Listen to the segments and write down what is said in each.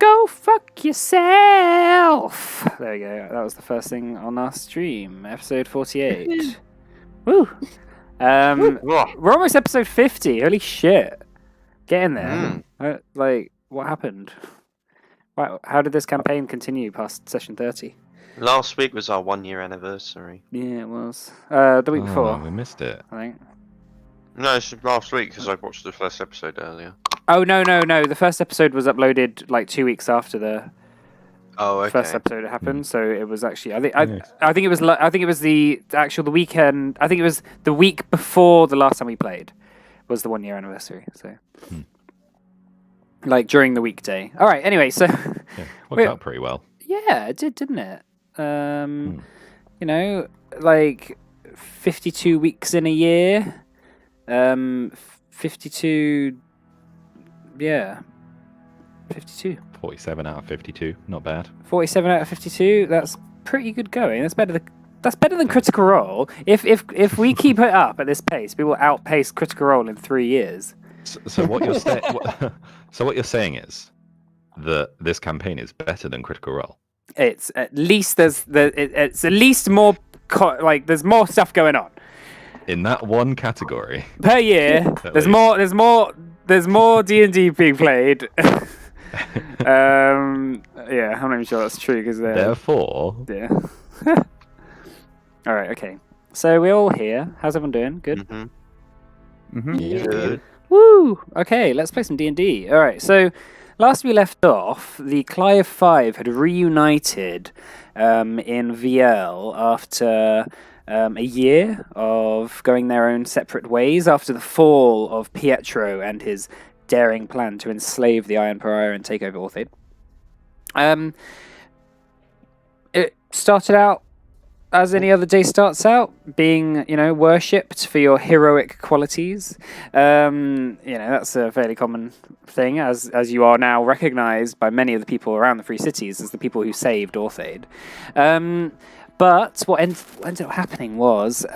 Go fuck yourself. There we go. That was the first thing on our stream, episode 48. Woo. We're almost episode 50. Holy shit! Get in there. What happened? How did this campaign continue past session 30? Last week was our 1 year anniversary. Yeah, it was. The week before. We missed it. I think. No, it's last week because I watched the first episode earlier. Oh no! The first episode was uploaded like 2 weeks after the first episode happened. So it was actually I think it was the weekend. I think it was the week before the last time we played was the 1 year anniversary. So like during the weekday. All right. Anyway, so worked out pretty well. Yeah, it did, didn't it? You know, like 52 weeks in a year. 52. Yeah. 52. 47 out of 52. Not bad. 47 out of 52. That's pretty good going. That's better than Critical Role. If we keep it up at this pace, we will outpace Critical Role in 3 years. So what you're saying? So what you're saying is that this campaign is better than Critical Role. It's at least it's at least more there's more stuff going on. In that one category per year, there's more D&D being played. Yeah, I'm not even sure that's true because therefore. Yeah. All right. Okay. So we're all here. How's everyone doing? Good. Yeah. Good. Woo! Okay, let's play some D&D. All right. So last we left off, the Clive Five had reunited in VL after a year of going their own separate ways after the fall of Pietro and his daring plan to enslave the Iron Pariah and take over Orthaid. It started out as any other day starts out, being, worshipped for your heroic qualities. That's a fairly common thing, as you are now recognized by many of the people around the Free Cities as the people who saved Orthaid. But what ended up happening was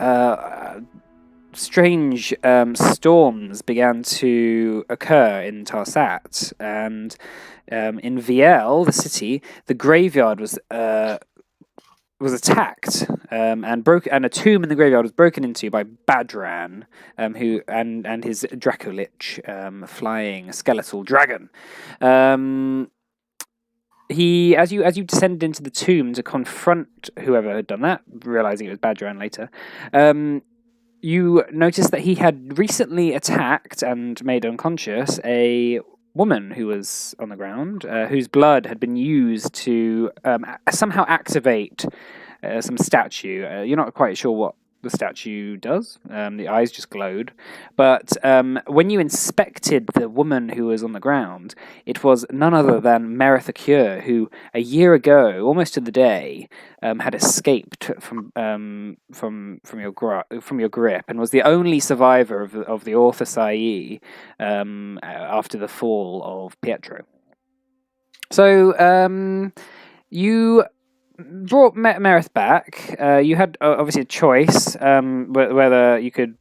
strange storms began to occur in Tarsat, and in VL, the city, the graveyard was attacked, and a tomb in the graveyard was broken into by Badran, who and his Dracolich, flying skeletal dragon. He, as you descended into the tomb to confront whoever had done that, realizing it was Badran later, you noticed that he had recently attacked and made unconscious a woman who was on the ground, whose blood had been used to somehow activate some statue. You're not quite sure what the statue does. The eyes just glowed. But when you inspected the woman who was on the ground, it was none other than Merith Acure, who a year ago, almost to the day, had escaped from your grip and was the only survivor of the Orthosai after the fall of Pietro. So you brought Merith back. You had obviously a choice whether you could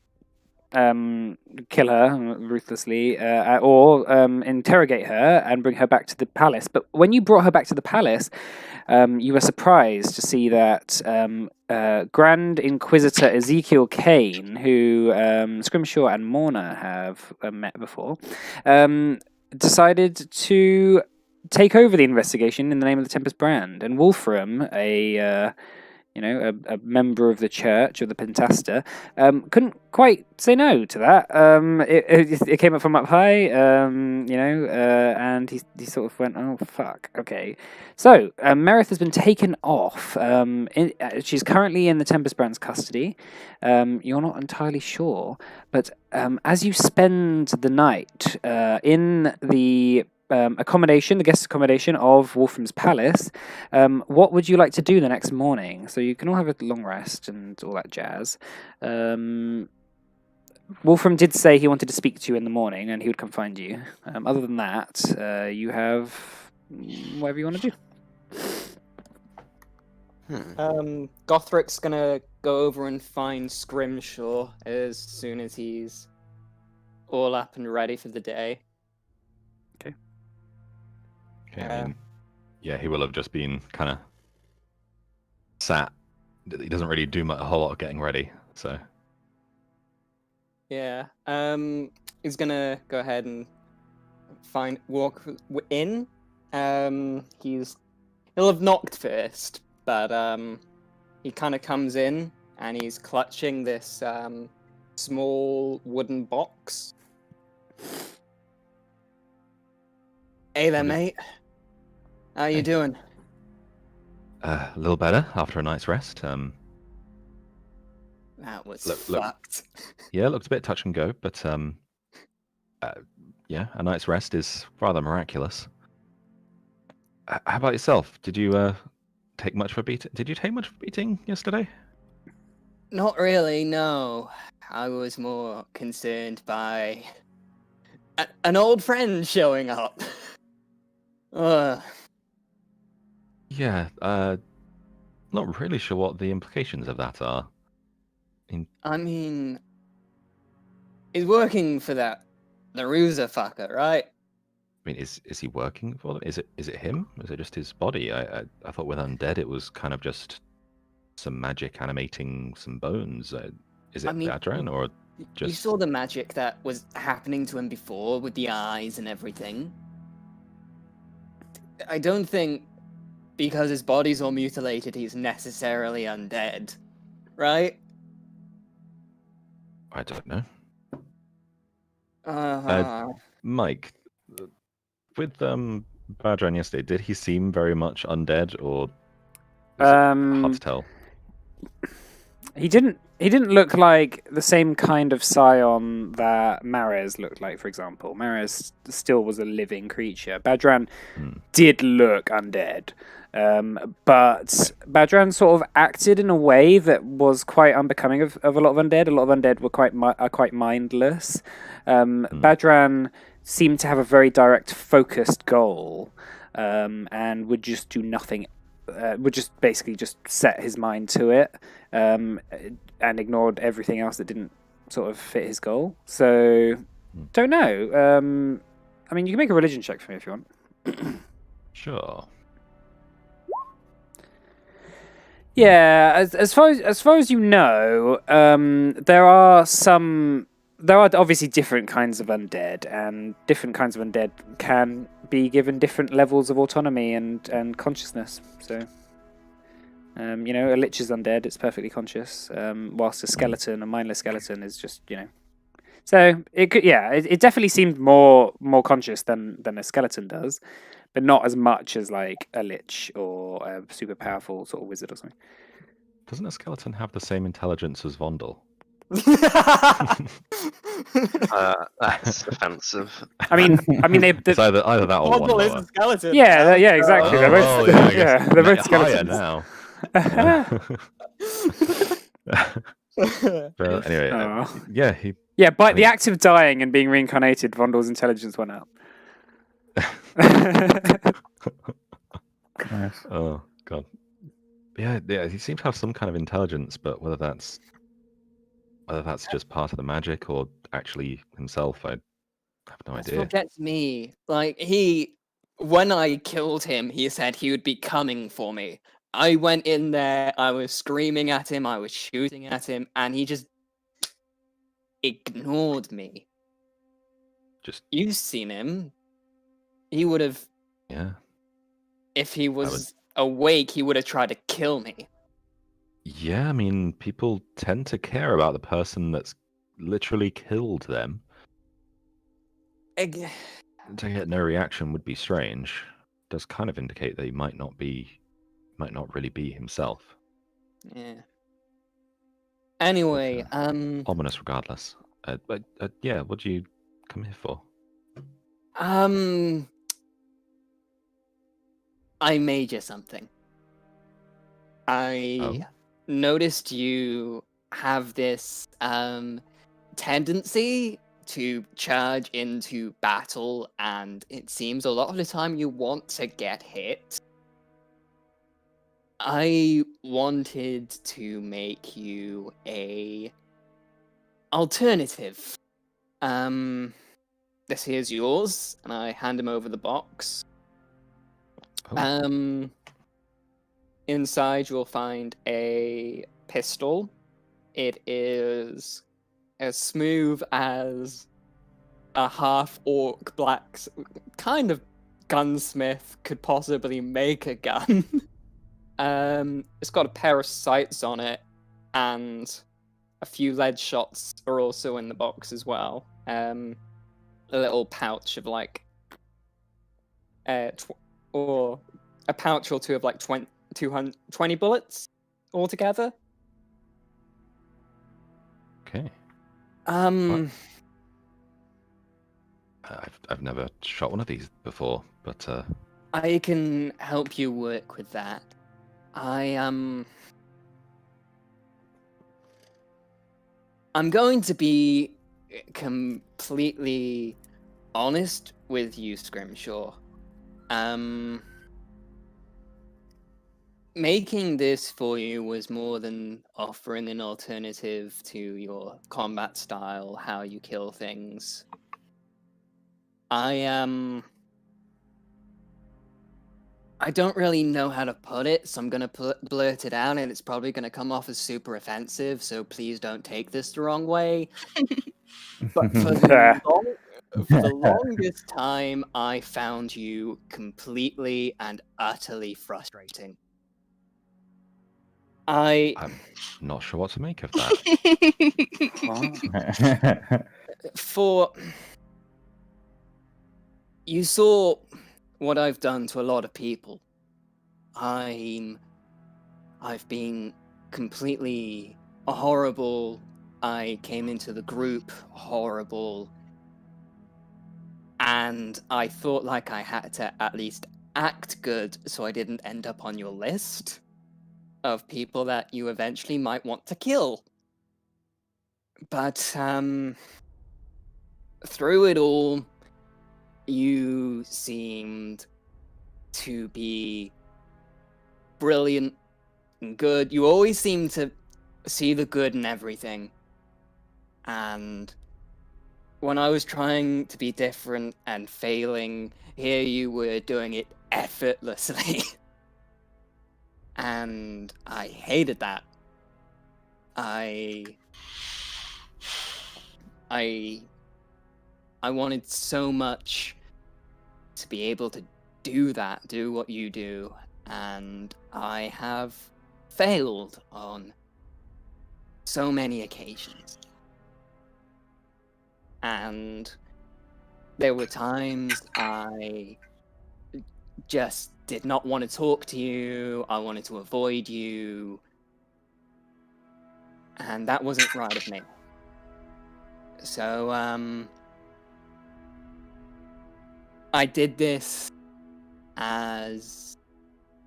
kill her ruthlessly or interrogate her and bring her back to the palace. But when you brought her back to the palace, you were surprised to see that Grand Inquisitor Ezekiel Kane, who Scrimshaw and Morna have met before, decided to take over the investigation in the name of the Tempest Brand, and Wolfram, a member of the Church of the Pentasta, couldn't quite say no to that. It came up from up high, and he sort of went, "Oh fuck, okay." So Merith has been taken off. She's currently in the Tempest Brand's custody. You're not entirely sure, but as you spend the night in the the guest accommodation of Wolfram's palace, what would you like to do the next morning? So you can all have a long rest and all that jazz. Wolfram did say he wanted to speak to you in the morning and he would come find you. Other than that, you have whatever you want to do. Gothric's gonna go over and find Scrimshaw as soon as he's all up and ready for the day. Okay, I mean, yeah, he will have just been kind of sat. He doesn't really do a whole lot of getting ready, so. Yeah. He's gonna go ahead and walk in. He'll have knocked first, but he kind of comes in and he's clutching this small wooden box. Hey there, mate. How you Hey. doing? A little better after a night's rest. That was Look. fucked. Yeah, it looked a bit touch and go, but yeah, a night's rest is rather miraculous. How about yourself? Did you take much for beating? Did you take much for beating yesterday? Not really, no. I was more concerned by an old friend showing up. Yeah, not really sure what the implications of that are. I mean, he's working for the Ruza fucker, right? I mean, is he working for them? Is it him? Is it just his body? I thought with undead it was kind of just some magic animating some bones. Is it I mean, Badran or You just? saw the magic that was happening to him before with the eyes and everything. I don't think because his body's all mutilated he's necessarily undead, right? I don't know. Uh-huh. Mike, with Badran yesterday, did he seem very much undead or is it hard to tell? He didn't look like the same kind of scion that Mares looked like, for example. Mares still was a living creature. Badran did look undead. But Badran sort of acted in a way that was quite unbecoming of a lot of undead. A lot of undead were quite mindless. Badran seemed to have a very direct, focused goal, and would just do nothing. Would just basically just set his mind to it, and ignored everything else that didn't sort of fit his goal. So, don't know. I mean, you can make a religion check for me if you want. Sure. Yeah, as far as you know, there are obviously different kinds of undead, and different kinds of undead can be given different levels of autonomy and consciousness. So, you know, a lich is undead; it's perfectly conscious, whilst a skeleton, a mindless skeleton, is just, you know. So it could, yeah, it definitely seemed more conscious than a skeleton does, but not as much as like a lich or a super powerful sort of wizard or something. Doesn't a skeleton have the same intelligence as Vondel? That's offensive. I mean, It's either that or one Bondel is lower. a skeleton. yeah, yeah, exactly. They're both, I guess they're both higher skeletons. now. But anyway, Oh. yeah, he. Yeah, by I the mean- act of dying and being reincarnated, Vondel's intelligence went up. Nice. Oh god. Yeah, he seems to have some kind of intelligence, but whether that's just part of the magic or actually himself, I have no That's idea. what gets me. Like, when I killed him, he said he would be coming for me. I went in there, I was screaming at him, I was shooting at him, and he just ignored me. Just You've seen him. He would have, yeah. if he was was- awake, he would have tried to kill me. Yeah, I mean, people tend to care about the person that's literally killed them. Eg- To get no reaction would be strange. Does kind of indicate that he might not really be himself. Yeah. Anyway, Ominous, regardless. But yeah, what do you come here for? I made you something. I noticed you have this tendency to charge into battle, and it seems a lot of the time you want to get hit. I wanted to make you a alternative. This here's yours, and I hand him over the box. Oh, Inside you'll find a pistol. It is as smooth as a half-orc kind of gunsmith could possibly make a gun. It's got a pair of sights on it, and a few lead shots are also in the box as well. A little pouch of like, or a pouch or two of like 20 bullets altogether. okay. I've never shot one of these before, but I can help you work with that. I'm going to be completely honest with you, Scrimshaw. Making this for you was more than offering an alternative to your combat style, how you kill things. I don't really know how to put it, so I'm gonna blurt it out, and it's probably gonna come off as super offensive, so please don't take this the wrong way. But for the longest time, I found you completely and utterly frustrating. I'm not sure what to make of that. You saw what I've done to a lot of people. I've been completely horrible. I came into the group horrible. And I thought like I had to at least act good so I didn't end up on your list of people that you eventually might want to kill. But through it all, you seemed to be brilliant and good. You always seem to see the good in everything. And when I was trying to be different and failing, here you were doing it effortlessly. And I hated that. I wanted so much to be able to do that, do what you do, and I have failed on so many occasions. And there were times I just did not want to talk to you, I wanted to avoid you, and that wasn't right of me. So, I did this as,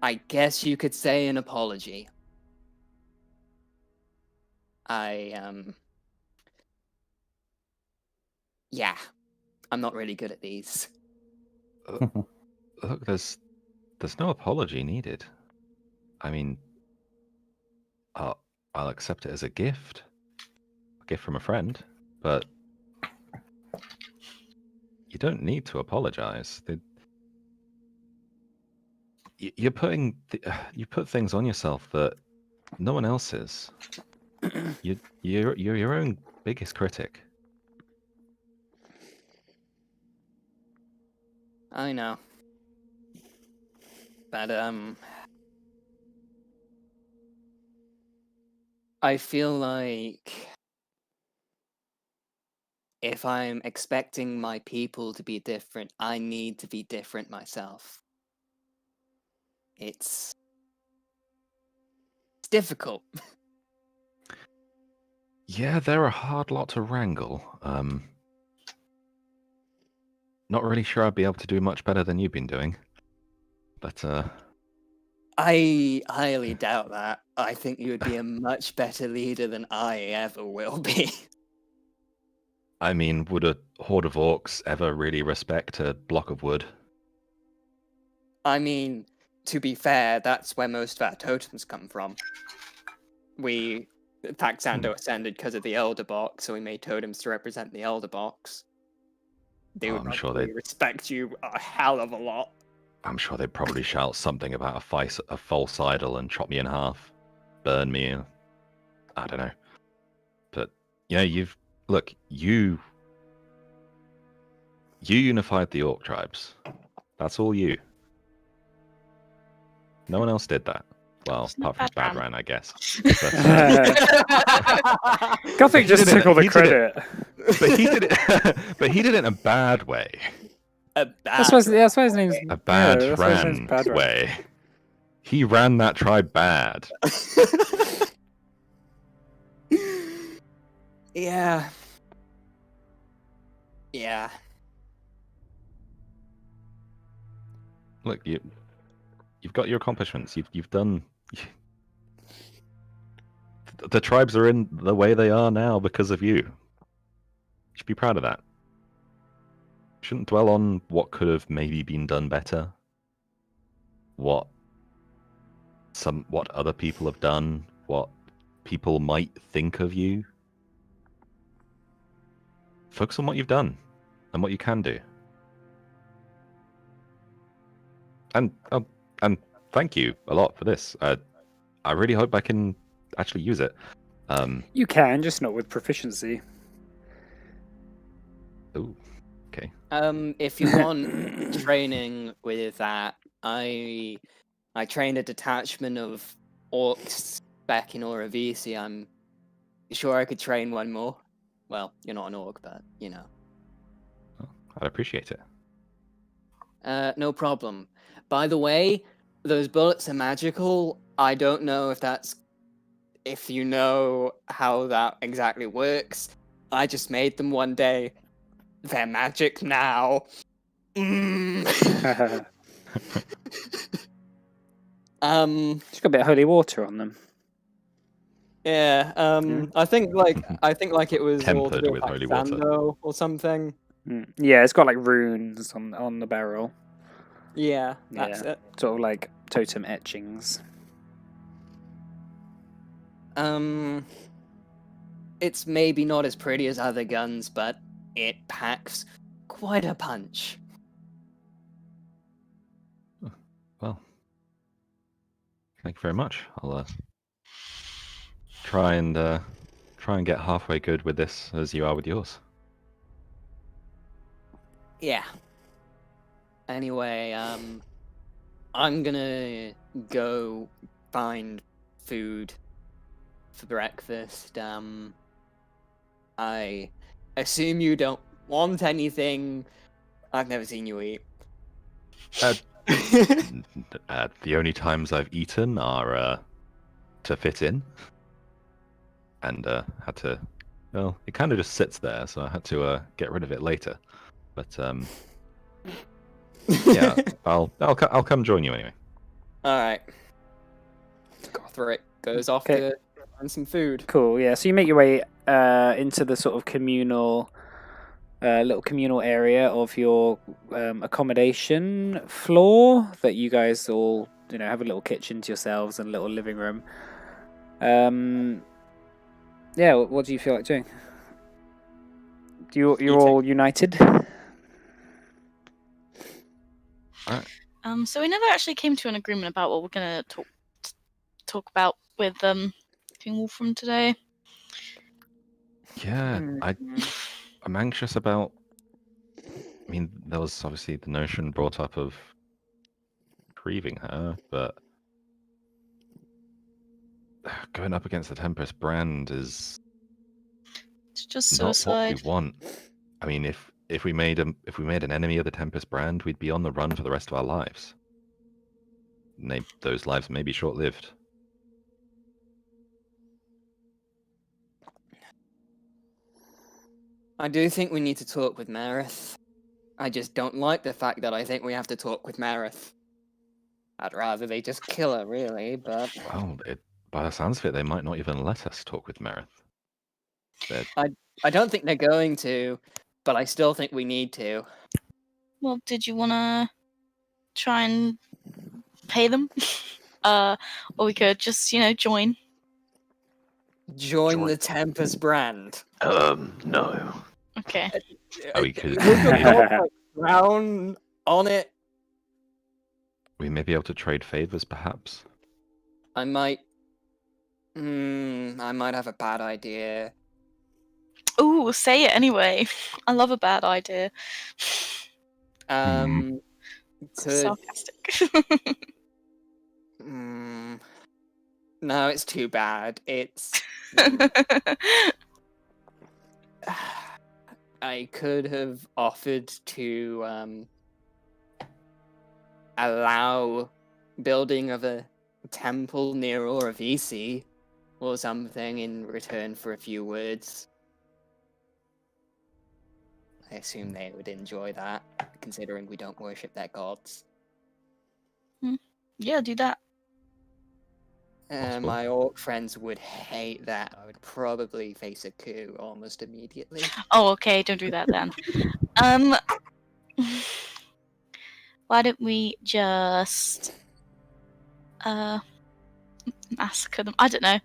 I guess you could say, an apology. Yeah, I'm not really good at these. Look, there's no apology needed. I mean, I'll accept it as a gift from a friend, but you don't need to apologize. You put things on yourself that no one else is. You're your own biggest critic. I know. But, I feel like if I'm expecting my people to be different, I need to be different myself. It's difficult. Yeah, they're a hard lot to wrangle. Not really sure I'd be able to do much better than you've been doing. But I highly doubt that. I think you would be a much better leader than I ever will be. I mean, would a horde of orcs ever really respect a block of wood? I mean, to be fair, that's where most of our totems come from. Paxando ascended because of the Elder Box, so we made totems to represent the Elder Box. They would I'm sure probably respect you a hell of a lot. I'm sure they'd probably shout something about a false idol and chop me in half, burn me. I don't know. But yeah, you unified the orc tribes. That's all you. No one else did that. Well, It's not apart from Badran. Badran, I guess. But, Gothic just did it- took all the he did it. credit. but he did it. But he did it in a bad way. A bad. That's why his name's A bad that's why his name's ran Badran. way. He ran that tribe bad. Yeah. Yeah. Look, you've got your accomplishments. You've done. The tribes are in the way they are now because of you. You should be proud of that. Shouldn't dwell on what could have maybe been done better. What other people have done, what people might think of you. Focus on what you've done and what you can do. And thank you a lot for this. I really hope I can actually use it. You can, just not with proficiency. Ooh, okay. If you want training with that, I trained a detachment of orcs back in Oravisi. I'm sure I could train one more. Well, you're not an orc, but you know. I'd appreciate it. No problem. By the way, those bullets are magical. I don't know if you know how that exactly works. I just made them one day. They're magic now. Just Mm. got a bit of holy water on them. Yeah. Yeah. I think like it was all to Tempered do with like holy water. Zando or something. Yeah, it's got like runes on the barrel. Yeah, that's Yeah. it. Sort of like totem etchings. It's maybe not as pretty as other guns, but it packs quite a punch. Well, thank you very much. I'll try and get halfway good with this as you are with yours. Yeah. Anyway, I'm gonna go find food for breakfast. I assume you don't want anything. I've never seen you eat. The only times I've eaten are to fit in, and had to. Well, it kind of just sits there, so I had to get rid of it later. But yeah, I'll come join you anyway. All right. Gothric goes off Okay. to find some food. Cool. Yeah. So you make your way into the sort of communal, little communal area of your accommodation floor that you guys all, have a little kitchen to yourselves and a little living room. Yeah. What do you feel like doing? You're Eating. all united. So we never actually came to an agreement about what we're gonna talk about with King Wolfram today. Yeah, Mm. I'm anxious about. I mean, there was obviously the notion brought up of grieving her, but going up against the Tempest brand is It's just not what suicide. we want. I mean, if we made an enemy of the Tempest brand, we'd be on the run for the rest of our lives. And those lives may be short-lived. I do think we need to talk with Marith. I just don't like the fact that I think we have to talk with Marith. I'd rather they just kill her, really, but Well, by the sounds of it, they might not even let us talk with Marith. I don't think they're going to, but I still think we need to. Well, did you wanna try and pay them? Or we could just, join. Join the Tempest brand. No. Okay. We could. Would the orc, like, drown on it? We may be able to trade favors, perhaps. I might have a bad idea. Ooh, say it anyway. I love a bad idea. Could Sarcastic. no, it's too bad. It's I could have offered to allow building of a temple near Oravisi or something in return for a few words. I assume they would enjoy that, considering we don't worship their gods. Yeah, do that. Possible. My orc friends would hate that. I would probably face a coup almost immediately. Oh, okay, don't do that then. Why don't we just massacre them? I don't know.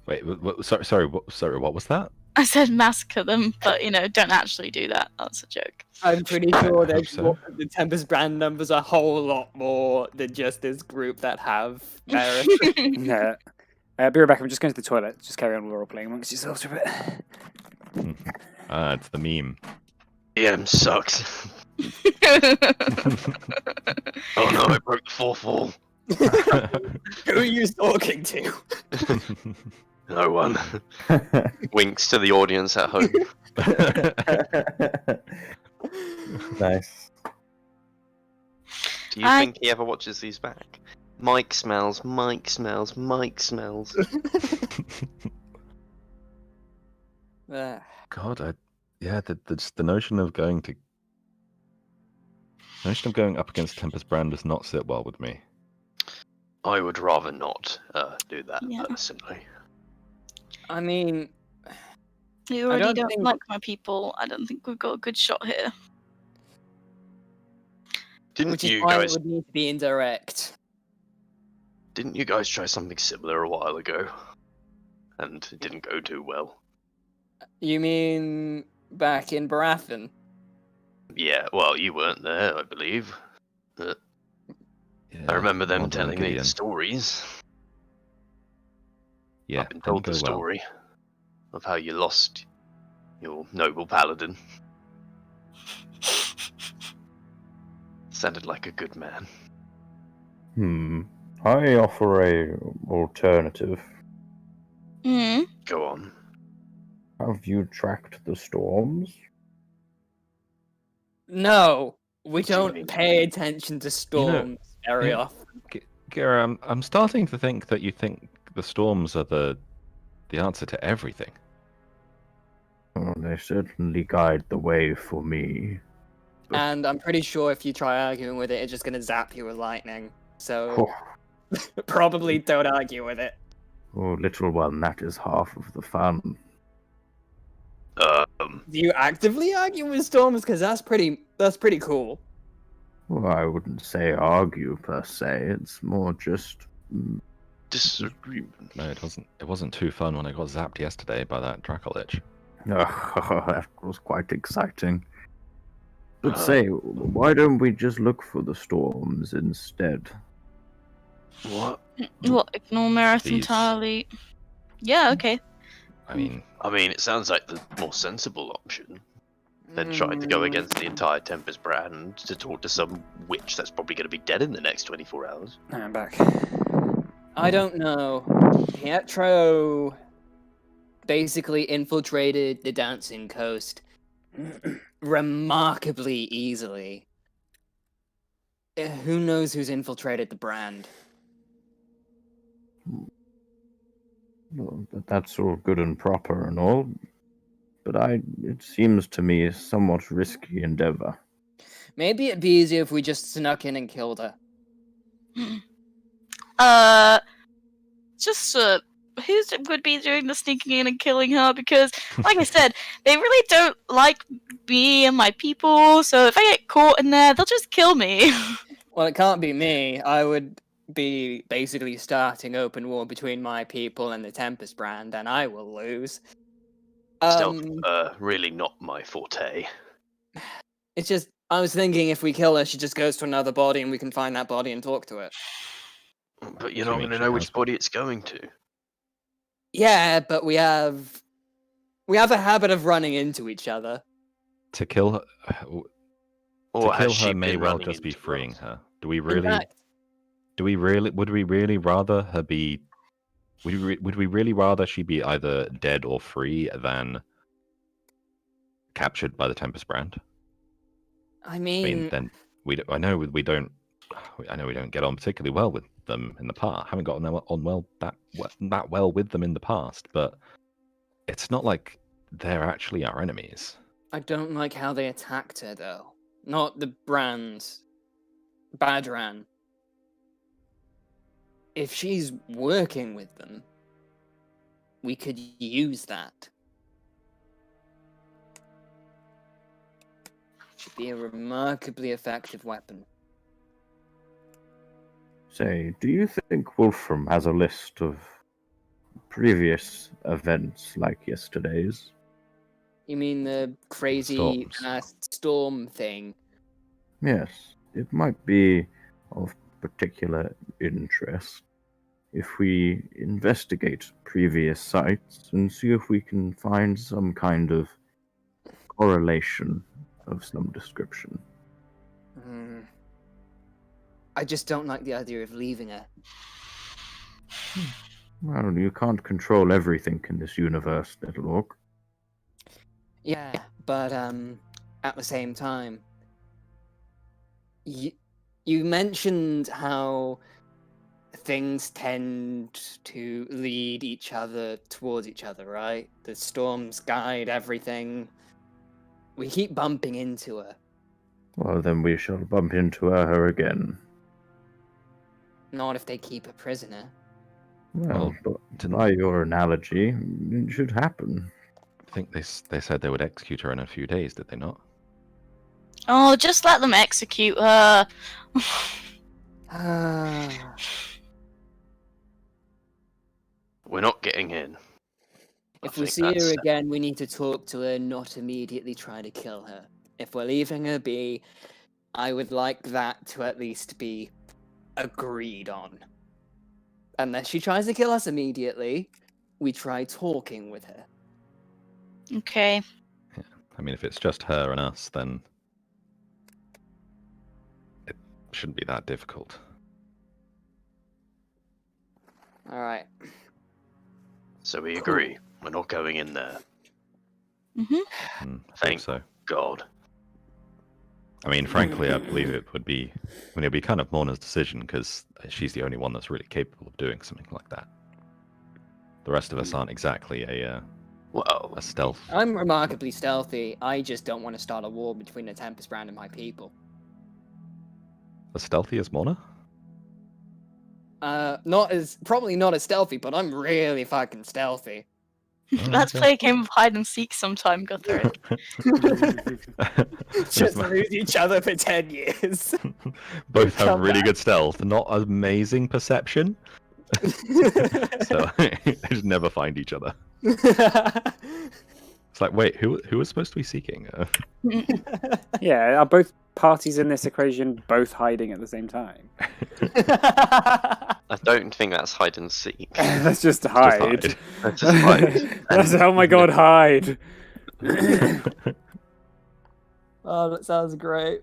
Wait, sorry, what was that? I said massacre them, but don't actually do that. That's a joke. I'm pretty I sure hope so. the Tempest brand numbers a whole lot more than just this group that have Barris. Yeah. Be right back. I'm just going to the toilet. Just carry on role playing amongst yourselves for a bit. It's the meme. DM sucks. Oh no, I broke the fourth wall. Who are you talking to? No one. Winks to the audience at home. Nice. Do you think he ever watches these back? Mike smells, Mike smells, Mike smells. God, the notion of going up against Tempest Brand does not sit well with me. I would rather not do that Yeah. personally. I mean, You already don't don't think- like my people. I don't think we've got a good shot here. Didn't which is you why guys? it would need to be indirect. Didn't you guys try something similar a while ago? And it didn't go too well. You mean back in Baratheon? Yeah, well, you weren't there, I believe. Yeah, I remember them well done, telling me Gideon. the stories. Yeah, I've been told the didn't go well. story of how you lost your noble paladin. Sounded like a good man. I offer a alternative. Hmm. Go on. Have you tracked the storms? No, we What do you don't mean? pay attention to storms very yeah. often. Gara, I'm starting to think that you think the storms are the answer to everything. Oh, they certainly guide the way for me. And I'm pretty sure if you try arguing with it, it's just gonna zap you with lightning. So probably don't argue with it. Oh, little one, that is half of the fun. Do you actively argue with storms? Because that's pretty cool. Well, I wouldn't say argue per se. It's more just. Disagreement. No, it wasn't too fun when I got zapped yesterday by that Dracolich. That was quite exciting. But say, why don't we just look for the storms instead? What? What? Ignore Merith These- entirely? Yeah. Okay. I mean, I mean, it sounds like the more sensible option than trying to go against the entire Tempest brand to talk to some witch that's probably going to be dead in the next 24 hours. I'm back. I don't know. Pietro basically infiltrated the Dancing Coast remarkably easily. Who knows who's infiltrated the brand? Well, that's all good and proper and all, but it seems to me a somewhat risky endeavor. Maybe it'd be easier if we just snuck in and killed her. Just who would be doing the sneaking in and killing her? Because, like I said, they really don't like me and my people. So if I get caught in there, they'll just kill me. Well, it can't be me. I would be basically starting open war between my people and the Tempest brand, and I will lose. Stealth, really not my forte. It's just I was thinking if we kill her, she just goes to another body and we can find that body and talk to it. But you're So not you going mean to she know which has- body it's going to. Yeah, but we have a habit of running into each other. To kill her, Or to has kill she her may been well running just be into freeing us? her. Do we In really? fact, Would we really rather her be? Would we really rather she be either dead or free than captured by the Tempest Brand? I I mean, mean, then I know we don't. I know we don't get on particularly well with them in the past. Haven't gotten on that well with them in the past, but it's not like they're actually our enemies. I don't like how they attacked her though. Not the brand, Badran. If she's working with them, we could use that. Should be a remarkably effective weapon. Say, do you think Wolfram has a list of previous events like yesterday's? You mean the crazy Storms. storm thing? Yes, it might be of particular interest if we investigate previous sites and see if we can find some kind of correlation of some description. Hmm. I just don't like the idea of leaving her. Well, you can't control everything in this universe, little orc. Yeah, but at the same time, you mentioned how things tend to lead each other towards each other, right? The storms guide everything. We keep bumping into her. Well, then we shall bump into her again. Not if they keep a prisoner. Well, Well, but by your analogy, it should happen. I think they said they would execute her in a few days, did they not? Oh, just let them execute her. Ah. We're not getting in. I If we think see her that's- again, we need to talk to her, not immediately try to kill her. If we're leaving her be, I would like that to at least be agreed on. Unless she tries to kill us immediately, we try talking with her. Okay. I mean, if it's just her and us, then it shouldn't be that difficult. Alright. So we Cool. agree. We're not going in there. Mm-hmm. I think Thank so. God. I mean, frankly, I believe it would be. I mean, it'd be kind of Morna's decision because she's the only one that's really capable of doing something like that. The rest of us aren't exactly a Well, stealth. I'm remarkably stealthy. I just don't want to start a war between the Tempest Brand and my people. As stealthy as Morna? Probably not as stealthy, but I'm really fucking stealthy. Let's play a game of hide and seek sometime, Guthrie. Just lose each other for 10 years. Both have Come really back. good stealth, not amazing perception. So they just never find each other. It's like, wait, who was supposed to be seeking? Yeah, are both parties in this equation both hiding at the same time? I don't think that's hide and seek. That's just Just hide. That's just hide. That's oh my god, hide. Oh, that sounds great.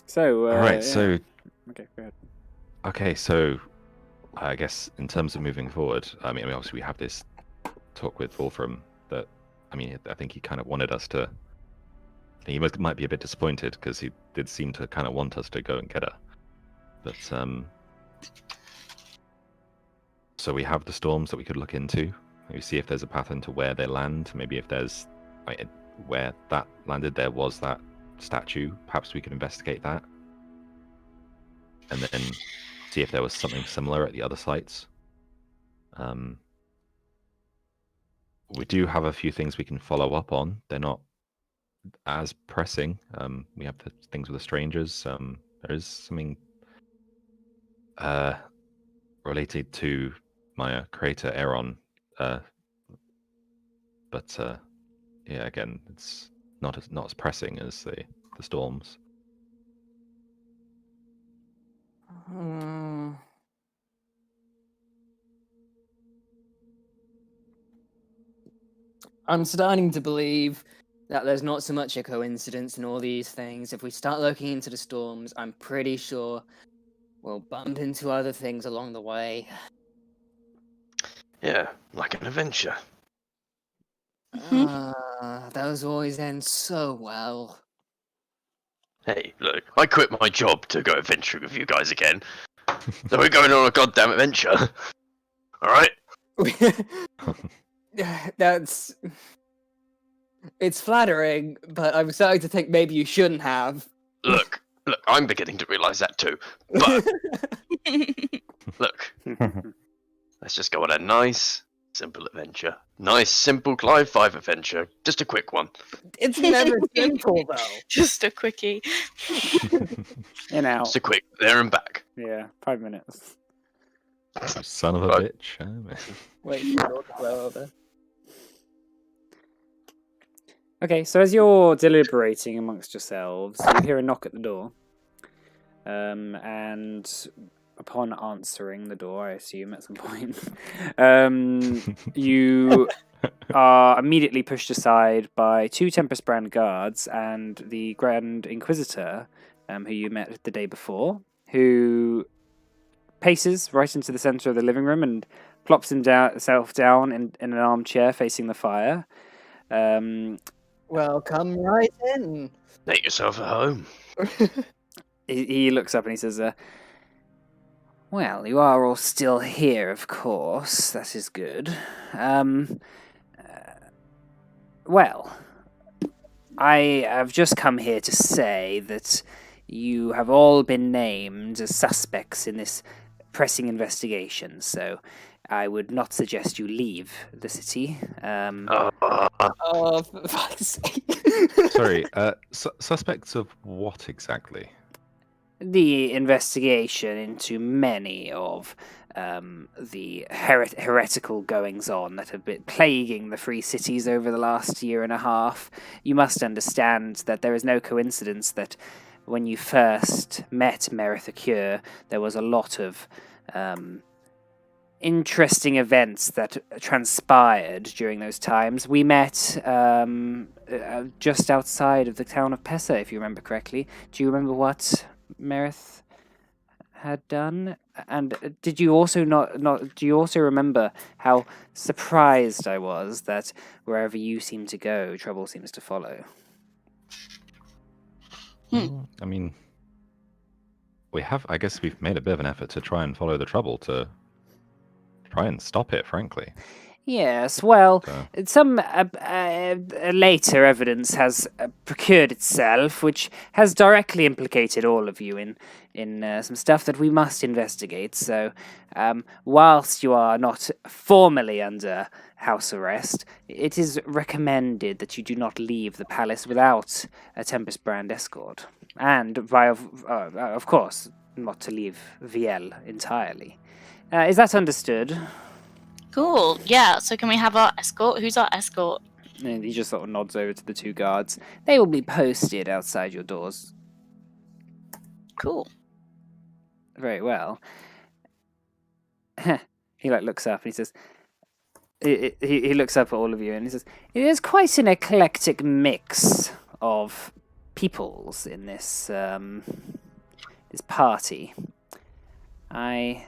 So, All right, yeah. so Okay, go ahead. okay, so I guess in terms of moving forward, I mean, obviously we have this talk with Wolfram that, I mean, I think he kind of wanted us to. He might be a bit disappointed because he did seem to kind of want us to go and get her. But so we have the storms that we could look into. Maybe see if there's a pattern to where they land. Maybe if there's like, where that landed, there was that statue. Perhaps we could investigate that, and then see if there was something similar at the other sites. We do have a few things we can follow up on. They're not as pressing. We have the things with the strangers. There is something related to my creator Aaron, but yeah, again, it's not as pressing as the storms. I'm starting to believe that there's not so much a coincidence in all these things. If we start looking into the storms, I'm pretty sure we'll bump into other things along the way. Yeah, like an adventure. Those always end so well. Hey, look, I quit my job to go adventuring with you guys again. So we're going on a goddamn adventure. Alright? That's... It's flattering, but I'm starting to think maybe you shouldn't have. Look, I'm beginning to realise that too. But, look, let's just go on a nice, simple adventure. Nice, simple Clive 5 adventure. Just a quick one. It's never simple, though. Just a quickie. In out. Just a quick there and back. Yeah, 5 minutes. Son of a Right. bitch. Wait for the door to blow over. Okay, so as you're deliberating amongst yourselves, you hear a knock at the door. And upon answering the door, I assume at some point, you are immediately pushed aside by 2 Tempest Brand guards and the Grand Inquisitor, who you met the day before, who paces right into the center of the living room and plops himself down in an armchair facing the fire. Well, come right in. Make yourself at home. He looks up and he says, well, you are all still here, of course. That is good. Well, I have just come here to say that you have all been named as suspects in this pressing investigation, so I would not suggest you leave the city. Oh, for fuck's sake. Sorry, suspects of what exactly? The investigation into many of the heretical goings-on that have been plaguing the Free Cities over the last year and a half. You must understand that there is no coincidence that when you first met Merith Acure, there was a lot of interesting events that transpired during those times. We met just outside of the town of Pessa, if you remember correctly. Do you remember what Merith had done? And did you also do you also remember how surprised I was that wherever you seem to go, trouble seems to follow? I mean, I guess we've made a bit of an effort to try and follow the trouble, to try and stop it, frankly. Yes, well, So, some later evidence has procured itself, which has directly implicated all of you in some stuff that we must investigate. So, whilst you are not formally under house arrest, it is recommended that you do not leave the palace without a Tempest Brand escort, and of course, not to leave Viel entirely. Is that understood? Cool. Yeah. So can we have our escort? Who's our escort? And he just sort of nods over to the 2 guards. They will be posted outside your doors. Cool. Very well. He looks up and he says, he looks up at all of you and he says, it is quite an eclectic mix of peoples in this this party. I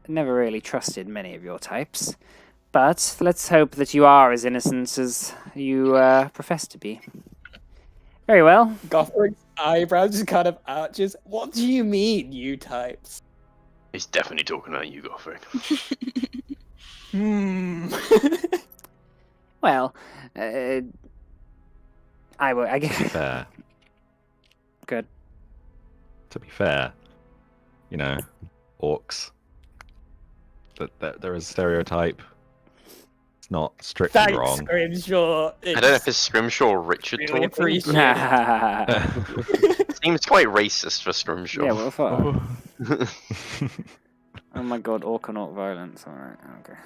never really trusted many of your types, but let's hope that you are as innocent as you profess to be. Very well. Gothric's eyebrows just kind of arches. What do you mean, you types? He's definitely talking about you, Gothric. Well, I guess. fair. Good. To be fair, orcs. That there is a stereotype. It's not strictly Thanks, wrong. Grimshaw. I don't know if it's Scrimshaw or Richard Really talking. appreciate Yeah, Seems quite racist for Scrimshaw. well, fuck. Oh my god, orc on orc violence. Alright, okay.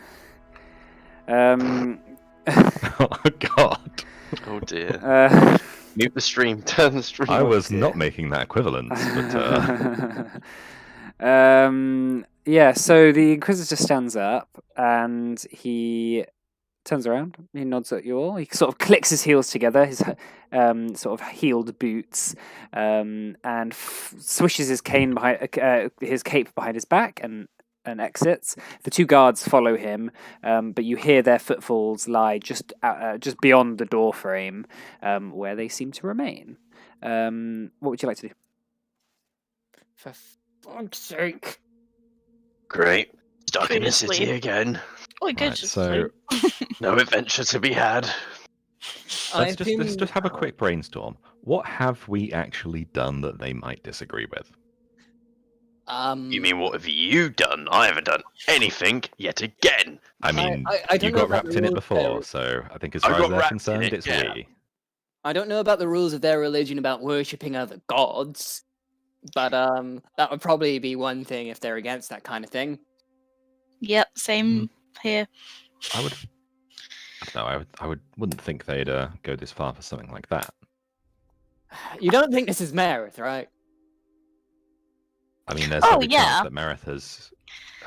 Oh God. Oh dear. Uh, Mute the stream. Turn the stream. I off. was not making that equivalence, but yeah, so the Inquisitor stands up and he turns around. He nods at you all. He sort of clicks his heels together, his sort of heeled boots, and swishes his cane behind his cape behind his back and exits. The two guards follow him, but you hear their footfalls lie just beyond the door frame, where they seem to remain. What would you like to do? For fuck's sake. Great. Stuck in the city Seriously. again. Oh, good. Right, Just so No adventure to be had. let's just have a quick brainstorm. What have we actually done that they might disagree with? You mean what have you done? I haven't done anything yet again. I mean, I don't you know got about wrapped the in it rules before, there. so I think as I far as got they're wrapped in concerned, it, it's yeah. we. I don't know about the rules of their religion about worshipping other gods, but that would probably be one thing if they're against that kind of thing. Yep, same here. I would. I don't know. Wouldn't think they'd go this far for something like that. You don't think this is Marith, right? I mean, there's Oh, every yeah. chance that Marith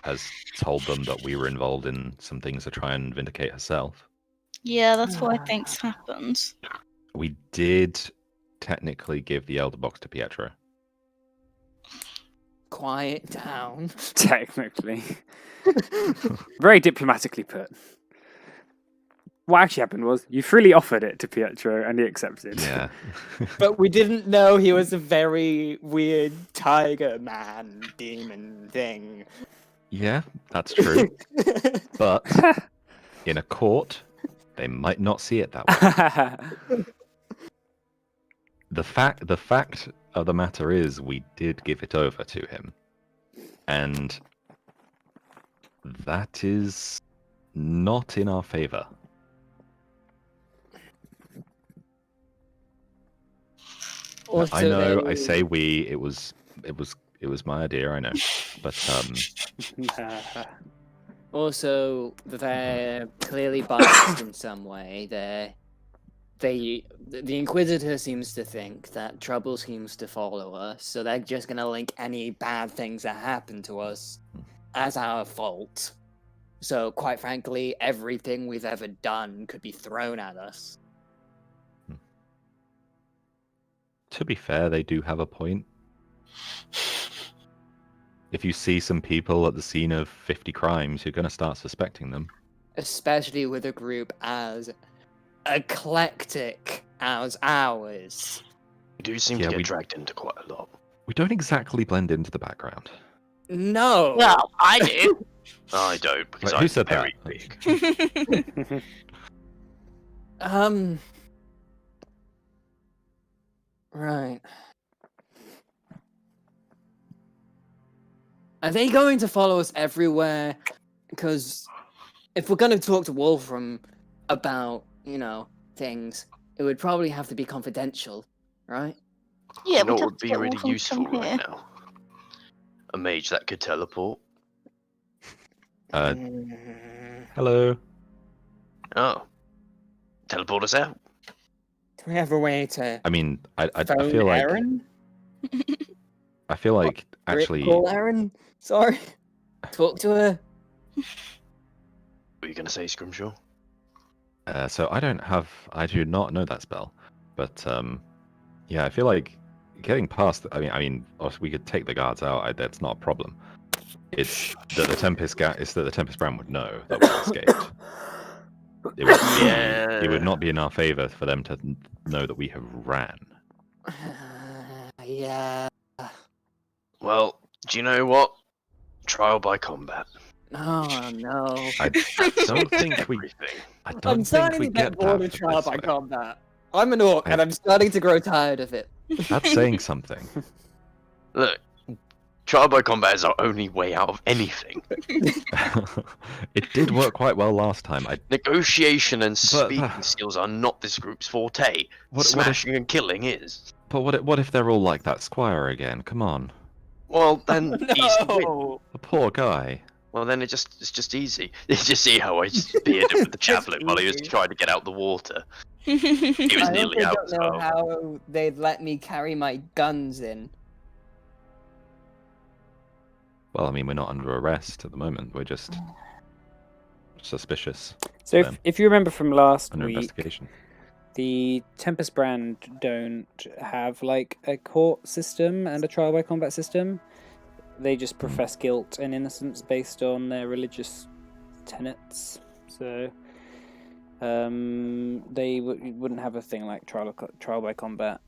has told them that we were involved in some things to try and vindicate herself. Yeah, that's what I think's happened. We did technically give the Elder Box to Pietro. Quiet down. Technically. Very diplomatically put. What actually happened was you freely offered it to Pietro and he accepted. Yeah. But we didn't know he was a very weird tiger man demon thing. Yeah, that's true. But in a court, they might not see it that way. The fact of the matter is we did give it over to him. And that is not in our favor. Also, I know, I they- say we, it was my idea, I know. But Also, they're clearly biased in some way. The Inquisitor seems to think that trouble seems to follow us, so they're just gonna link any bad things that happen to us as our fault. So, quite frankly, everything we've ever done could be thrown at us. to be fair, they do have a point. If you see some people at the scene of 50 crimes, you're going to start suspecting them. Especially with a group as eclectic as ours. We do seem Yeah, to get we- dragged into quite a lot. We don't exactly blend into the background. No! Well, I do. I don't, because Wait, I'm who said very that? big. Right. Are they going to follow us everywhere? Because if we're going to talk to Wolfram about, things, it would probably have to be confidential, right? Yeah, You know we'd what have would to be get really Wolfram useful from right here. now? A mage that could teleport. Hello. Oh. Teleport us out. Do we have a way to I mean, I phone feel like Aaron? actually, Call Aaron? Sorry. Talk to her? What were you going to say, Scrimshaw? so I do not know that spell, but yeah, I feel like getting past. I mean, obviously we could take the guards out. That's not a problem. It's that the Tempest Brand would know that we escaped. It would not be in our favor for them to know that we have ran. Yeah. Well, do you know what? Trial by combat. Oh, no. I don't think we. Everything. I I'm don't think starting we to get get bored that of for trial this by way. combat. I'm an orc, I- and I'm starting to grow tired of it. That's saying something. Look, trial by combat is our only way out of anything. It did work quite well last time. Negotiation and But- speaking skills are not this group's forte. What if, Smashing and killing is. but what if they're all like that Squire again? Come on, Well, then he's the win. No! the poor guy. Well, then it's just easy. You just see how I just speared him with the javelin while he was easy. trying to get out the water. He was I nearly also out don't as know well. how they'd let me carry my guns in. Well, I mean, we're not under arrest at the moment. We're just suspicious. So them. if you remember from last Under week, investigation. the Tempest brand don't have like a court system and a trial by combat system. They just profess guilt and innocence based on their religious tenets. So they wouldn't have a thing like trial by combat.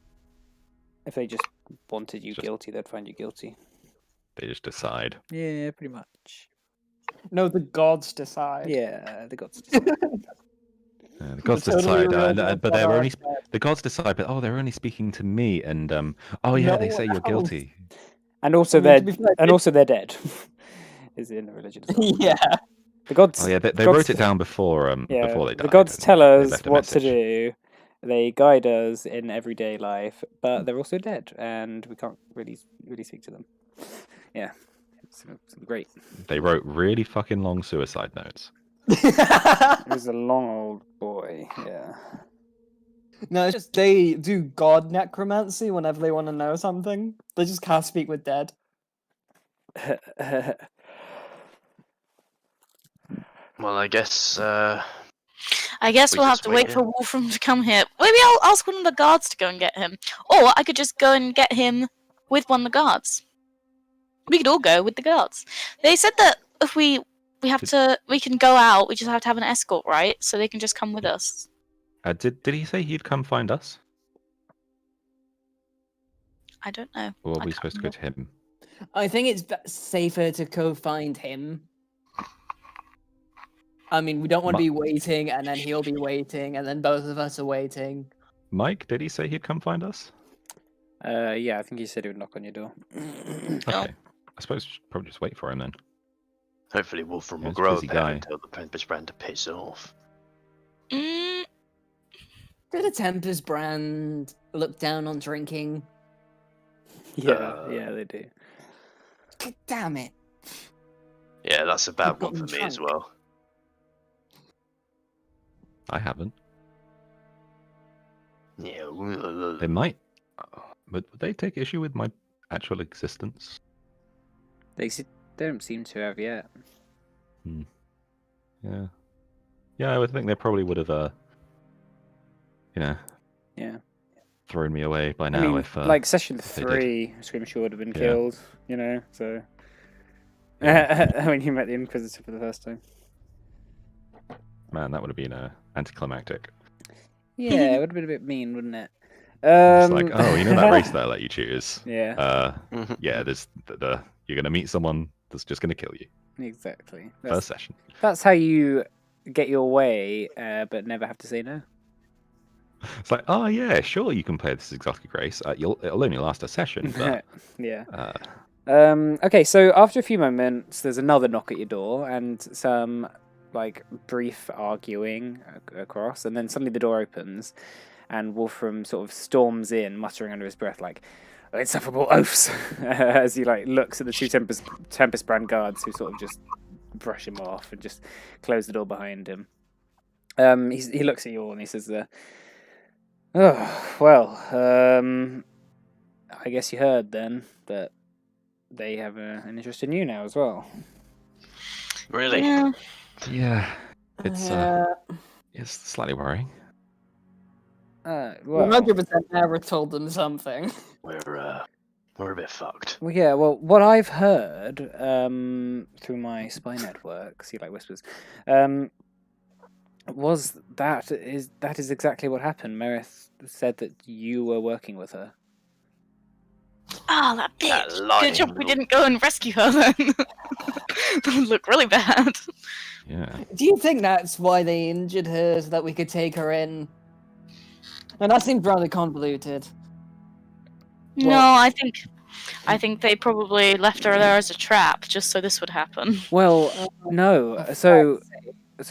If they just wanted you Just- guilty, they'd find you guilty. They just decide. Yeah, pretty much. No, the gods decide. Yeah, the gods. The gods totally decide, real but gods they're are only dead. the gods decide. But they're only speaking to me, and oh yeah, they No say one you're else. guilty. And also I mean, they're to be fair, and also they're dead. Is in the religion as well. Yeah. The gods. Oh yeah, they gods- wrote it down before Yeah, before they died. the gods and tell they us left a what to message. do. They guide us in everyday life, but they're also dead, and we can't really speak to them. Yeah, it's great. They wrote really fucking long suicide notes. It was a long old boy. Yeah. No, it's just they do god necromancy whenever they want to know something. They just can't speak with dead. Well, I guess I guess We we'll have just to wait wait for Wolfram to come here. Maybe I'll ask one of the guards to go and get him. Or I could just go and get him with one of the guards. We could all go with the guards. They said that if we can go out, we just have to have an escort, right? So they can just come with us. Did he say he'd come find us, I don't know. or are I we can't supposed to go remember. to him? I think it's safer to go find him. I mean, we don't want to be waiting, and then he'll be waiting, and then both of us are waiting. Mike, did he say he'd come find us? Yeah, I think he said he would knock on your door. Okay, I suppose we should probably just wait for him then. hopefully Wolfram Yeah, will he's a grow busy there guy. and tell the Tempest brand to piss off. Mm, Did a Tempest brand look down on drinking? Yeah, yeah, they do. God damn it. Yeah, that's a bad got one me for me as drunk. well. I haven't. Yeah. They might. Would they take issue with my actual existence? They don't seem to have yet. Yeah. Yeah, I would think they probably would have, Yeah. thrown me away by now I mean, if like session they did. 3, Screamshaw would have been Yeah. killed. You know, so when you met the Inquisitor for the first time. Man, that would have been anticlimactic. Yeah, it would have been a bit mean, wouldn't it? It's like, oh, you know that race that I let you choose? Yeah, Yeah, there's you're gonna meet someone that's just gonna kill you. exactly. First session. That's how you get your way, but never have to say no. It's like, oh yeah, sure, you can play this exotic race. It'll only last a session, but Yeah. uh, Okay, so after a few moments, there's another knock at your door and some like brief arguing across, and then suddenly the door opens, and Wolfram sort of storms in, muttering under his breath like "insufferable oaths" as he like looks at the two Tempest brand guards who sort of just brush him off and just close the door behind him. He looks at you all and he says, "Oh well, I guess you heard then that they have an interest in you now as well." Really? yeah. yeah, it's slightly worrying. Well, 100% never told them something. We're a bit fucked. well, yeah. Well, what I've heard through my spy networks, he like whispers, was that is exactly what happened. Merith said that you were working with her. Ah, that That bitch. lying Good job we little- didn't go and rescue her then. That would look really bad. Yeah, Do you think that's why they injured her so that we could take her in? And that seems rather convoluted. No, Well- I think they probably left her there as a trap, just so this would happen. Well, no. So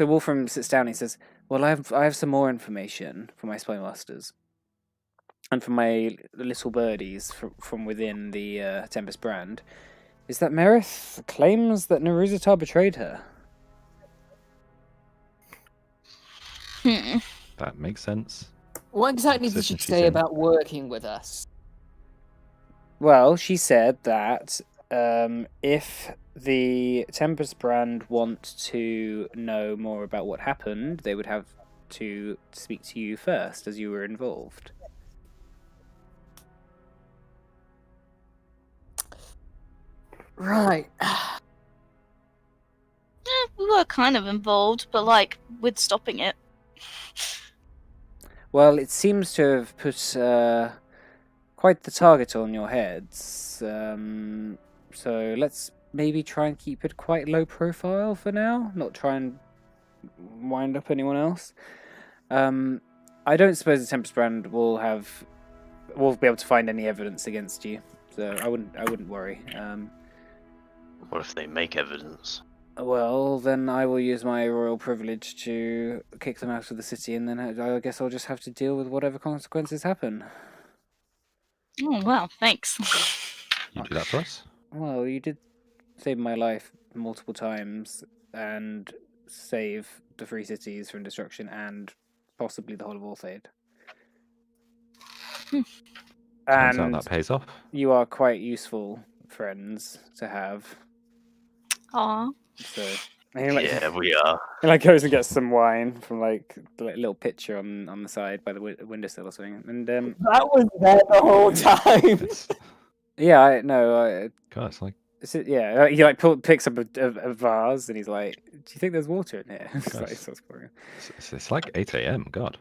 Wolfram sits down and he says, "Well, I have some more information for my spy masters, and for my little birdies from within the Tempest brand. is that Merith claims that Naruzatar betrayed her. That makes sense. What exactly did she Position she's say in. about working with us? Well, she said that if the Tempest brand want to know more about what happened, they would have to speak to you first, as you were involved. Right. We were kind of involved, but like with stopping it. Well, it seems to have put quite the target on your heads. So let's maybe try and keep it quite low profile for now. Not try and wind up anyone else. I don't suppose the Tempest brand will be able to find any evidence against you. So I wouldn't worry. What if they make evidence? Well, then I will use my royal privilege to kick them out of the city, and then I guess I'll just have to deal with whatever consequences happen. Oh well, thanks. You do that for us? Well, you did save my life multiple times and save the Free Cities from destruction and possibly the whole of Orthaid. Turns out And that pays off. you are quite useful friends to have. Aw. So and he, Yeah, we are. he goes and gets some wine from the little pitcher on the side by the windowsill or something. And That was there the whole time. It's, yeah, I know. God, it's like He picks up a vase and he's like, "Do you think there's water in here?" It's like, Yes. starts pouring it. it's like 8 a.m. God.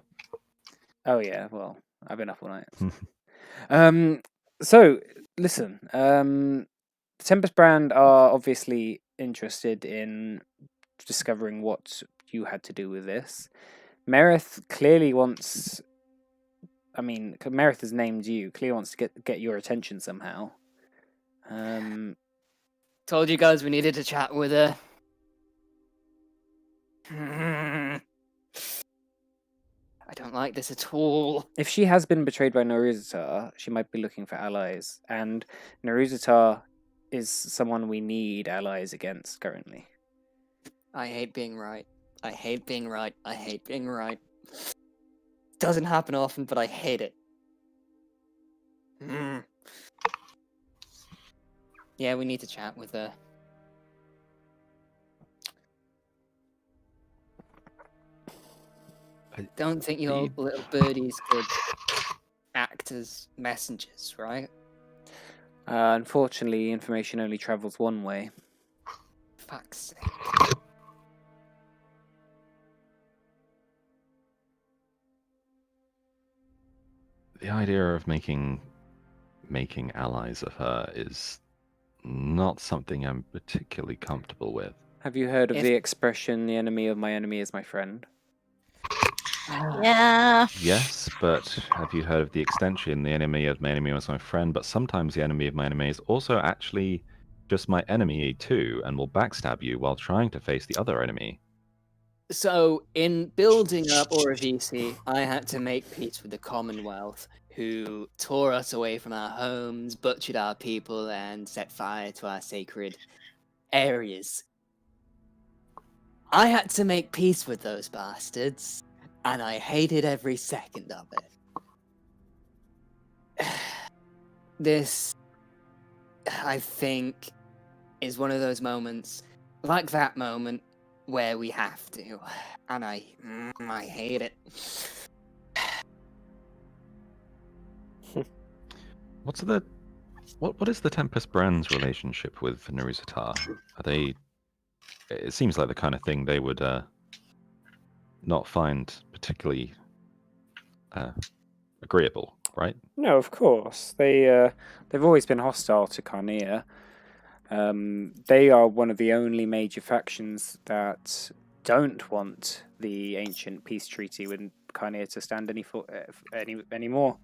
Oh yeah, well, I've been up all night. So listen, the Tempest brand are obviously interested in discovering what you had to do with this. Merith clearly wants. I mean, Merith has named you. Clearly wants to get your attention somehow. Told you guys we needed to chat with her. I don't like this at all. If she has been betrayed by Naruzatar, she might be looking for allies, and Naruzatar is someone we need allies against currently. I hate being right. I hate being right. I hate being right. Doesn't happen often, but I hate it. Yeah, we need to chat with her. Don't think your little birdies could act as messengers, right? Unfortunately, information only travels one way. Fuck's sake. The idea of making allies of her is not something I'm particularly comfortable with. Have you heard of If- the expression, "the enemy of my enemy is my friend"? Yeah. Yes, but have you heard of the extension, the enemy of my enemy was my friend, but sometimes the enemy of my enemy is also actually just my enemy too, and will backstab you while trying to face the other enemy. So, in building up Oravisi, I had to make peace with the Commonwealth, who tore us away from our homes, butchered our people, and set fire to our sacred areas. I had to make peace with those bastards, and I hated every second of it. This, I think, is one of those moments, like that moment, where we have to, and I hate it. What is the Tempest Brand's relationship with Naruzatar? Are they? It seems like the kind of thing they would not find particularly agreeable, right? No, of course. They've always been hostile to Carnea. They are one of the only major factions that don't want the ancient peace treaty with Carnea to stand anymore.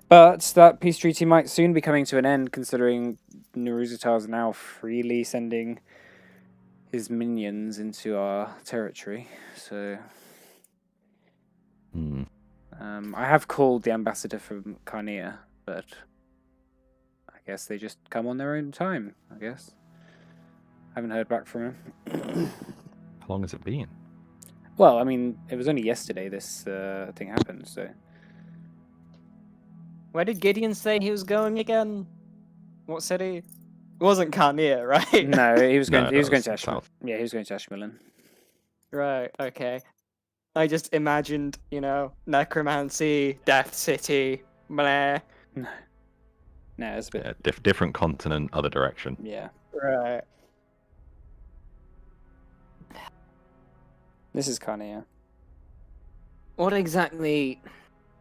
But that peace treaty might soon be coming to an end, considering Naruzatar is now freely sending his minions into our territory. So, I have called the ambassador from Carnea, but I guess they just come on their own time, I guess. Haven't heard back from him. How long has it been? Well, I mean, it was only yesterday this thing happened, so... Where did Gideon say he was going again? What city? It wasn't Carnea, right? No, he was going. No, he was that going was to Ashmillan. south. Yeah, he was going to Ashmillan. Right, okay. I just imagined, necromancy, Death City, blah. No, it's a bit. Yeah, different continent, other direction. Yeah, Right. this is Carnea. What exactly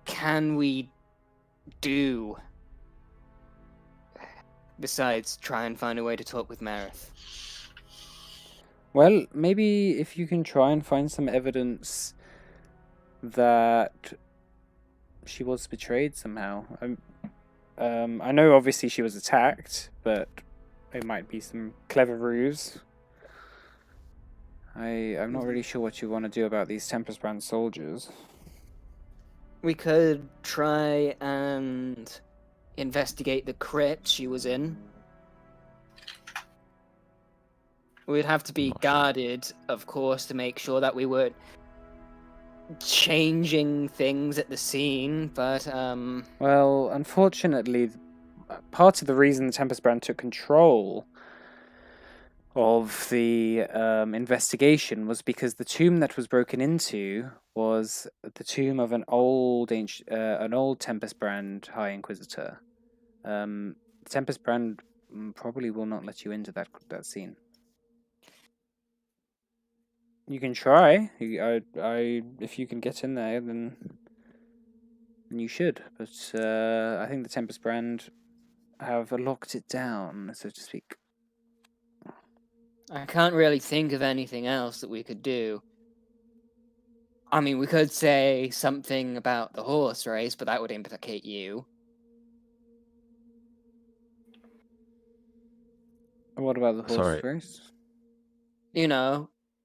can we do besides try and find a way to talk with Marith? Well, maybe if you can try and find some evidence that she was betrayed somehow. I know obviously she was attacked, but it might be some clever ruse. I'm not really sure what you want to do about these Tempest Brand soldiers. We could try and investigate the crypt she was in. We'd have to be Not sure. guarded, of course, to make sure that we weren't changing things at the scene, but, Well, unfortunately, part of the reason the Tempest Brand took control of the investigation was because the tomb that was broken into was the tomb of an old Tempest Brand High Inquisitor. The Tempest Brand probably will not let you into that scene. You can try. If you can get in there, then you should. But I think the Tempest Brand have locked it down, so to speak. I can't really think of anything else that we could do. I mean, we could say something about the horse race, but that would implicate you. What about the horse Sorry. race?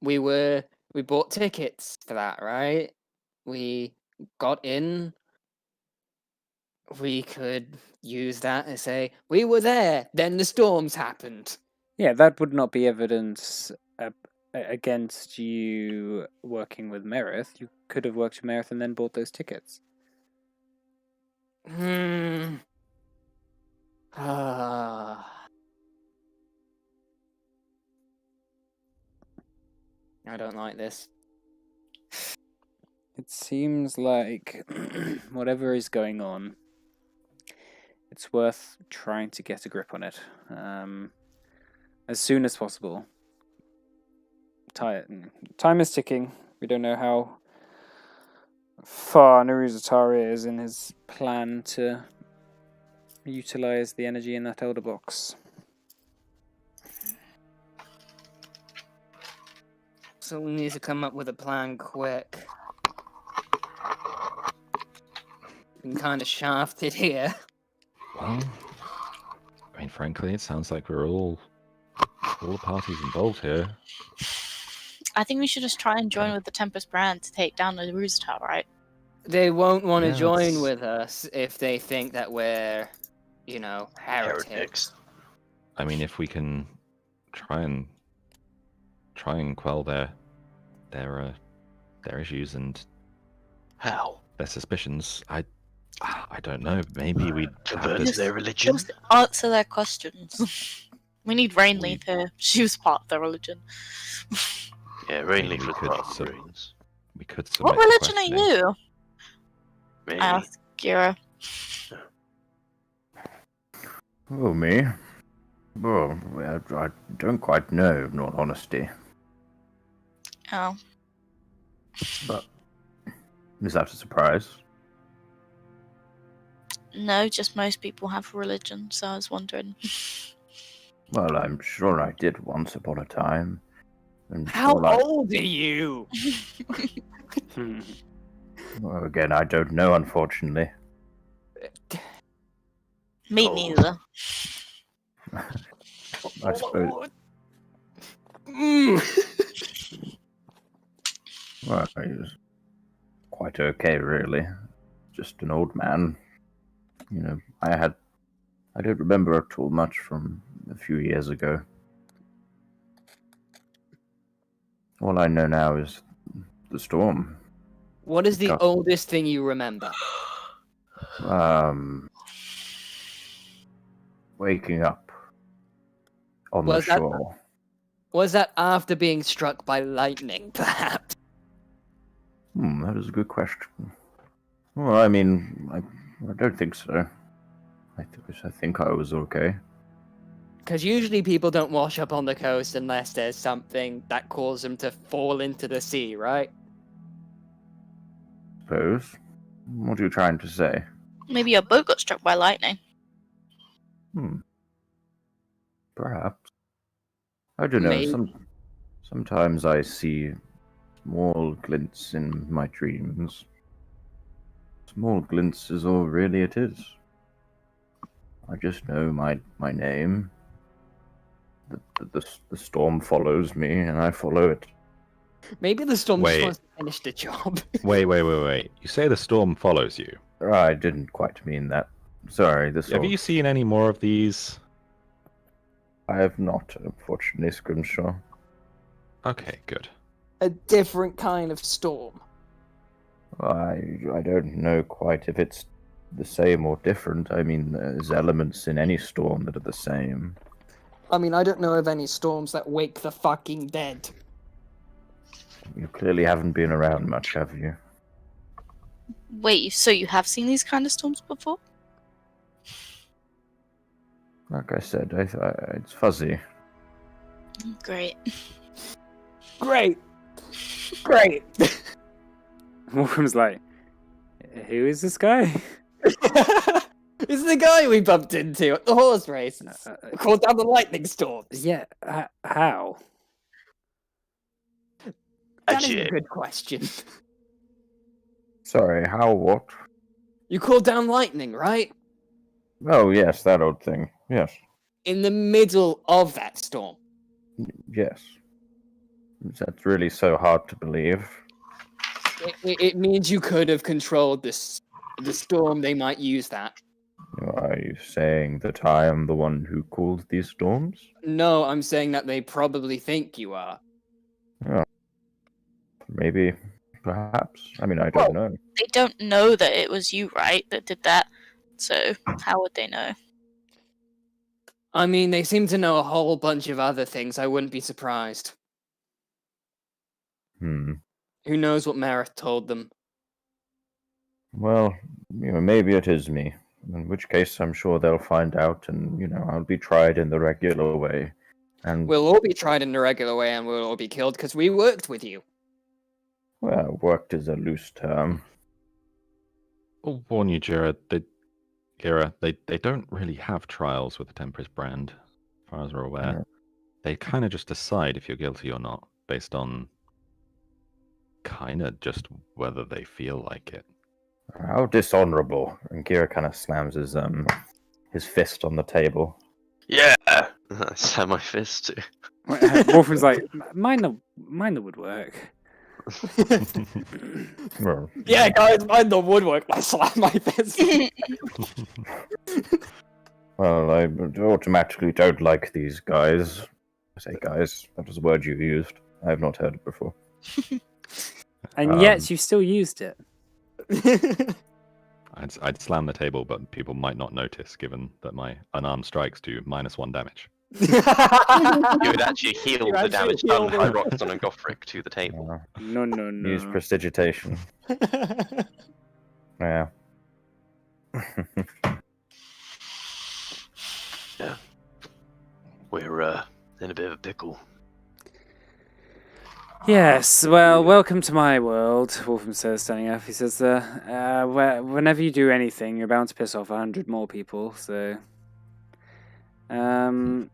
We bought tickets for that, right? We got in. We could use that and say, we were there, then the storms happened. Yeah, that would not be evidence against you working with Merith. You could have worked with Merith and then bought those tickets. I don't like this. It seems like whatever is going on, it's worth trying to get a grip on it as soon as possible. Time is ticking. We don't know how far Naruzatari is in his plan to utilize the energy in that Elder Box. So we need to come up with a plan quick. Been kind of shafted here. Well, I mean, frankly, it sounds like we're all the parties involved here. I think we should just try and join with the Tempest Brand to take down the Ruzatar, right? They won't want to Yeah, join that's- with us if they think that we're, heretics. I mean, if we can try and quell their issues and How? their suspicions, I don't know. Maybe we Convert to their religion? Just answer their questions. We need Rainleaf here. She was part of their religion. Yeah, Rainleaf Maybe we was could part of sub- Marines. we could. What submit religion are questioning. you? Maybe. I asked Gira. Oh, me? Well, I don't quite know, in all honesty. Oh. But is that a surprise? No, just most people have religion, so I was wondering. Well, I'm sure I did once upon a time. And How all I- old are you? Well, again, I don't know, unfortunately. Me Oh. neither. I suppose. Well, he was quite okay, really. Just an old man. I had I don't remember at all much from a few years ago. All I know now is the storm. What is the Got- oldest thing you remember? Waking up on Was the that- shore. Was that after being struck by lightning, perhaps? That is a good question. Well, I mean, I don't think so. I think I was okay. Because usually people don't wash up on the coast unless there's something that causes them to fall into the sea, right? Suppose. What are you trying to say? Maybe your boat got struck by lightning. Perhaps. I don't know. Maybe. Sometimes I see small glints in my dreams. Small glints is all really it is. I just know my name. The storm follows me, and I follow it. Maybe the storm just Wait. wants to finish the job. Wait. You say the storm follows you. I didn't quite mean that. Sorry, Have you seen any more of these? I have not, unfortunately, Scrimshaw. Okay, good. A different kind of storm. I don't know quite if it's the same or different. I mean, there's elements in any storm that are the same. I mean, I don't know of any storms that wake the fucking dead. You clearly haven't been around much, have you? Wait, so you have seen these kind of storms before? Like I said, it's fuzzy. Great. Great! Great! Wolfram's like, who is this guy? It's the guy we bumped into at the horse races. Called down the lightning storms. Yeah, how? That is a Actually, good question. Sorry, how what? You called down lightning, right? Oh, yes, that old thing. Yes, In the middle of that storm. yes. That's really so hard to believe. It means you could have controlled this. The storm, they might use that. Are you saying that I am the one who caused these storms? No, I'm saying that they probably think you are. Maybe, perhaps. I mean, I don't know. They don't know that it was you, right, that did that. So how would they know? I mean, they seem to know a whole bunch of other things. I wouldn't be surprised. Who knows what Marith told them? Well, maybe it is me. In which case, I'm sure they'll find out, and I'll be tried in the regular way. And We'll all be tried in the regular way, and we'll all be killed because we worked with you. well, worked is a loose term. I'll warn you, Jira. They don't really have trials with the Tempest brand, as far as we're aware. Yeah. They kind of just decide if you're guilty or not, based on kind of just whether they feel like it. How dishonorable! And Kira kind of slams his fist on the table. yeah, I slam my fist too. Wolfram's like, mine the woodwork. Well, Yeah, guys, mind the woodwork. I slap my fist. well, I automatically don't like these guys. I say guys. That was a word you used. I have not heard it before. And yet you still used it. I'd slam the table, but people might not notice, given that my unarmed strikes do -1 damage. You would actually heal You the actually damage heal done by the- Roxton and Gothric to the table. No. Use prestidigitation. Yeah. We're in a bit of a pickle. Yes, well, welcome to my world, Wolfram says, standing up. He says, whenever you do anything, you're bound to piss off 100 more people, so... yeah.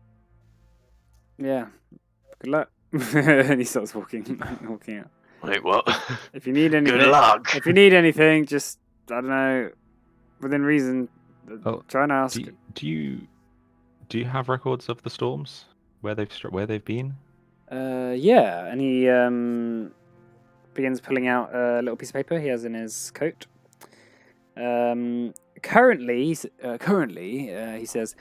Good luck. And he starts walking out. Wait, what? If you need anything... Good luck. If you need anything, just, I don't know, within reason, Oh, try and ask. Do you have records of the storms where they've been? Yeah, and he begins pulling out a little piece of paper he has in his coat. Currently, he says,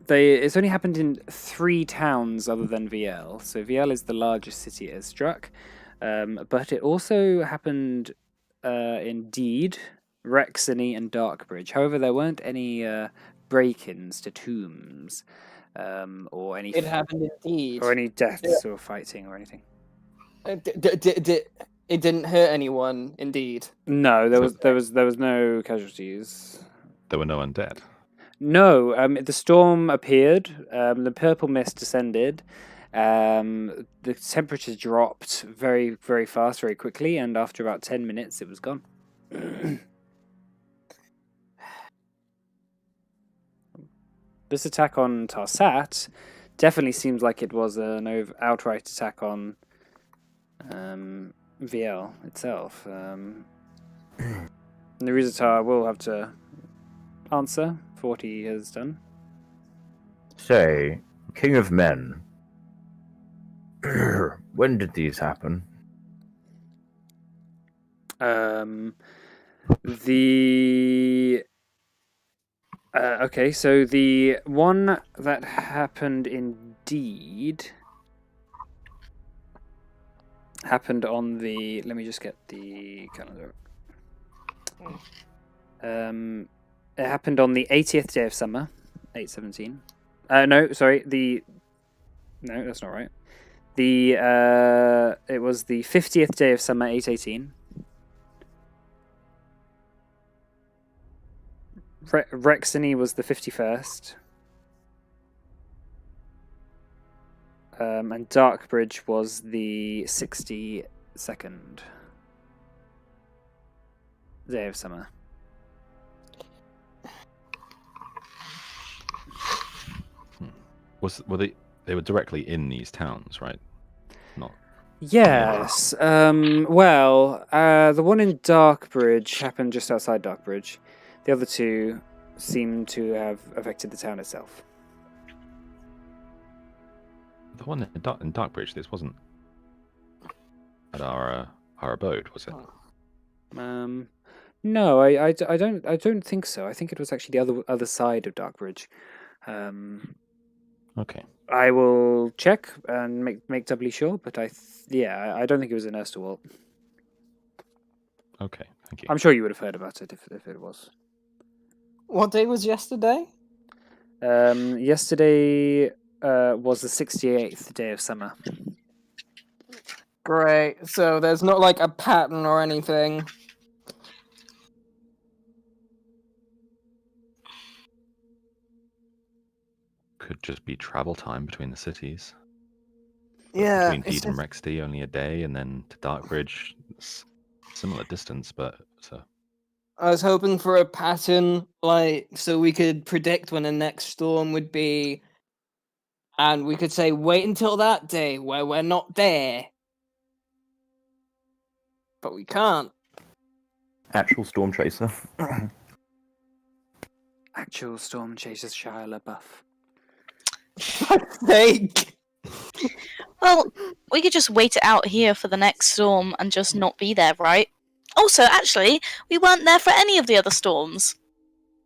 it's only happened in 3 towns other than VL. So VL is the largest city it has struck, but it also happened in Deed, Rexony, and Darkbridge. However, there weren't any break-ins to tombs, or any It happened indeed. or any deaths or fighting or anything. It didn't hurt anyone, indeed. No, there was no casualties. There were no undead. No, the storm appeared. The purple mist descended. The temperature dropped very, very fast, very quickly, and after about 10 minutes, it was gone. This attack on Tarsat definitely seems like it was an outright attack on VL itself. Naruzatar will have to answer for what he has done. Say, King of Men, when did these happen? Okay, so the one that happened indeed happened on the. Let me just get the calendar. It happened on the 80th day of summer, 8/17. No, sorry, no, that's not right. It was the 50th day of summer, 8/18. Rexony was the 51st. And Darkbridge was the 62nd day of summer. They were directly in these towns, right? Not. Yes. Well, the one in Darkbridge happened just outside Darkbridge. The other two seem to have affected the town itself. The one in Darkbridge, this wasn't at our abode, was it? No, I don't think so. I think it was actually the other side of Darkbridge. Okay. I will check and make doubly sure, but I don't think it was in Erstwalt. Okay, thank you. I'm sure you would have heard about it if it was. What day was yesterday? Yesterday was the 68th day of summer. Great. So there's not like a pattern or anything. Could just be travel time between the cities. Yeah. Between Deed and Rexty, only a day, and then to Darkbridge, it's similar distance, but so. I was hoping for a pattern, like, so we could predict when the next storm would be, and we could say, wait until that day where we're not there. But we can't. Actual Storm Chaser. Actual Storm Chaser Shia LaBeouf. Fuck's sake! Well, we could just wait it out here for the next storm and just not be there, right? Also, actually, we weren't there for any of the other storms.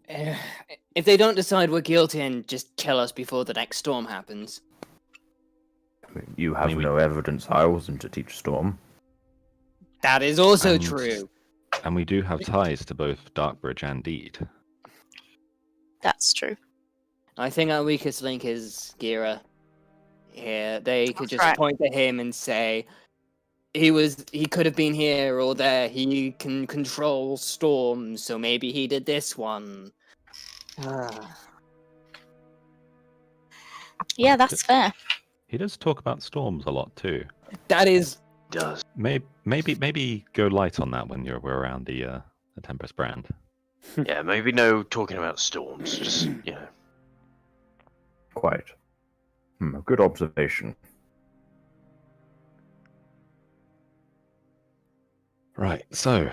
If they don't decide we're guilty and just kill us before the next storm happens. You have no evidence I wasn't to teach Storm. That is also And- true. And we do have ties to both Darkbridge and Deed. That's true. I think our weakest link is Gira. Yeah, they could That's just right. point to him and say he could have been here or there. He can control storms, so maybe he did this one. Yeah, that's fair. He does talk about storms a lot too. That is Does. Maybe go light on that when we're around the Tempest brand. Yeah, maybe no talking about storms. Just, you know. Quite. Good observation. Right, so,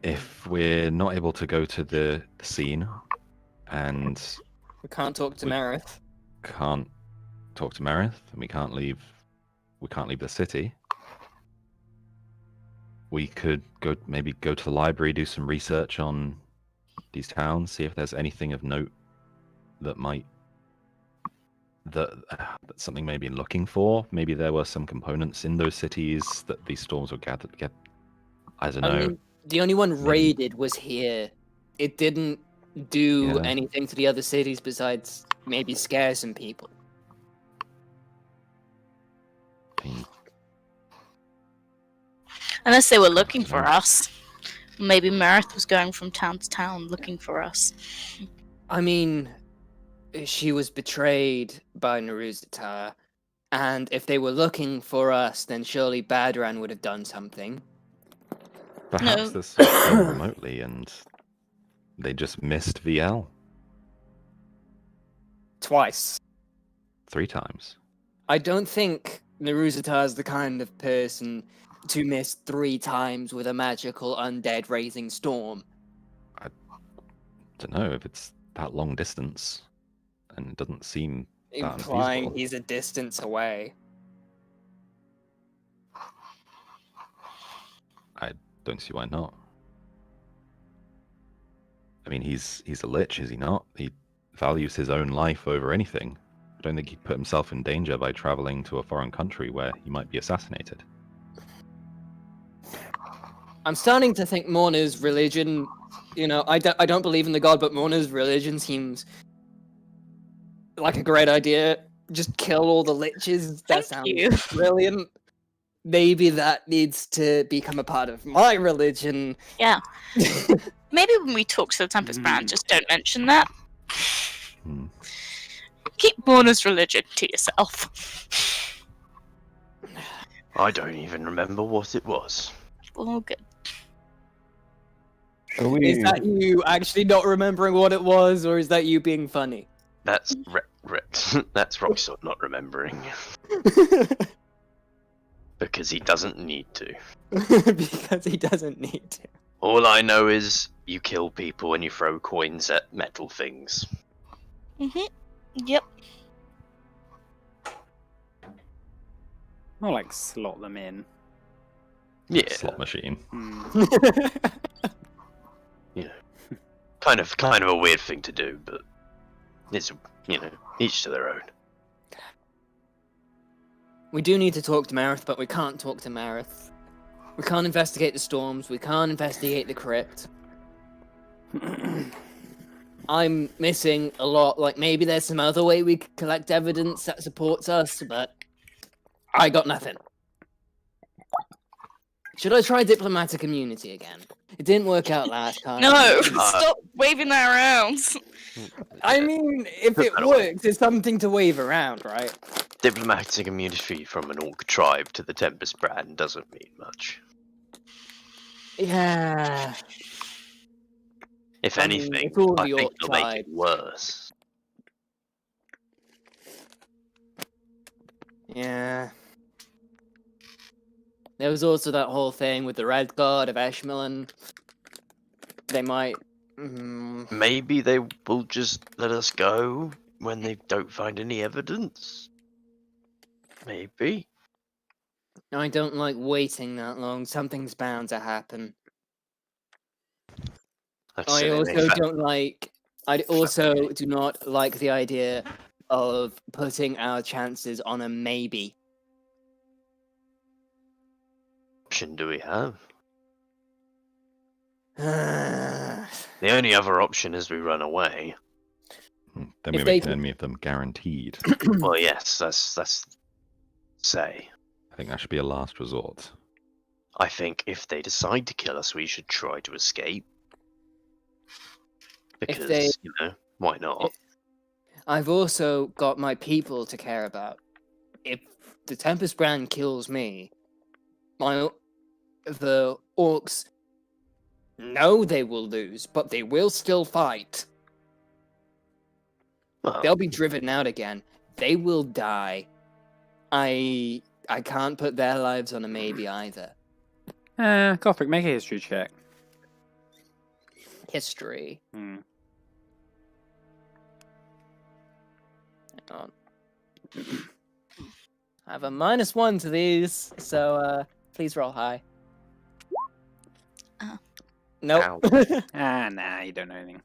if we're not able to go to the scene and we can't talk to Marith. can't talk to Marith and we can't leave the city, we could maybe go to the library, do some research on these towns, see if there's anything of note that that's something maybe looking for. Maybe there were some components in those cities that these storms were gathered. I don't know. I mean, the only one Maybe- raided was here. It didn't do Yeah. anything to the other cities besides maybe scare some people. I mean, Unless they were looking for us. Maybe Marith was going from town to town looking for us. I mean, she was betrayed by Naruzatar, and if they were looking for us, then surely Badran would have done something. perhaps No. this was done remotely and they just missed VL Twice. 3 times. I don't think Naruzatar's the kind of person to miss 3 times with a magical undead raising storm. Don't know if it's that long distance, and it doesn't seem Implying unfeasible. he's a distance away. Don't see why not. I mean, he's a lich, is he not? He values his own life over anything. I don't think he'd put himself in danger by traveling to a foreign country where he might be assassinated. I'm starting to think Morna's religion, I don't believe in the god, but Morna's religion seems like a great idea. Just kill all the liches. That Thank sounds you. brilliant. Maybe that needs to become a part of my religion. Yeah. Maybe when we talk to the Tempest Brand, just don't mention that. Hmm. Keep Morna's religion to yourself. I don't even remember what it was. All good. Shall we? Is that you actually not remembering what it was, or is that you being funny? That's that's Roxor not remembering because he doesn't need to. Because he doesn't need to. All I know is you kill people and you throw coins at metal things. Yep. More like slot them in. Yeah, Slot machine. Hmm. kind of a weird thing to do, but it's each to their own. We do need to talk to Marith, but we can't talk to Marith. We can't investigate the storms. We can't investigate the crypt. I'm missing a lot. Like, maybe there's some other way we could collect evidence that supports us, but I got nothing. Should I try diplomatic immunity again? It didn't work out last time. No! Stop waving that around! I mean, if it works, it's something to wave around, right? Diplomatic immunity from an orc tribe to the Tempest Brand doesn't mean much. Yeah. If I mean, anything, it's all I the think orc it'll make tribe. it worse. Yeah. There was also that whole thing with the Red God of Eshmelin. They might. Maybe they will just let us go when they don't find any evidence. Maybe. I don't like waiting that long. Something's bound to happen. That's I silly. also don't like. I also do not like the idea of putting our chances on a maybe. Option do we have? I The only other option is we run away. Then If we they make an can- enemy of them guaranteed. Well, yes, that's say. I think that should be a last resort. I think if they decide to kill us, we should try to escape. Because, they- why not? I've also got my people to care about. If the Tempest Brand kills me, the orcs know they will lose, but they will still fight. Well, They'll be driven out again. They will die. I can't put their lives on a maybe either. Gothric, make a history check. History. Hmm. Hang on. I have a -1 to these, so please roll high. Nope. Nah, you don't know anything.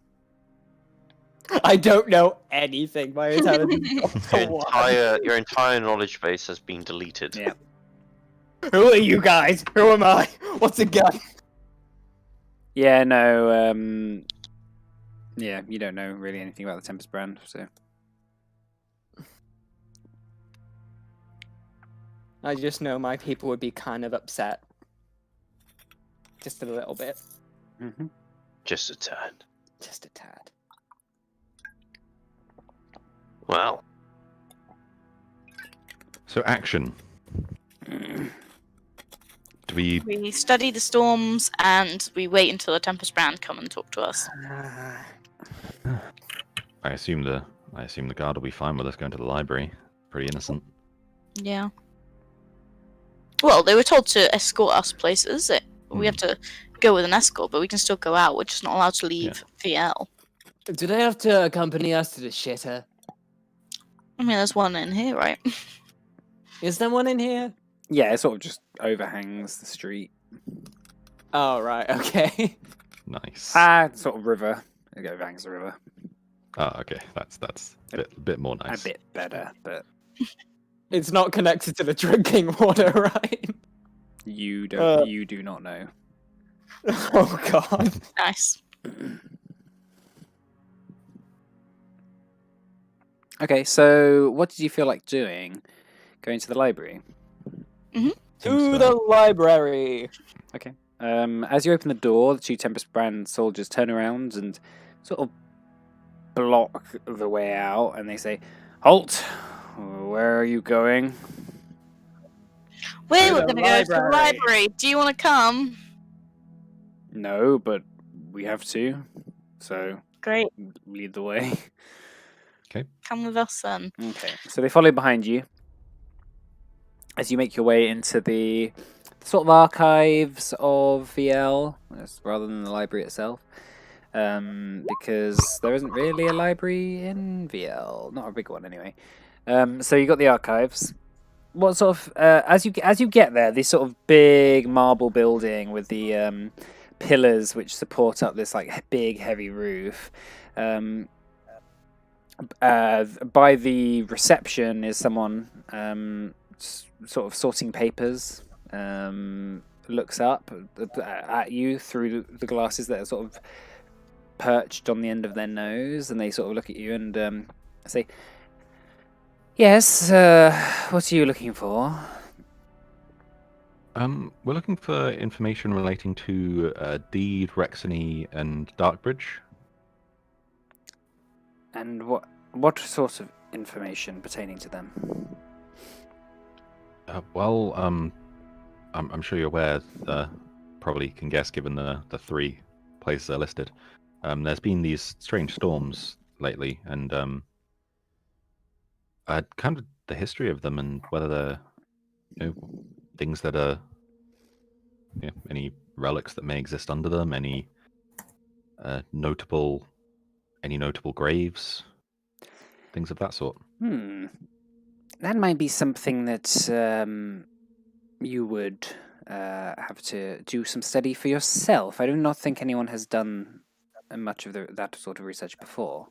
I don't know anything. My intelligence dropped Your to one. your entire knowledge base has been deleted. Yeah. Who are you guys? Who am I? What's a gun? Yeah, no, yeah, you don't know really anything about the Tempest brand, so. I just know my people would be kind of upset. Just a little bit. Mm-hmm. Just a tad. Just a tad. Well, So action. Do we? We study the storms and we wait until the Tempest Brand come and talk to us. I assume the guard will be fine with us going to the library. Pretty innocent. Yeah. Well, they were told to escort us places. We have to go with an escort, but we can still go out. We're just not allowed to leave VL. Do they have to accompany us to the shitter? I mean, there's one in here, right? Is there one in here? Yeah, it sort of just overhangs the street. Oh, right, okay. Nice. Sort of river. It overhangs the river. Oh, okay. That's a bit more nice. A bit better, but It's not connected to the drinking water, right? you don't. You do not know. Oh, God. Nice. Okay, so what did you feel like doing? Going to the library? To the library. Okay. As you open the door, the two Tempest Brand soldiers turn around and sort of block the way out, and they say, "Halt! Where are you going?" We To were the going to go to the library. library. Do you want to come? No, but we have to. So Great. lead the way. Come with us then. Okay. So they follow behind you as you make your way into the sort of archives of VL, rather than the library itself. Because there isn't really a library in VL, not a big one anyway. So you got the archives. What sort of as you get there, this sort of big marble building with the pillars which support up this like big heavy roof. By the reception is someone sort of sorting papers. Looks up at you through the glasses that are sort of perched on the end of their nose, and they sort of look at you and say, "Yes, what are you looking for?" We're looking for information relating to Deed, Rexony, and Darkbridge. And what sort of information pertaining to them? Well, I'm sure you're aware. Probably can guess given the three places are listed. There's been these strange storms lately, and kind of the history of them and whether they're things that are any relics that may exist under them, any notable graves, things of that sort. That might be something that you would have to do some study for yourself. I do not think anyone has done much of that sort of research before.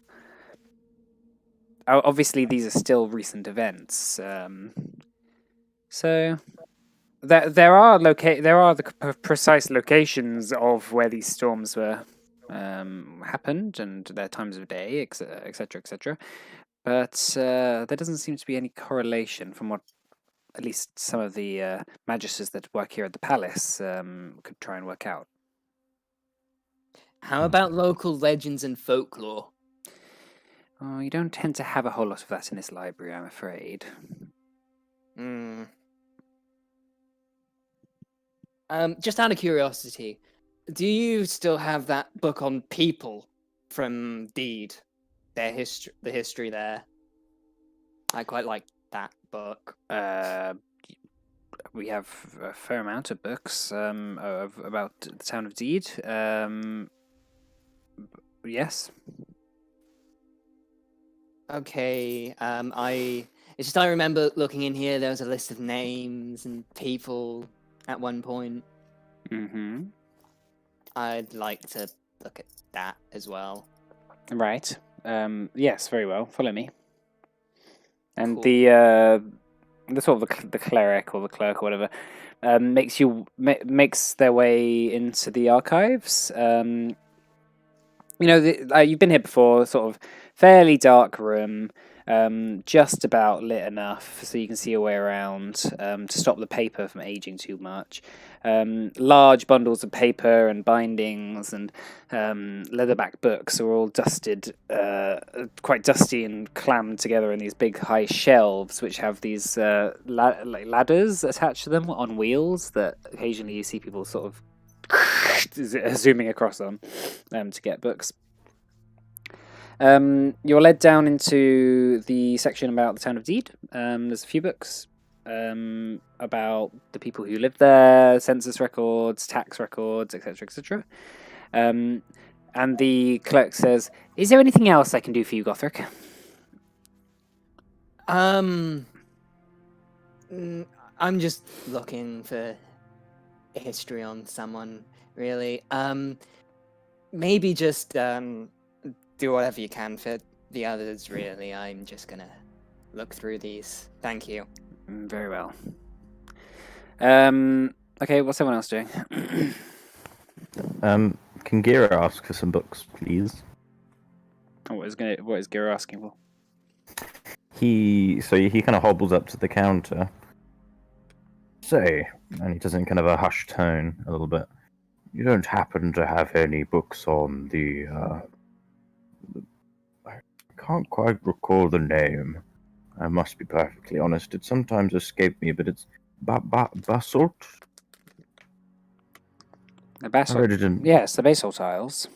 Obviously, these are still recent events, so there are the precise locations of where these storms were happened and their times of day, etc., etc. But there doesn't seem to be any correlation from what at least some of the magisters that work here at the palace could try and work out. How about local legends and folklore? Oh, you don't tend to have a whole lot of that in this library, I'm afraid. Just out of curiosity, do you still have that book on people from Deed? The history there. I quite like that book. We have a fair amount of books about the town of Deed. Yes. Okay. It's just I remember looking in here. There was a list of names and people at one point. Mm-hmm. I'd like to look at that as well. Right. Yes, very well. Follow me. And Cool. the sort of the cleric or the clerk or whatever makes their way into the archives. You've been here before. Sort of fairly dark room. Just about lit enough so you can see your way around to stop the paper from aging too much. Large bundles of paper and bindings and leatherback books are all dusted, quite dusty and clammed together in these big high shelves, which have these ladders attached to them on wheels that occasionally you see people sort of zooming across on to get books. You're led down into the section about the town of Deed. There's a few books about the people who live there, census records, tax records, etc., etc. And the clerk says, "Is there anything else I can do for you, Gothric?" I'm just looking for history on someone, really. Maybe just do whatever you can for the others, really. I'm just gonna look through these. Thank you. Very well. Okay, what's everyone else doing? Can Gira ask for some books, please? What is Gira asking for? He kind of hobbles up to the counter. Say, and he does it in kind of a hushed tone, a little bit. You don't happen to have any books on the I can't quite recall the name. I must be perfectly honest. It sometimes escapes me, but it's basalt. The I basalt. read it in. Yes, the basalt tiles.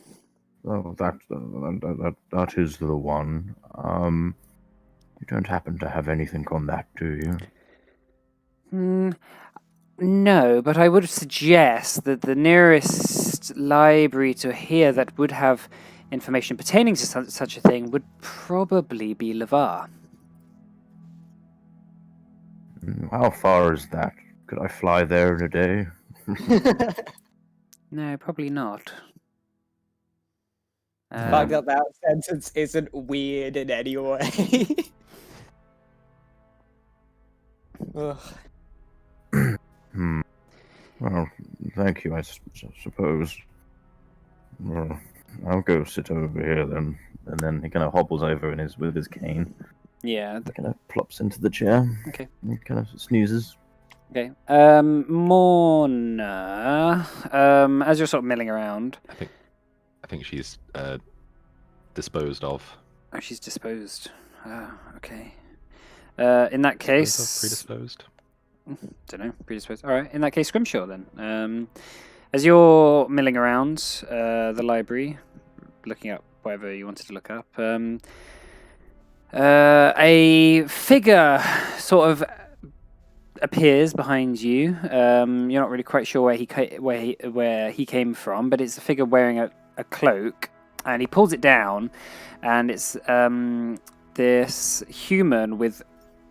Oh, that is the one. You don't happen to have anything on that, do you? No, but I would suggest that the nearest library to here that would have information pertaining to such a thing would probably be Lavar. How far is that? Could I fly there in a day? No, probably not. Fact that sentence isn't weird in any way. Ugh. Well, thank you, I suppose. Well, I'll go sit over here then. And then he kind of hobbles over with his cane. Yeah. He kind of plops into the chair. Okay. He kind of snoozes. Okay. Morna, as you're sort of milling around. I think she's disposed of. Oh, she's disposed. Okay. In that case, Predisposed? don't know. Predisposed. All right. In that case, Scrimshaw then. As you're milling around the library, looking up whatever you wanted to look up, a figure sort of appears behind you. You're not really quite sure where he came from, but it's a figure wearing a cloak, and he pulls it down, and it's this human with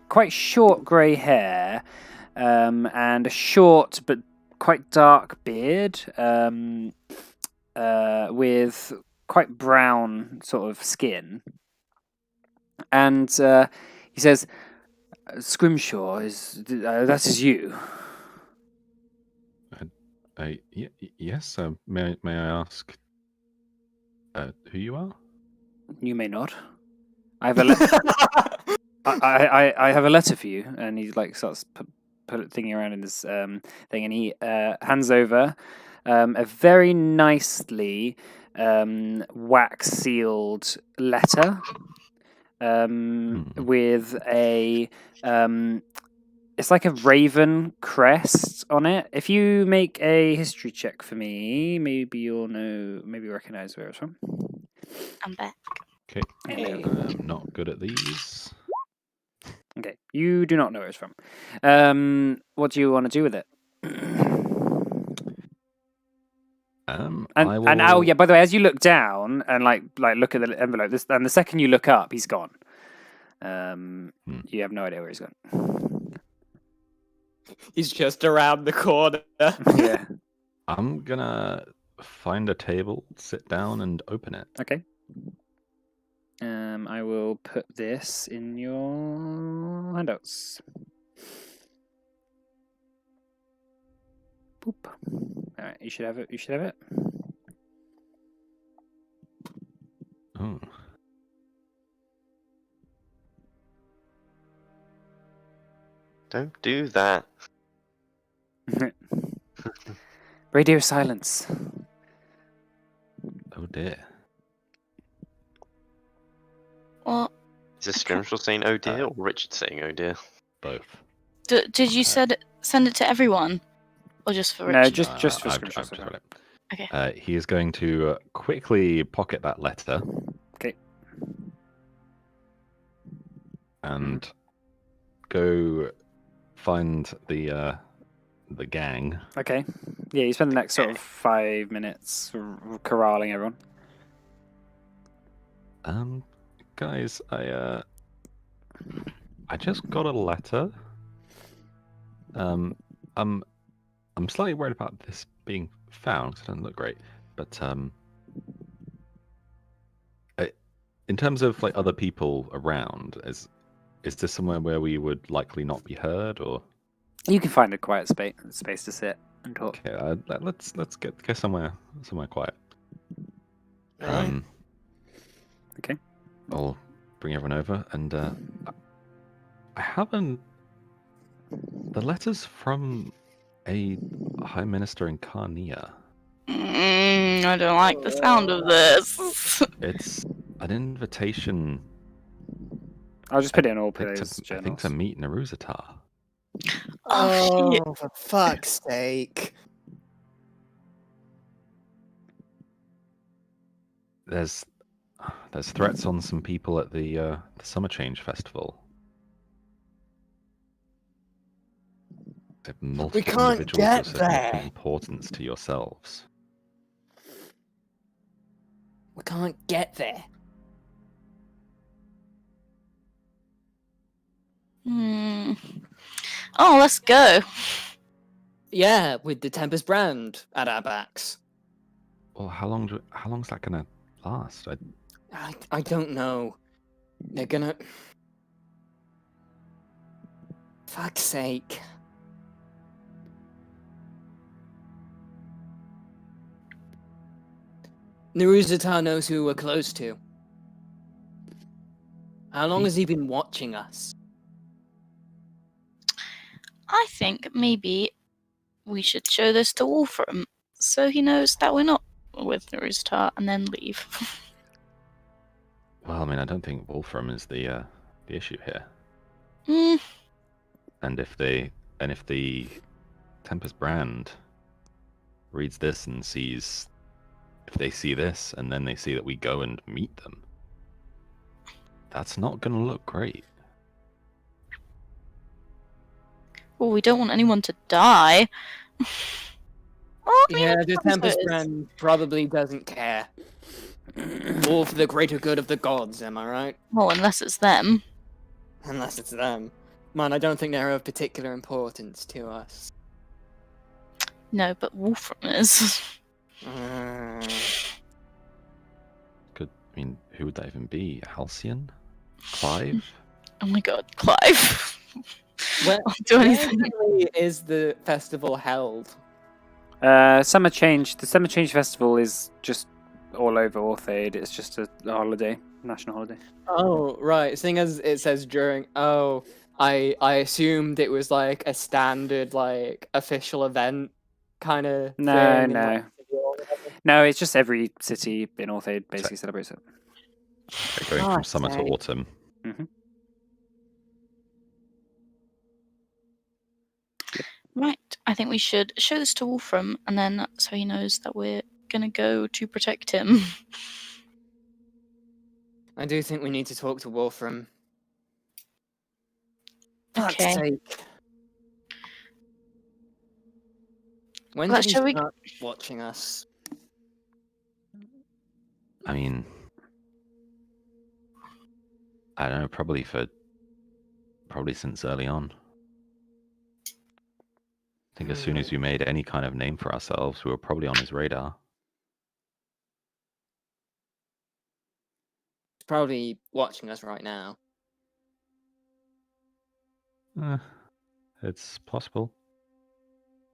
quite short grey hair and a short but quite dark beard with quite brown sort of skin. And he says, "Scrimshaw, that is you." Yes. May I ask who you are? You may not. I have a letter. I have a letter for you, and he like starts thinking around in this thing, and he hands over a very nicely wax sealed letter with a it's like a raven crest on it. If you make a history check for me, maybe you'll recognize where it's from. I'm back. Okay. Hey. I'm not good at these. Okay, you do not know where it's from. What do you want to do with it? I will... And oh yeah, by the way, as you look down and like look at the envelope, and the second you look up, he's gone. You have no idea where he's gone. He's just around the corner. Yeah. I'm gonna find a table, sit down, and open it. Okay. I will put this in your handouts. Boop. All right, you should have it. You should have it. Oh. Don't do that. Radio silence. Oh dear. Well, Is this Scrimshaw saying oh dear or Richard saying oh dear? Both. did you send it to everyone, or just for No, Richard? just for I've Scrimshaw. just read it. Okay. He is going to quickly pocket that letter. Okay. And go find the gang. Okay. Yeah, you spend the next sort of 5 minutes corralling everyone. Guys, I just got a letter. I'm slightly worried about this being found because it doesn't look great. But in terms of like other people around, is this somewhere where we would likely not be heard, or? You can find a quiet space to sit and talk. Okay, let's get somewhere quiet. Alright. Okay. I'll bring everyone over, and I haven't. The letters from a High Minister in Carnia. I don't like the sound of this. It's an invitation. I'll just put it in all I think, players' I think to journals. meet Naruzatar. Oh, shit. For fuck's sake. There's threats on some people at the Summer Change Festival. Multiple can't individuals get of significant there. importance to yourselves. We can't get there. Oh, let's go. Yeah, with the Tempest brand at our backs. Well, how long's that gonna last? I don't know. They're gonna. Fuck's sake. Naruzatar knows who we're close to. How long has he been watching us? I think maybe we should show this to Wolfram so he knows that we're not with Naruzatar and then leave. Well, I mean, I don't think Wolfram is the issue here. Hmm. And if the Tempest brand reads this and sees, if they see this and then they see that we go and meet them, that's not going to look great. Well, we don't want anyone to die. Well, I mean, Yeah, the it Tempest is. brand probably doesn't care. All for the greater good of the gods, am I right? Well, unless it's them. Unless it's them. Man, I don't think they're of particular importance to us. No, but Wolfram is. Could, I mean, who would that even be? Halcyon? Clive? Oh my god, Clive. Where, I'll do anything. where is the festival held? Summer Change. The Summer Change Festival is just all over Orthaid. It's just a holiday, national holiday. Oh, right. Seeing as it says during. Oh, I assumed it was like a standard, like, official event kind of. No. No, it's just every city in Orthaid basically celebrates it. Going from God's summer to sake. autumn. Right, I think we should show this to Wolfram, and then so he knows that we're gonna go to protect him. I do think we need to talk to Wolfram. Fuck's Okay. sake. When Well, did he shall we- start watching us? I mean, I don't know, probably since early on. I think as soon as we made any kind of name for ourselves, we were probably on his radar. probably watching us right now. It's possible.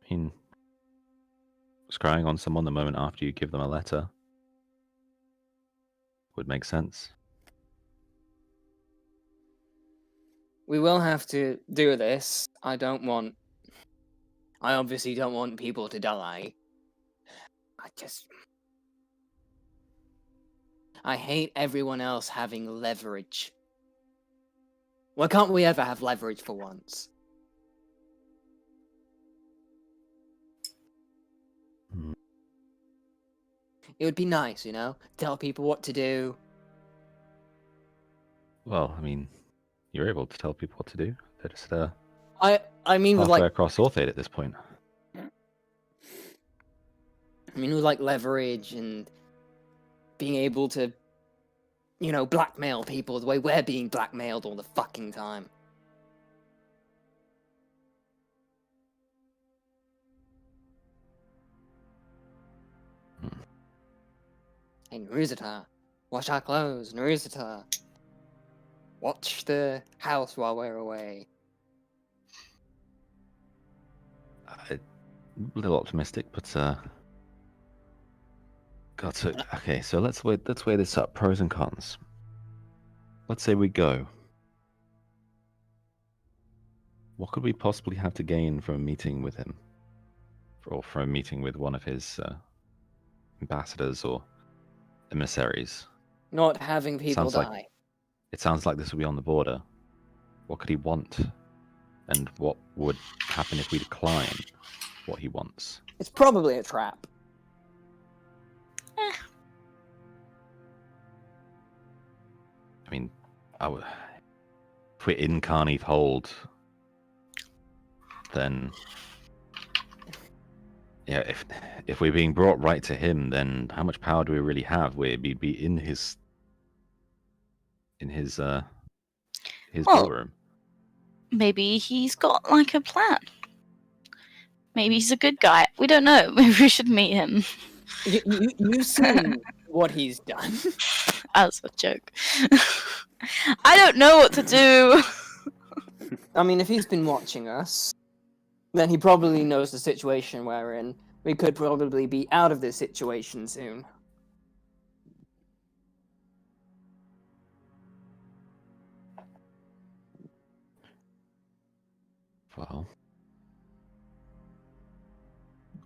I mean, scrying on someone the moment after you give them a letter would make sense. We will have to do this. I obviously don't want people to die. I hate everyone else having leverage. Why can't we ever have leverage for once? Hmm. It would be nice, tell people what to do. Well, I mean, you're able to tell people what to do. They're just I mean with halfway like across Orthate at this point. leverage and being able to blackmail people the way we're being blackmailed all the fucking time. Hey, Naruzatar, wash our clothes, Naruzatar. Watch the house while we're away. A little optimistic, but God, so okay. So let's weigh this up. Pros and cons. Let's say we go. What could we possibly have to gain from a meeting with him, or from a meeting with one of his ambassadors or emissaries? Not having people Sounds like- die. It sounds like this would be on the border. What could he want? And what would happen if we decline what he wants? It's probably a trap. Eh. I mean, if we're in Carneath Hold, then yeah, if we're being brought right to him, then how much power do we really have? We'd be in his Well, ballroom. Maybe he's got like a plan. Maybe he's a good guy. We don't know. Maybe we should meet him. You've seen what he's done. As a joke. I don't know what to do. I mean, if he's been watching us, then he probably knows the situation we're in. We could probably be out of this situation soon. Well,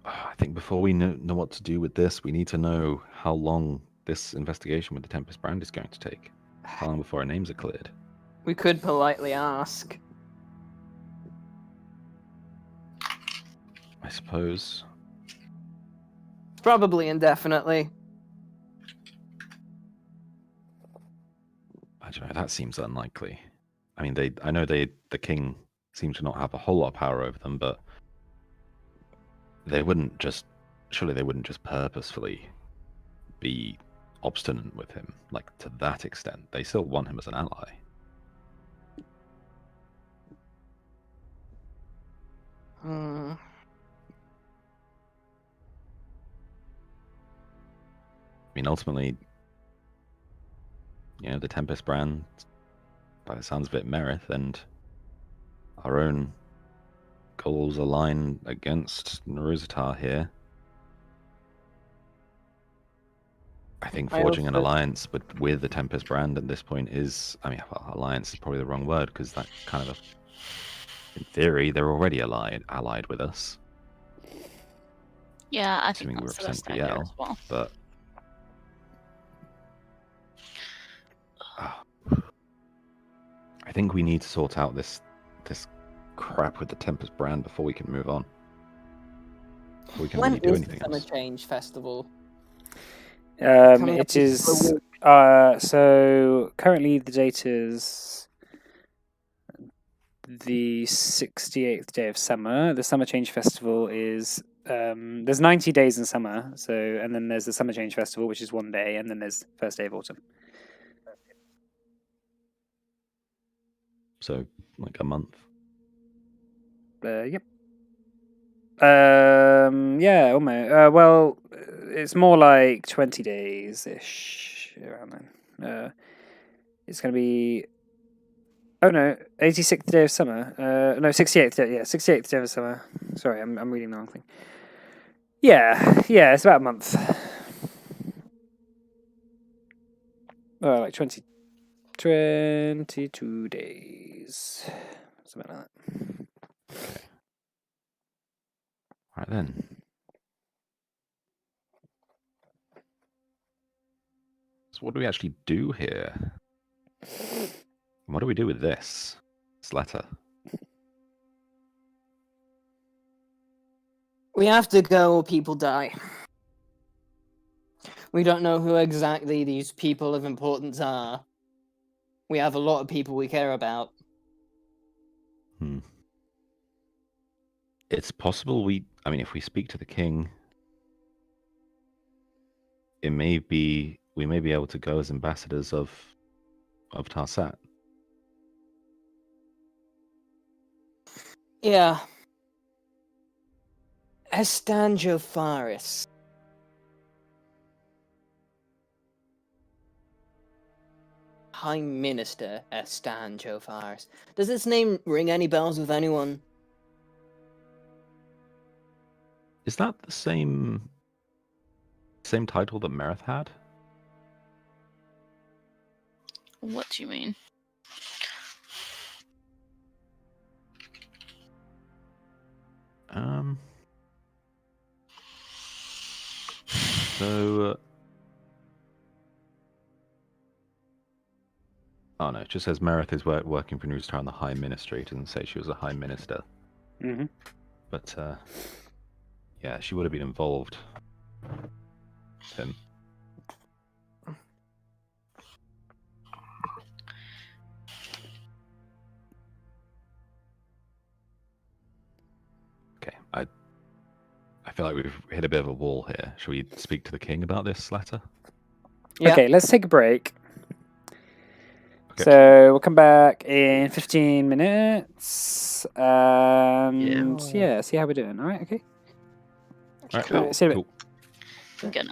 I think before we know what to do with this, we need to know how long this investigation with the Tempest brand is going to take. How long before our names are cleared? We could politely ask. I suppose. Probably indefinitely. I don't know. That seems unlikely. I mean, I know the king seems to not have a whole lot of power over them, but surely they wouldn't just purposefully be obstinate with him, like to that extent. They still want him as an ally. I mean, ultimately, the Tempest brand, by the sounds of it, Merith, and our own goals align against Naruzatar here. I think forging an alliance with the Tempest brand at this point is, alliance is probably the wrong word, because that kind of, in theory, they're already allied with us. Yeah, I think Assuming we that's the represent best idea BL, as well. but I think we need to sort out this crap with the Tempest brand before we can move on. Before we can When really do is anything the Summer else. Change Festival? Coming up It is so currently the date is the 68th day of summer. The Summer Change Festival is there's 90 days in summer, and then there's the Summer Change Festival, which is one day, and then there's first day of autumn. So, like a month. Yep. Yeah, almost. Well, it's more like 20 days ish around then. It's going to be. Oh no, 86th day of summer. No, 68th day. Yeah, 68th day of summer. Sorry, I'm reading the wrong thing. Yeah, it's about a month. Like 22 days. Something like that. Right then. So what do we actually do here? What do we do with this letter? We have to go or people die. We don't know who exactly these people of importance are. We have a lot of people we care about. It's possible if we speak to the king, we may be able to go as ambassadors of Tarsat. Yeah. Estanjopharis. High Minister Estanjopharis. Does this name ring any bells with anyone? Is that the same title that Merith had? What do you mean? So. Oh no, it just says Merith is working for Newstar on the High Ministry. It doesn't say she was a High Minister. Mm-hmm. But, yeah, she would have been involved. Him. Okay, I feel like we've hit a bit of a wall here. Shall we speak to the king about this letter? Yeah. Okay, let's take a break. Okay. So we'll come back in 15 minutes. And yeah, see how we're doing. All right, okay? All right, Cool. See you in a bit. cool. Good.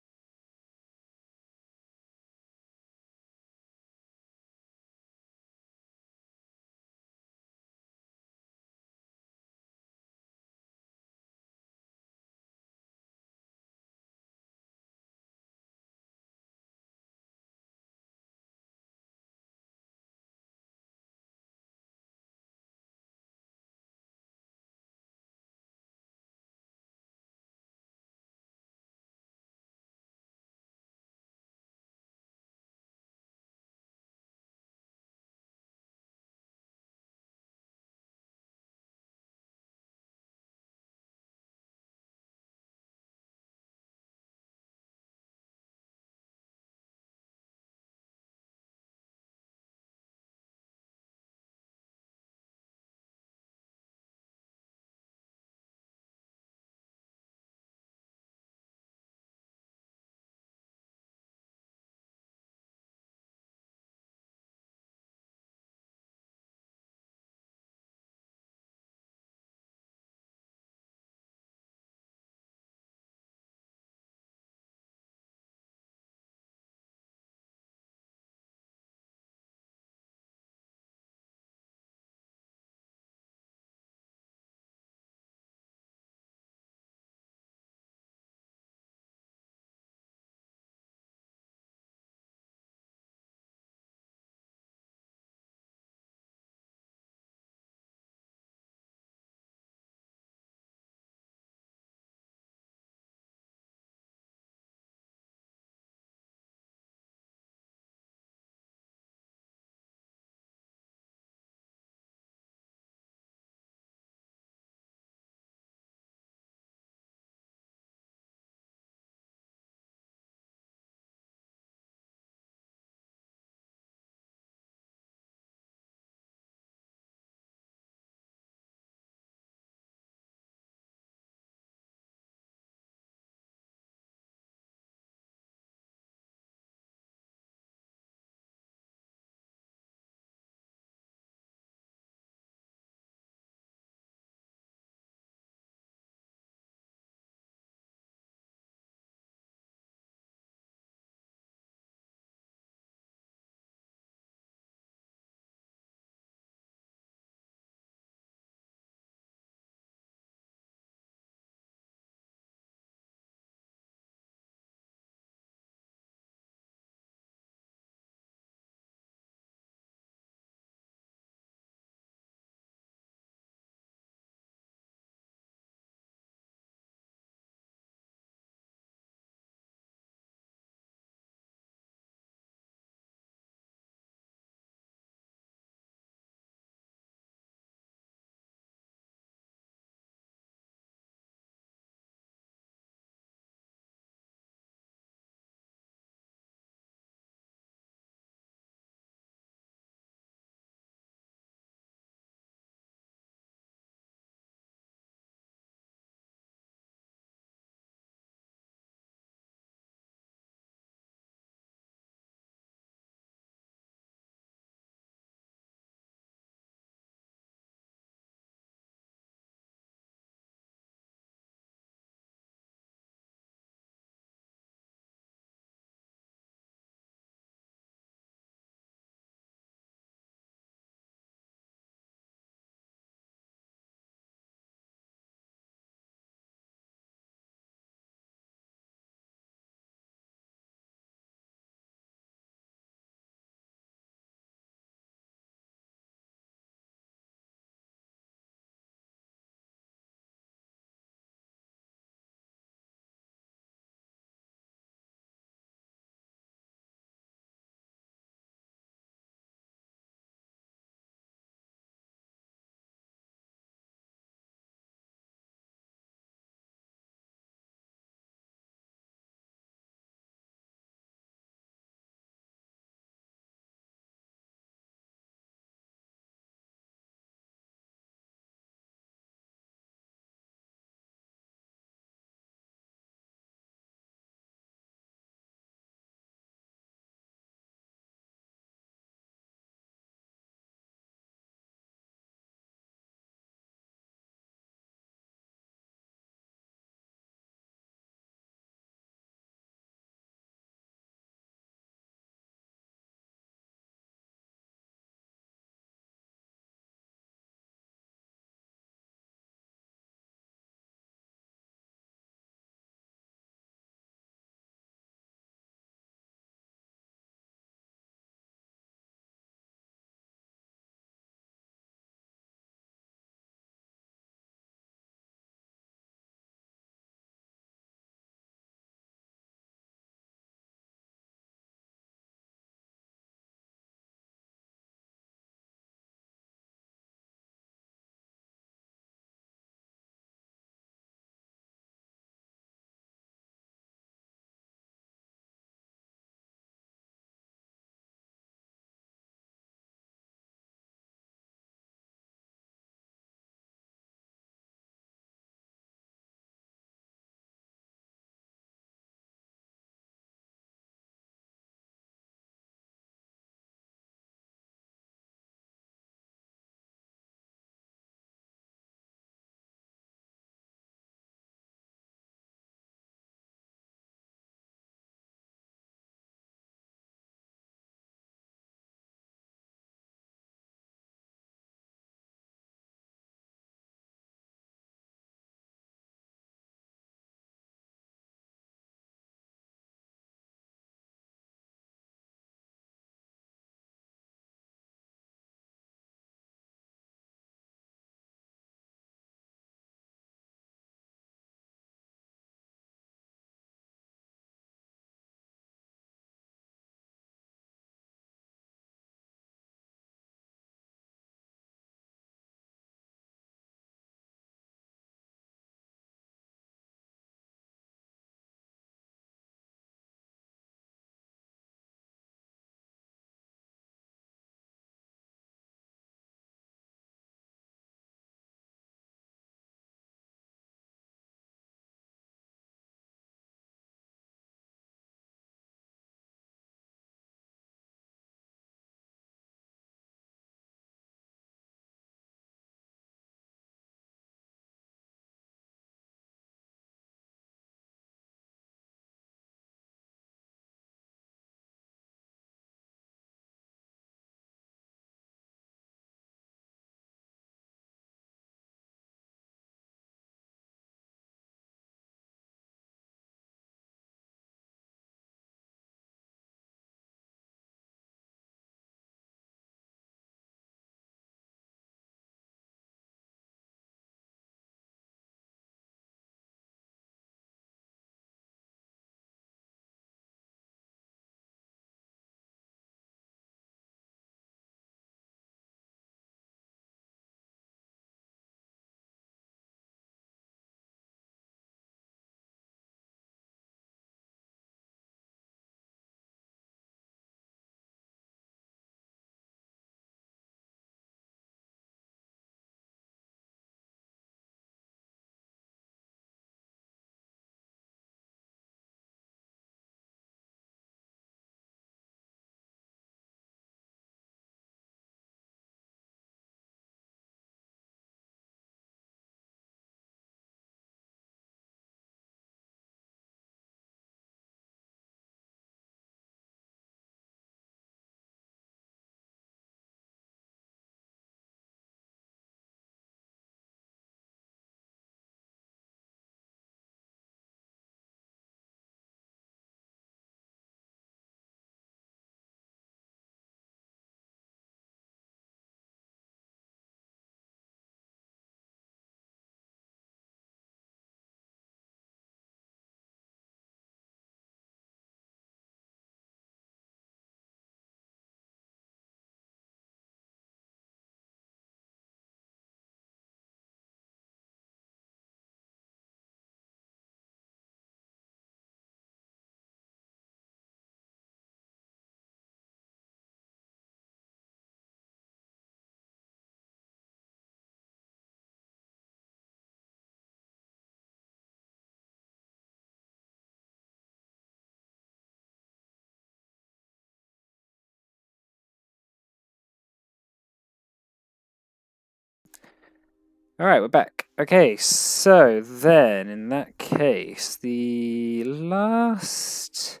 All right, we're back. Okay, so then in that case, the last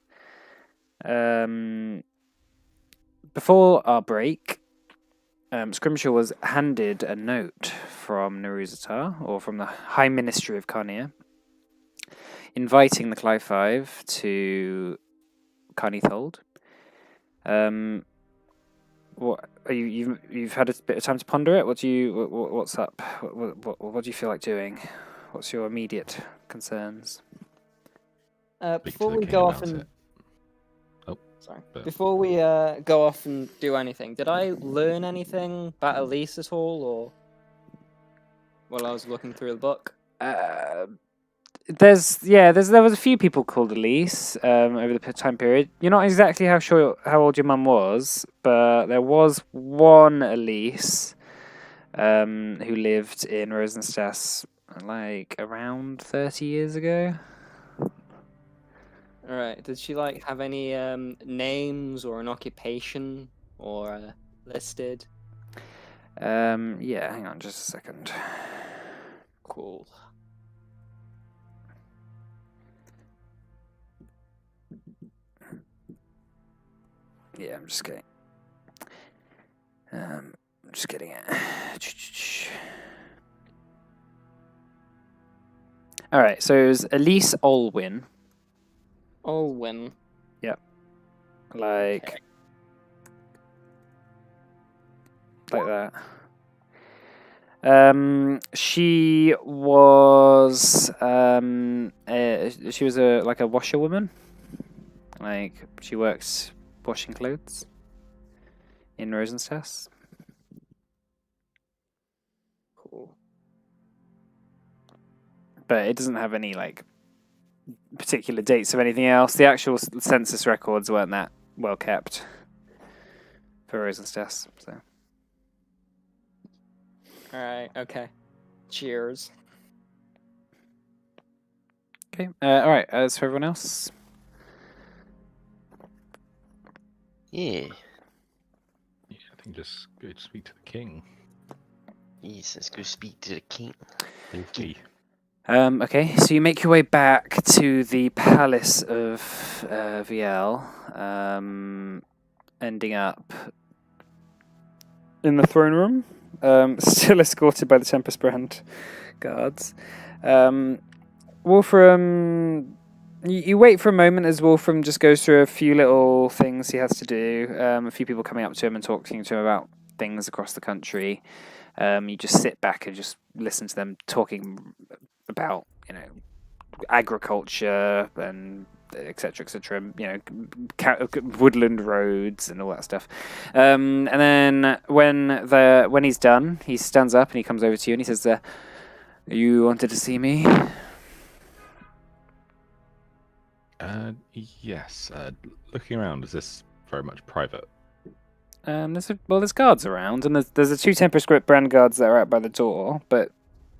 before our break, Scrimshaw was handed a note from Naruzatar, or from the High Ministry of Carnea, inviting the Clive Five to Carnethold. What are you've had a bit of time to ponder it? What's up? What do you feel like doing? What's your immediate concerns? Speak to Before the we king go off about and it. Oh, sorry, but- before we go off and do anything, did I learn anything about Elise at all, or while I was looking through the book? There was a few people called Elise over the time period. You're not exactly sure how old your mum was, but there was one Elise who lived in Rosenstass like around 30 years ago. All right. Did she like have any names or an occupation or listed? Yeah, hang on just a second. Cool. Yeah, I'm just getting it. All right, so it was Elise Olwyn, Olwyn. like Okay. like that. She was she was a washerwoman. Like she works washing clothes in Rosenstass. Cool. But it doesn't have any like particular dates of anything else. The actual census records weren't that well kept for Rosenstass. So All right. Okay. Cheers. okay, all right. As for everyone else, Yeah. Yeah, I think just go to speak to the king. Yes, let's go speak to the king. Leave me. okay. So you make your way back to the palace of Viel, ending up in the throne room, still escorted by the Tempest Brand guards. Wolfram, you wait for a moment as Wolfram just goes through a few little things he has to do. A few people coming up to him and talking to him about things across the country. You just sit back and just listen to them talking about, agriculture and etc. Woodland roads and all that stuff. And then when he's done, he stands up and he comes over to you and he says, "You wanted to see me?" Yes. Looking around, is this very much private? There's guards around, and there's the two Tempest Brand guards that are out by the door. But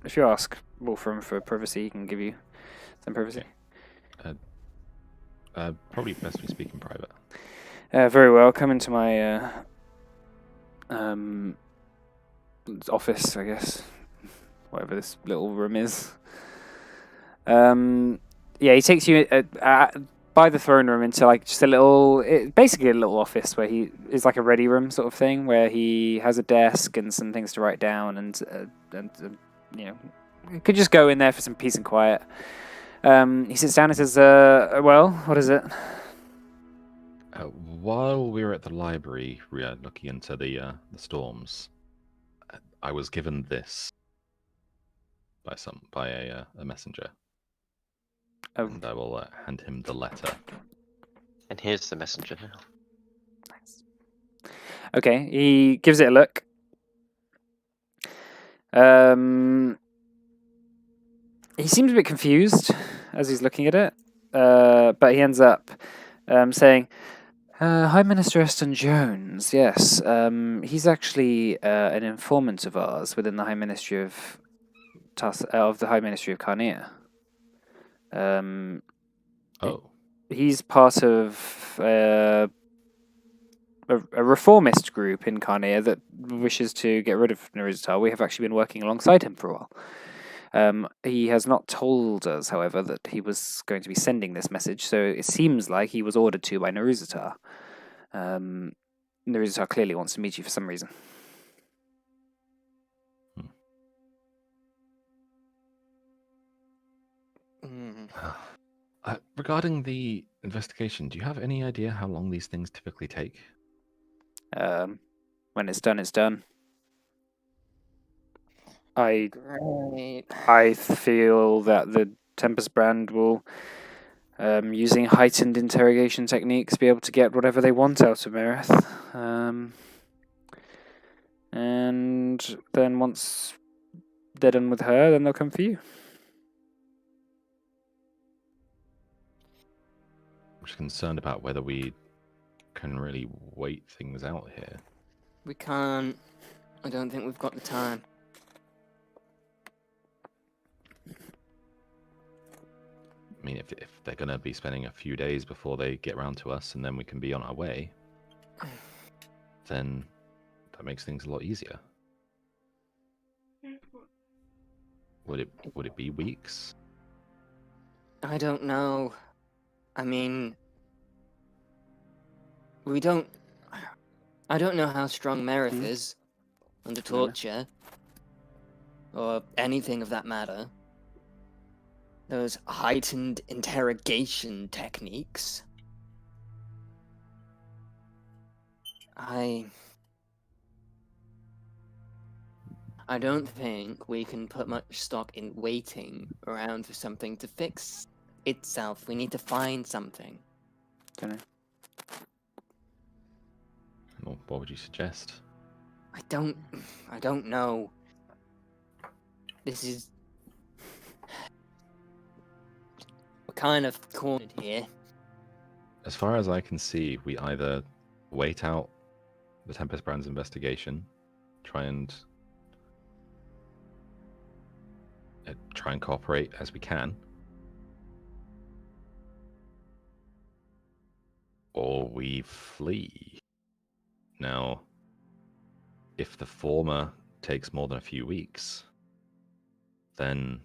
if you ask Wolfram for privacy, he can give you some privacy. Probably best we speak in private. Very well. Come into my office, I guess. Whatever this little room is. Yeah, he takes you by the throne room into like just basically a little office where he is like a ready room sort of thing, where he has a desk and some things to write down, and you could just go in there for some peace and quiet. He sits down and says, "Well, what is it?" While we were at the library, looking into the storms, I was given this by a messenger, and I will hand him the letter. And here's the messenger now. Nice. Okay, he gives it a look. He seems a bit confused as he's looking at it, but he ends up saying, "High Minister Eston Jones, yes. He's actually an informant of ours within the High Ministry of the High Ministry of Carnea. Oh, He's part of a reformist group in Carnea that wishes to get rid of Naruzatar. We have actually been working alongside him for a while. He has not told us, however, that he was going to be sending this message, so it seems like he was ordered to by Naruzatar. Naruzatar clearly wants to meet you for some reason. Regarding the investigation, do you have any idea how long these things typically take? When it's done, it's done. Great. I feel that the Tempest brand will, using heightened interrogation techniques, be able to get whatever they want out of Merith. And then once they're done with her, then they'll come for you. I'm just concerned about whether we can really wait things out here. We can't. I don't think we've got the time. I mean, if they're going to be spending a few days before they get round to us and then we can be on our way, then that makes things a lot easier. Would it be weeks? I don't know. I mean, I don't know how strong Merith is under torture, or anything of that matter. Those heightened interrogation techniques. I don't think we can put much stock in waiting around for something to fix itself. We need to find something. Dunno. Well, what would you suggest? I don't know. We're kind of cornered here. As far as I can see, we either wait out the Tempest Brand's investigation, try and cooperate as we can, or we flee. Now, if the former takes more than a few weeks, then,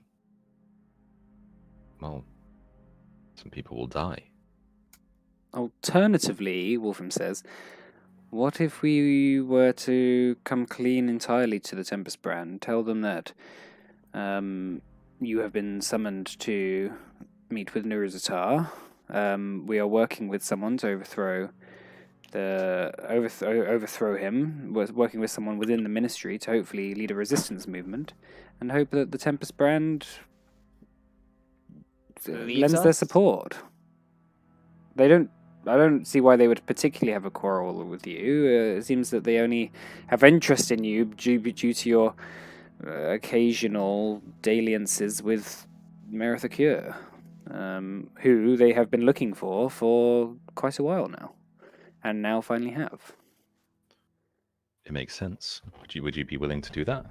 well, some people will die. Alternatively, Wolfram says, what if we were to come clean entirely to the Tempest brand, tell them that you have been summoned to meet with Naruzatar. We are working with someone to overthrow him. We're working with someone within the ministry to hopefully lead a resistance movement, and hope that the Tempest brand lends their support. I don't see why they would particularly have a quarrel with you. It seems that they only have interest in you due to your occasional dalliances with Merith Akure, who they have been looking for quite a while now, and now finally have. It makes sense. Would you be willing to do that?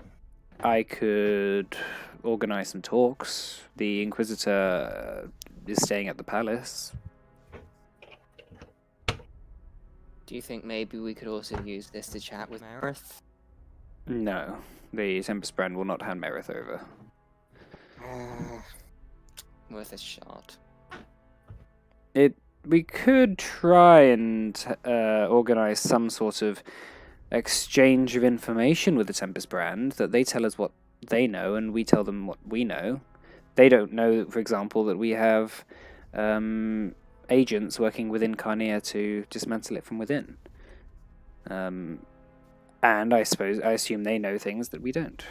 I could organize some talks. The Inquisitor is staying at the palace. Do you think maybe we could also use this to chat with Merith? No, the Tempest brand will not hand Merith over. Worth a shot. We could try and organize some sort of exchange of information with the Tempest brand, that they tell us what they know and we tell them what we know. They don't know, for example, that we have agents working within Carnea to dismantle it from within. And I assume they know things that we don't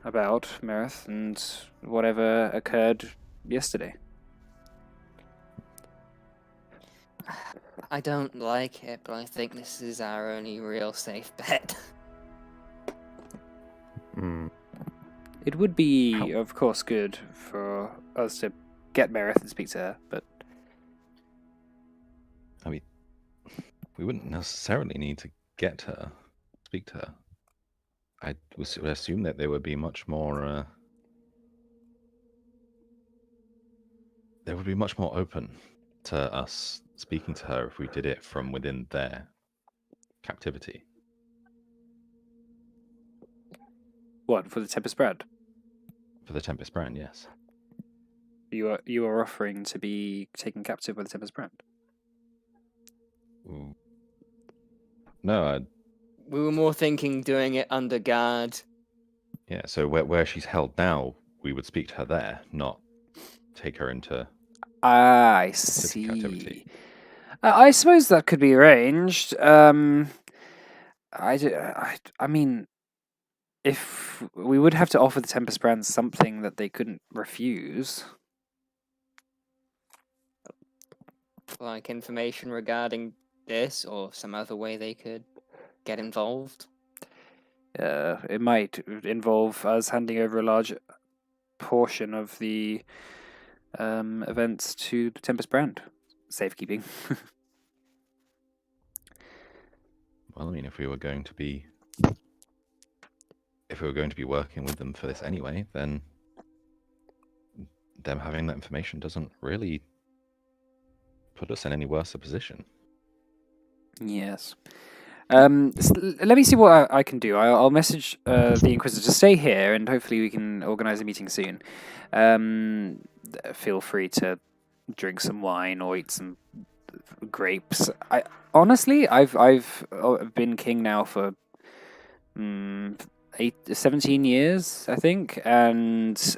about Merith and whatever occurred yesterday. I don't like it, but I think this is our only real safe bet. It would be, of course, good for us to get Merith and speak to her, but I mean, we wouldn't necessarily need to get her, speak to her. I would assume that they would be much more. They would be much more open to us speaking to her if we did it from within there. captivity. What, for the Tempest Brand? For the Tempest Brand, yes. You are offering to be taken captive by the Tempest Brand? Ooh. No, We were more thinking doing it under guard. yeah, so where she's held now, we would speak to her there, not take her into... I City captivity. see. I suppose that could be arranged. I mean, if we would have to offer the Tempest Brand something that they couldn't refuse. Like information regarding this or some other way they could get involved. It might involve us handing over a large portion of the events to the Tempest Brand. Safekeeping. Well, I mean, if we were going to be working with them for this anyway, then them having that information doesn't really put us in any worse a position. Yes. Let me see what I can do. I'll message the Inquisitor to stay here, and hopefully we can organize a meeting soon. Feel free to drink some wine or eat some grapes. Honestly, I've been king now for 17 years, I think, and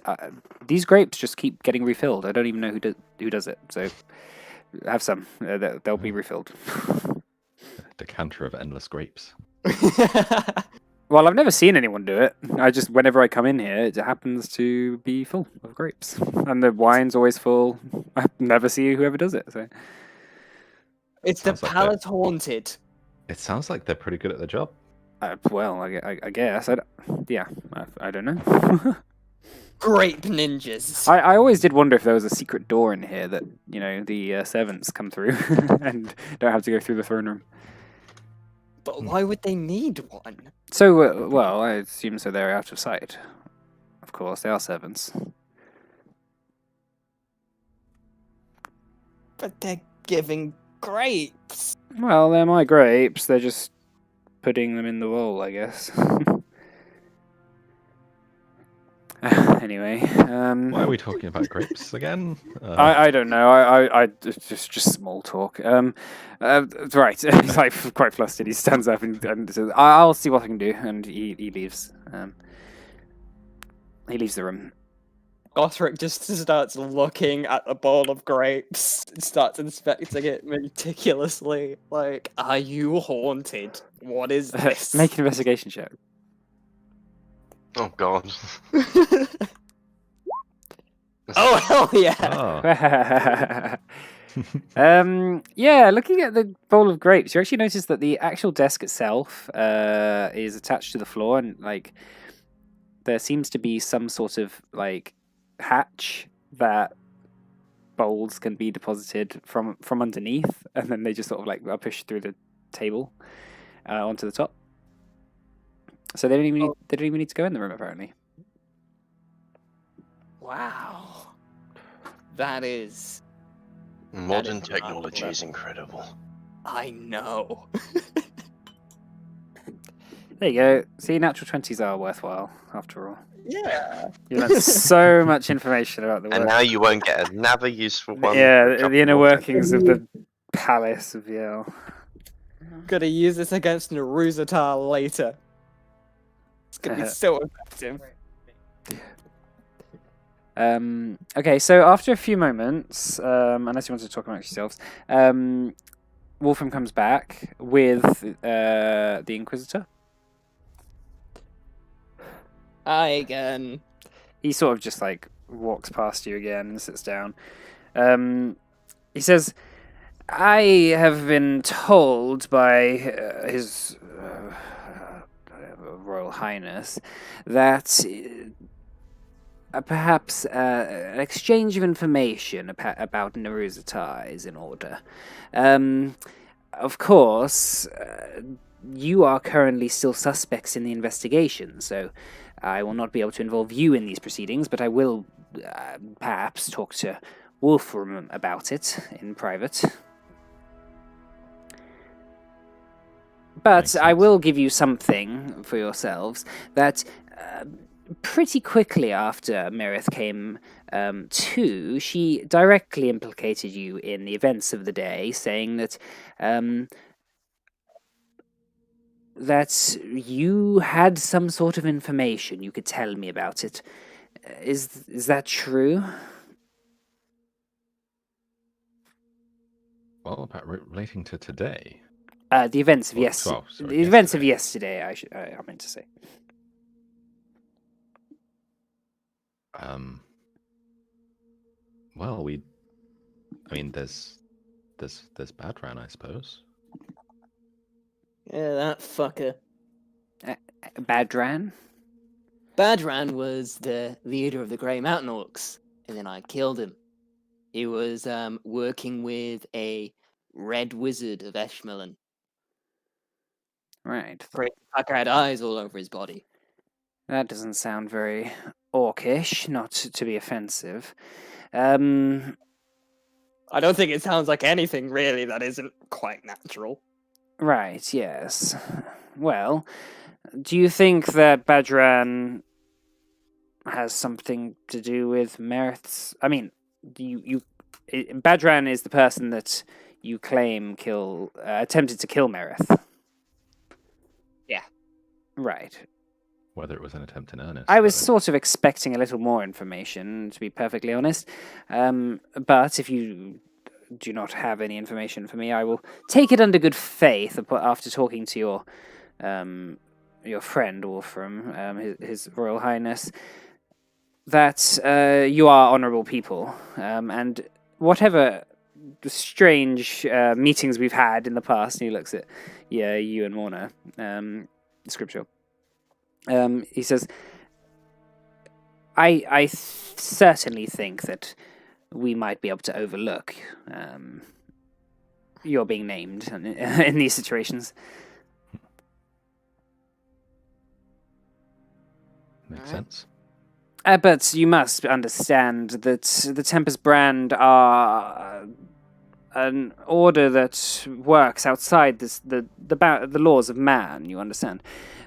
these grapes just keep getting refilled. I don't even know who does it. So have some. They'll be refilled. Decanter of endless grapes. Well, I've never seen anyone do it. Whenever I come in here, it happens to be full of grapes. And the wine's always full. I never see whoever does it. So It's the Sounds like Palace Haunted. It sounds like they're pretty good at the job. well, I guess. I don't know. Grape ninjas. I always did wonder if there was a secret door in here that, the servants come through and don't have to go through the throne room. But why would they need one? So, well, I assume so they're out of sight. Of course, they are servants. But they're giving grapes. Well, they're my grapes. They're just putting them in the bowl, I guess. Anyway, Why are we talking about grapes again? I don't know. I just small talk. Right. He's like quite flustered. He stands up and says, "I'll see what I can do," and he leaves. He leaves the room. Gothric just starts looking at the bowl of grapes and starts inspecting it meticulously. Like, are you haunted? What is this? Make an investigation check. Oh god. Oh, hell yeah! Oh. Yeah, looking at the bowl of grapes, you actually notice that the actual desk itself is attached to the floor, and there seems to be some sort of hatch that bowls can be deposited from underneath, and then they just sort of are pushed through the table onto the top. So they don't even need to go in the room apparently. Wow. That is... Modern is technology remarkable. is incredible. I know. There you go. See, natural 20s are worthwhile after all. Yeah. You learn so much information about the And work. now you won't get another useful one. for a Yeah, couple the inner more workings of the palace of Yale. Gonna use this against Naruzatar later. It's gonna be so effective. Okay, so after a few moments, unless you want to talk amongst yourselves, Wolfram comes back with the Inquisitor. Hi again. He sort of just walks past you again and sits down. He says, "I have been told by His Royal Highness that perhaps an exchange of information about Naruzatar is in order. Of course, you are currently still suspects in the investigation, so I will not be able to involve you in these proceedings, but I will perhaps talk to Wolfram about it in private." But Makes I sense. will give you something for yourselves that pretty quickly after Merith came to, she directly implicated you in the events of the day, saying that that you had some sort of information. You could tell me about it. Is that true? Well, about relating to today. The events of Well, yesterday. 12, sorry, The events of yesterday. yesterday. I meant to say. Well, I mean, there's Badran, I suppose. Yeah, that fucker. Badran. Badran was the leader of the Grey Mountain Orcs, and then I killed him. He was working with a red wizard of Eshmelin. Right. Great fucker had eyes all over his body. That doesn't sound very orcish, not to be offensive. I don't think it sounds like anything really that isn't quite natural. Right, yes. Well, do you think that Badran has something to do with Merith's... I mean, Badran is the person that you claim attempted to kill Merith. Yeah. Right. Whether it was an attempt in earnest. I was but sort of expecting a little more information, to be perfectly honest. But if you do not have any information for me, I will take it under good faith after talking to your friend Wolfram, His Royal Highness, that you are honourable people, and whatever strange meetings we've had in the past. And he looks at you and Morna, Scripture. He says, I certainly think that we might be able to overlook your being named in these situations. makes sense. But you must understand that the Tempest Brand are an order that works outside the laws of man, you understand.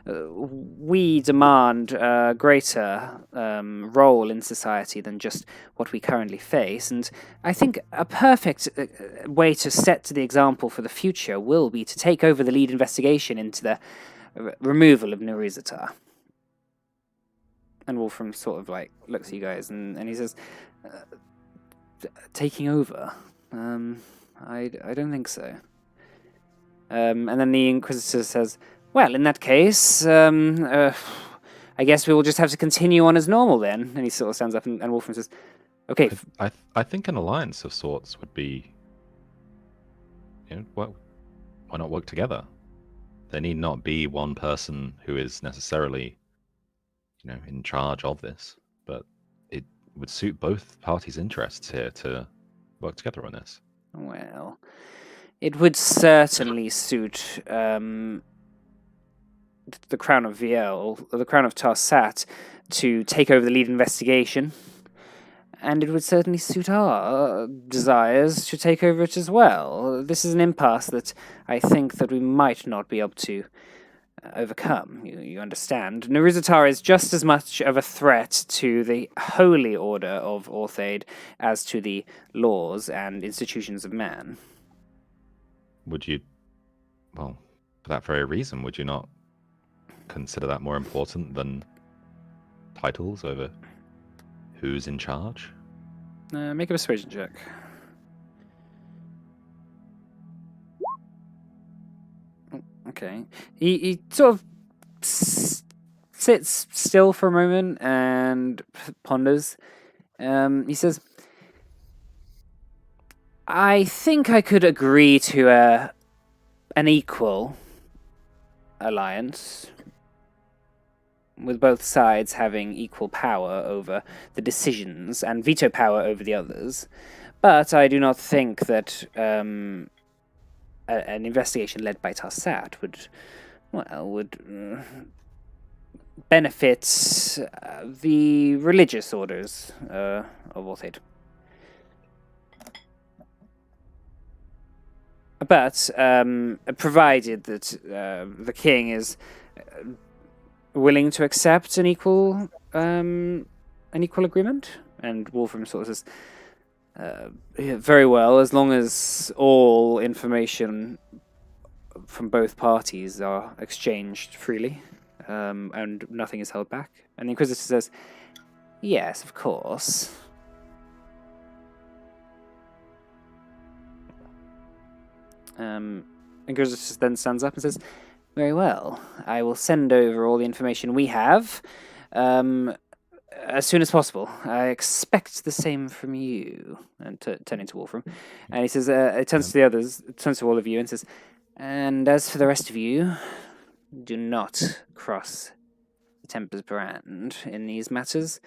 We demand a greater role in society than just what we currently face, and I think a perfect way to set the example for the future will be to take over the lead investigation into the removal of Nurizatar. And Wolfram sort of like looks at you guys and he says, taking over? I don't think so. And then the Inquisitor says, well, in that case, I guess we will just have to continue on as normal then. And he sort of stands up and Wolfram says, okay. I think an alliance of sorts would be, well, why not work together? There need not be one person who is necessarily, in charge of this, but it would suit both parties' interests here to work together on this. Well, it would certainly suit the Crown of Viel, or the Crown of Tarsat, to take over the lead investigation, and it would certainly suit our desires to take over it as well. This is an impasse that I think that we might not be able to overcome. You understand? Nurizatar is just as much of a threat to the holy order of Orthaid as to the laws and institutions of man. Would you, for that very reason, would you not consider that more important than titles over who's in charge? Make a persuasion check. Okay. He sort of sits still for a moment and ponders. He says, I think I could agree to an equal alliance, with both sides having equal power over the decisions and veto power over the others. But I do not think that an investigation led by Tarsat would benefit the religious orders of Orthaid. But provided that the king is willing to accept an equal agreement, and Wolfram sort of says, yeah, very well, as long as all information from both parties are exchanged freely, and nothing is held back. And the Inquisitor says, yes, of course. Inquisitor then stands up and says, very well, I will send over all the information we have as soon as possible. I expect the same from you. And turning to Wolfram. And he says, it turns to the others, turns to all of you and says, and as for the rest of you, do not cross the Temper's brand in these matters.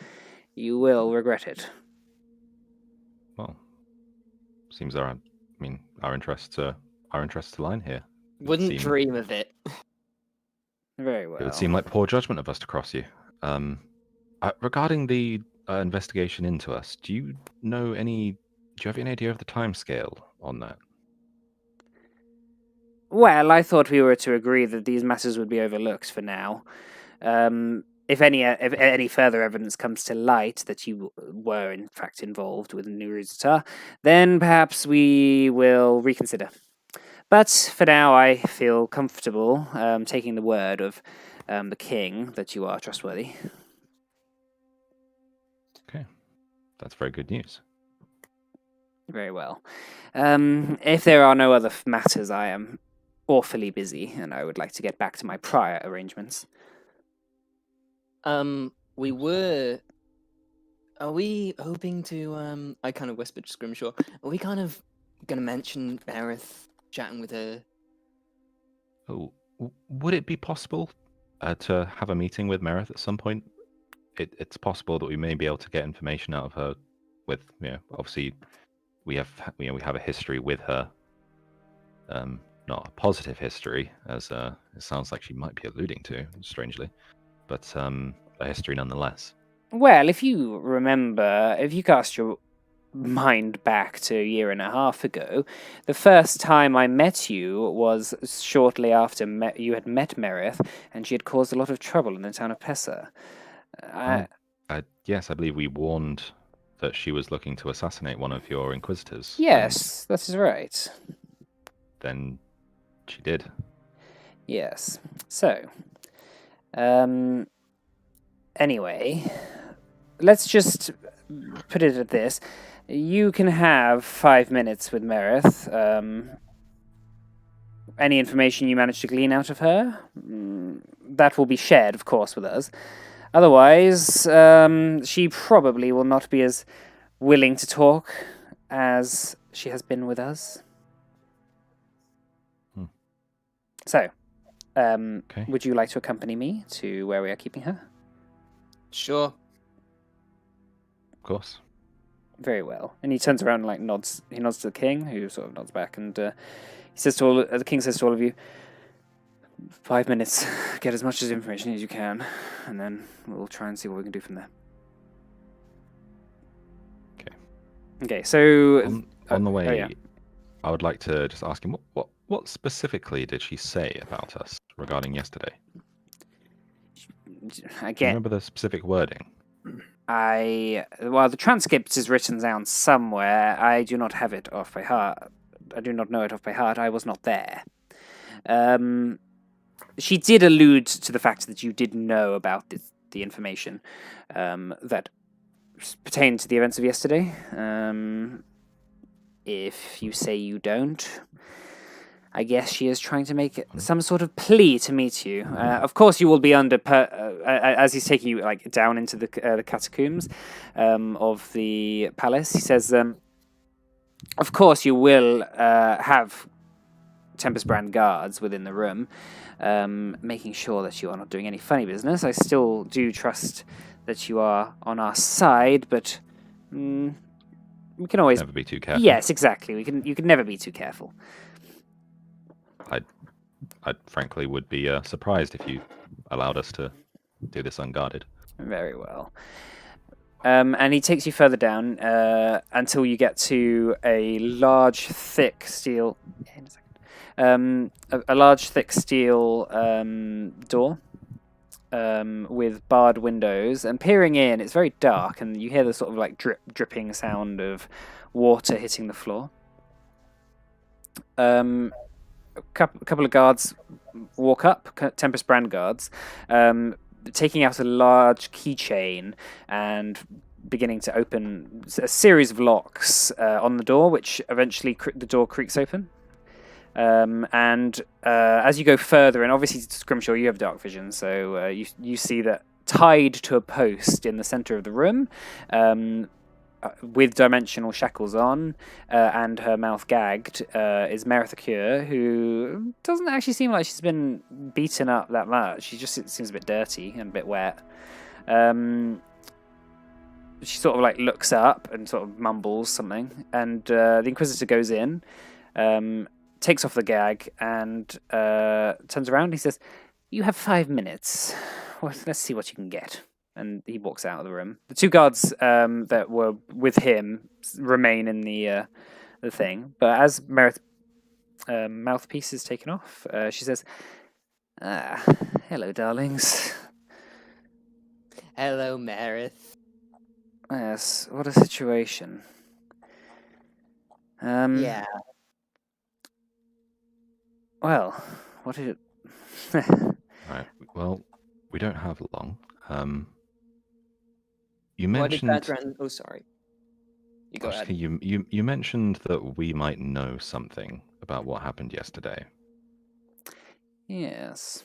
You will regret it. Well, seems our interests align here. Wouldn't seem- dream of it. Very well. It would seem like poor judgment of us to cross you. Regarding the investigation into us, do you have any idea of the timescale on that? Well, I thought we were to agree that these matters would be overlooked for now. If any further evidence comes to light that you were in fact involved with Nuruzatar, then perhaps we will reconsider. But for now, I feel comfortable taking the word of the king that you are trustworthy. Okay, that's very good news. Very well. If there are no other matters, I am awfully busy, and I would like to get back to my prior arrangements. We were. Are we hoping to? I kind of whispered to Scrimshaw. Are we kind of gonna mention Aerith chatting with her? Oh, would it be possible to have a meeting with Merith at some point? It's possible that we may be able to get information out of her. With obviously, we have a history with her. Not a positive history, as it sounds like she might be alluding to, strangely, but a history nonetheless. Well, if you remember, if you cast your mind back to a year and a half ago, the first time I met you was shortly after you had met Merith, and she had caused a lot of trouble in the town of Pessa. Yes, I believe we warned that she was looking to assassinate one of your inquisitors. Yes, that is right. Then she did. Yes. So, anyway, let's just put it at this. You can have 5 minutes with Merith. Any information you manage to glean out of her, that will be shared, of course, with us. Otherwise, she probably will not be as willing to talk as she has been with us. So, Okay. would you like to accompany me to where we are keeping her? Sure. Of course. Very well. And he turns around and nods. He nods to the king, who sort of nods back, and he says to the king says to all of you, 5 minutes. Get as much information as you can, and then we'll try and see what we can do from there. Okay. Okay. So On the way, oh, yeah. I would like to just ask him what specifically did she say about us regarding yesterday? Do you Again, remember the specific wording? the transcript is written down somewhere. I do not have it off by heart. I do not know it off by heart. I was not there. She did allude to the fact that you did know about the information that pertained to the events of yesterday. If you say you don't, I guess she is trying to make some sort of plea to meet you. Of course, you will be under as he's taking you down into the catacombs of the palace. He says, "Of course, you will have Tempest Brand guards within the room, making sure that you are not doing any funny business. I still do trust that you are on our side, but we can always Never be too careful. Yes, exactly. You can never be too careful." I frankly would be surprised if you allowed us to do this unguarded. Very well. And he takes you further down until you get to a large, thick steel. In a second. a large, thick steel door with barred windows. And peering in, it's very dark, and you hear the sort of like dripping sound of water hitting the floor. A couple of guards walk up, Tempest Brand guards, taking out a large keychain and beginning to open a series of locks on the door, which eventually the door creaks open. And as you go further, and obviously Scrimshaw, you have dark vision, so you see that tied to a post in the center of the room, with dimensional shackles on, and her mouth gagged, is Meritha Cure, who doesn't actually seem like she's been beaten up that much. She just seems a bit dirty and a bit wet. She sort of like looks up and sort of mumbles something, and the Inquisitor goes in, takes off the gag, and turns around. He says, "You have 5 minutes. Well, let's see what you can get." And he walks out of the room. The two guards that were with him remain in the thing. But as Merit's mouthpiece is taken off, she says, "Hello, darlings." Hello, Meredith. Yes, what a situation. Yeah. Well, what is it? Right. Well, we don't have long. You Why did mentioned. Badran... Oh, sorry. You go ahead. Actually, you mentioned that we might know something about what happened yesterday. Yes.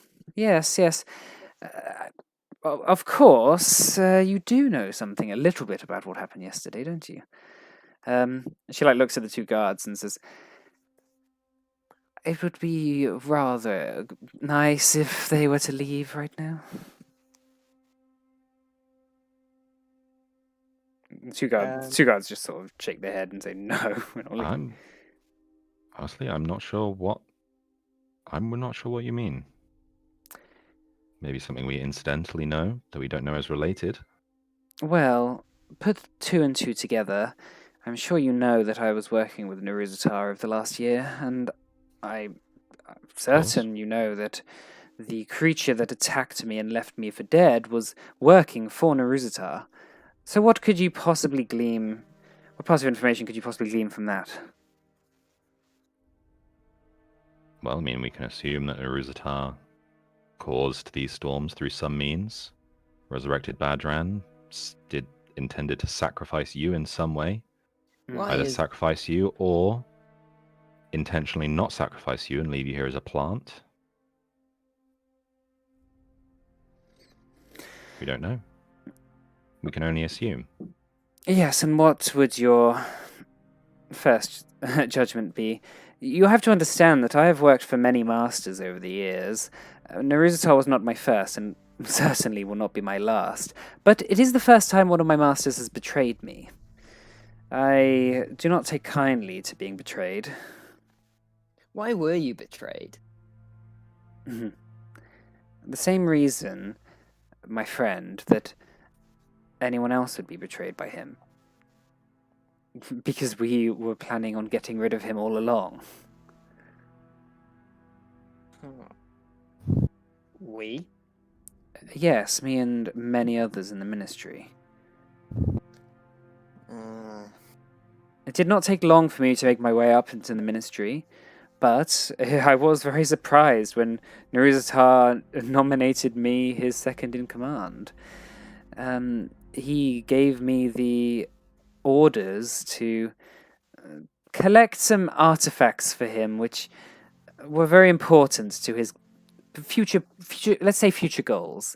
Of course, you do know something a little bit about what happened yesterday, don't you? She looks at the two guards and says, "It would be rather nice if they were to leave right now." Two guards just sort of shake their head and say, "No, we're not leaving." I'm not sure what you mean. Maybe something we incidentally know that we don't know is related. Well, put 2 and 2 together. I'm sure you know that I was working with Naruzatar over the last year, and I'm certain you know that the creature that attacked me and left me for dead was working for Naruzatar. So what could you possibly glean? What part of information could you possibly glean from that? Well, I mean, we can assume that Naruzatar caused these storms through some means, resurrected Badran, intended to sacrifice you in some way. Why Either is... sacrifice you or intentionally not sacrifice you and leave you here as a plant. We don't know. We can only assume. Yes, and what would your first judgment be? You have to understand that I have worked for many masters over the years. Naruzatar was not my first, and certainly will not be my last. But it is the first time one of my masters has betrayed me. I do not take kindly to being betrayed. Why were you betrayed? The same reason, my friend, that anyone else would be betrayed by him. Because we were planning on getting rid of him all along. We? Yes, me and many others in the ministry. It did not take long for me to make my way up into the ministry, but I was very surprised when Naruzatar nominated me his second in command. He gave me the orders to collect some artifacts for him, which were very important to his future let's say future goals.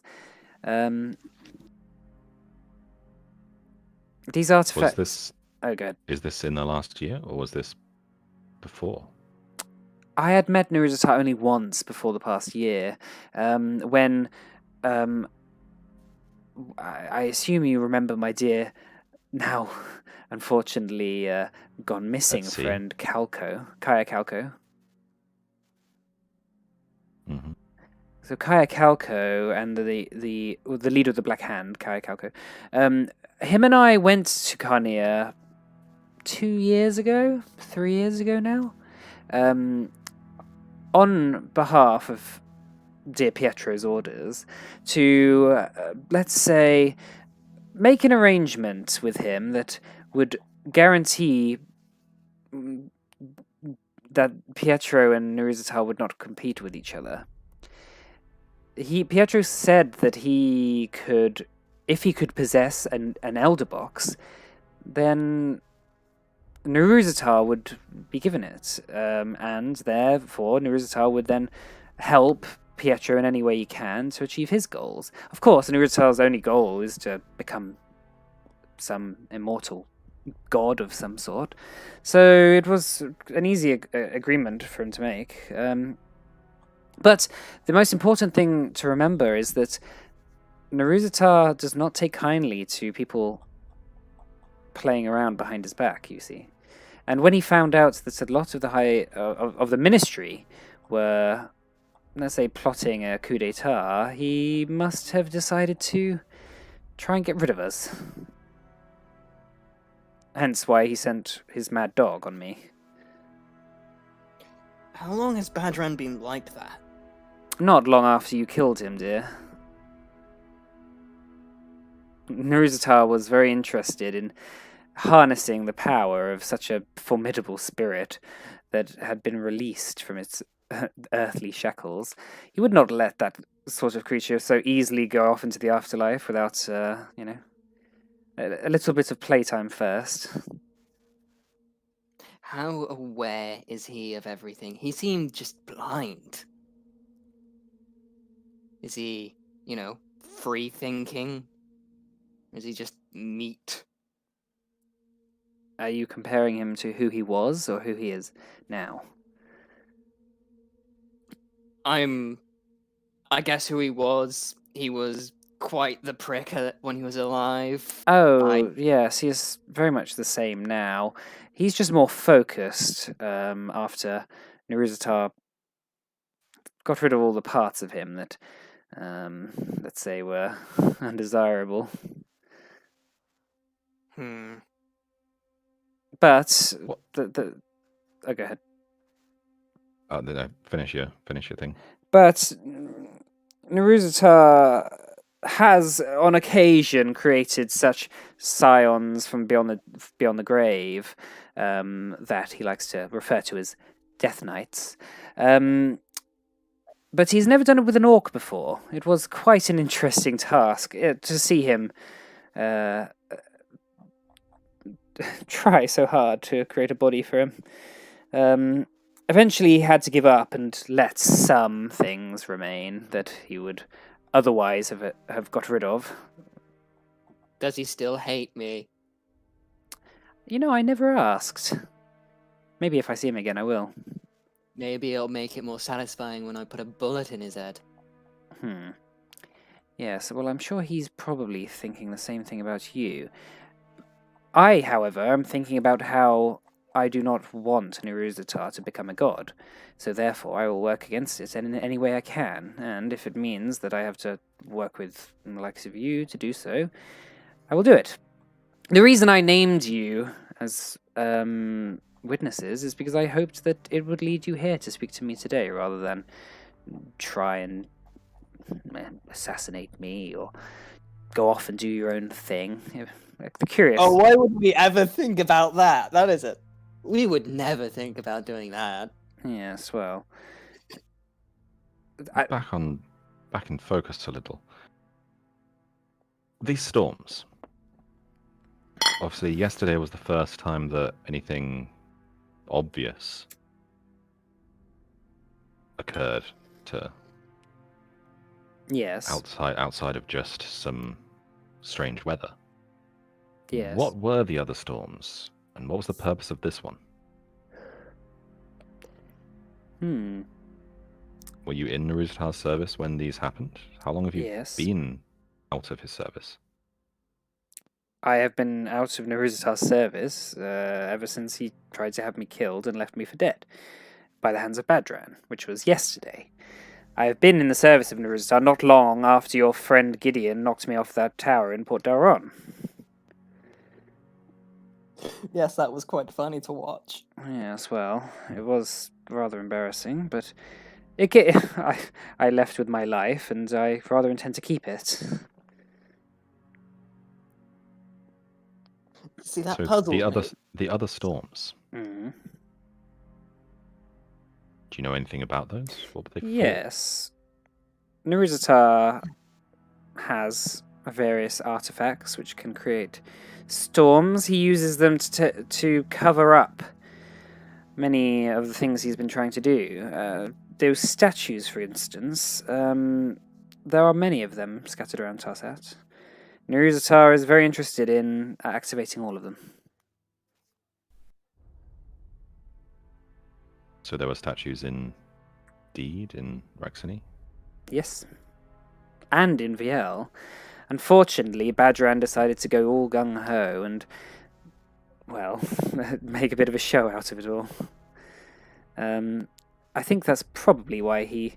These artifacts... Oh, good. Is this in the last year, or was this before? I had met Naruzatar only once before the past year, when I assume you remember my dear, now unfortunately gone missing friend Kaya Calco. Mm-hmm. So Kaya Calco and the leader of the Black Hand, Kaya Calco, him and I went to Carnea 3 years ago now. on behalf of dear Pietro's orders, to, let's say, make an arrangement with him that would guarantee that Pietro and Neruzata would not compete with each other. Pietro said that he could, if he could possess an elder box, then Neruzata would be given it, and therefore Neruzata would then help Pietro in any way he can to achieve his goals. Of course, Neruzata's only goal is to become some immortal god of some sort, so it was an easy agreement for him to make. But the most important thing to remember is that Neruzata does not take kindly to people playing around behind his back, you see. And when he found out that a lot of the of the ministry were, let's say, plotting a coup d'etat, he must have decided to try and get rid of us. Hence why he sent his mad dog on me. How long has Badran been like that? Not long after you killed him, dear. Neruzata was very interested in harnessing the power of such a formidable spirit that had been released from its earthly shackles. He would not let that sort of creature so easily go off into the afterlife without, a little bit of playtime first. How aware is he of everything? He seemed just blind. Is he, free thinking? Is he just meat? Are you comparing him to who he was or who he is now? I guess who he was. He was quite the prick when he was alive. Oh, yes, he is very much the same now. He's just more focused after Neruzata got rid of all the parts of him that, let's say, were undesirable. But oh, go ahead. Oh, no, finish your thing. But Neruzata has, on occasion, created such scions from beyond the grave that he likes to refer to as Death Knights. But he's never done it with an orc before. It was quite an interesting task to see him try so hard to create a body for him. Eventually he had to give up and let some things remain that he would otherwise have got rid of. Does he still hate me? I never asked. Maybe if I see him again, I will. Maybe it'll make it more satisfying when I put a bullet in his head. Yes, well, I'm sure he's probably thinking the same thing about you. I, however, am thinking about how I do not want Neruzata to become a god, so therefore I will work against it in any way I can, and if it means that I have to work with the likes of you to do so, I will do it. The reason I named you as witnesses is because I hoped that it would lead you here to speak to me today, rather than try and assassinate me or go off and do your own thing. The curious. Oh, why would we ever think about that? That is it. We would never think about doing that. Yes, well. Back in focus a little. These storms. Obviously, yesterday was the first time that anything obvious occurred to. Yes. Outside of just some strange weather. Yes. What were the other storms, and what was the purpose of this one? Were you in Neruzata's service when these happened? How long have you been out of his service? I have been out of Neruzata's service ever since he tried to have me killed and left me for dead by the hands of Badran, which was yesterday. I have been in the service of Neruzata not long after your friend Gideon knocked me off that tower in Port Daron. Yes, that was quite funny to watch. Yes, well, it was rather embarrassing, but I left with my life, and I rather intend to keep it. See, that So puzzles the other storms. Mm. Do you know anything about those? What were they for? Yes. Naruzatar has various artifacts which can create storms. He uses them to cover up many of the things he's been trying to do. Those statues, for instance, there are many of them scattered around Tarsat. Naruzatar is very interested in activating all of them. So there were statues in Deed, in Rexony? Yes. And in VL. Unfortunately, Badran decided to go all gung-ho and, well, make a bit of a show out of it all. I think that's probably why he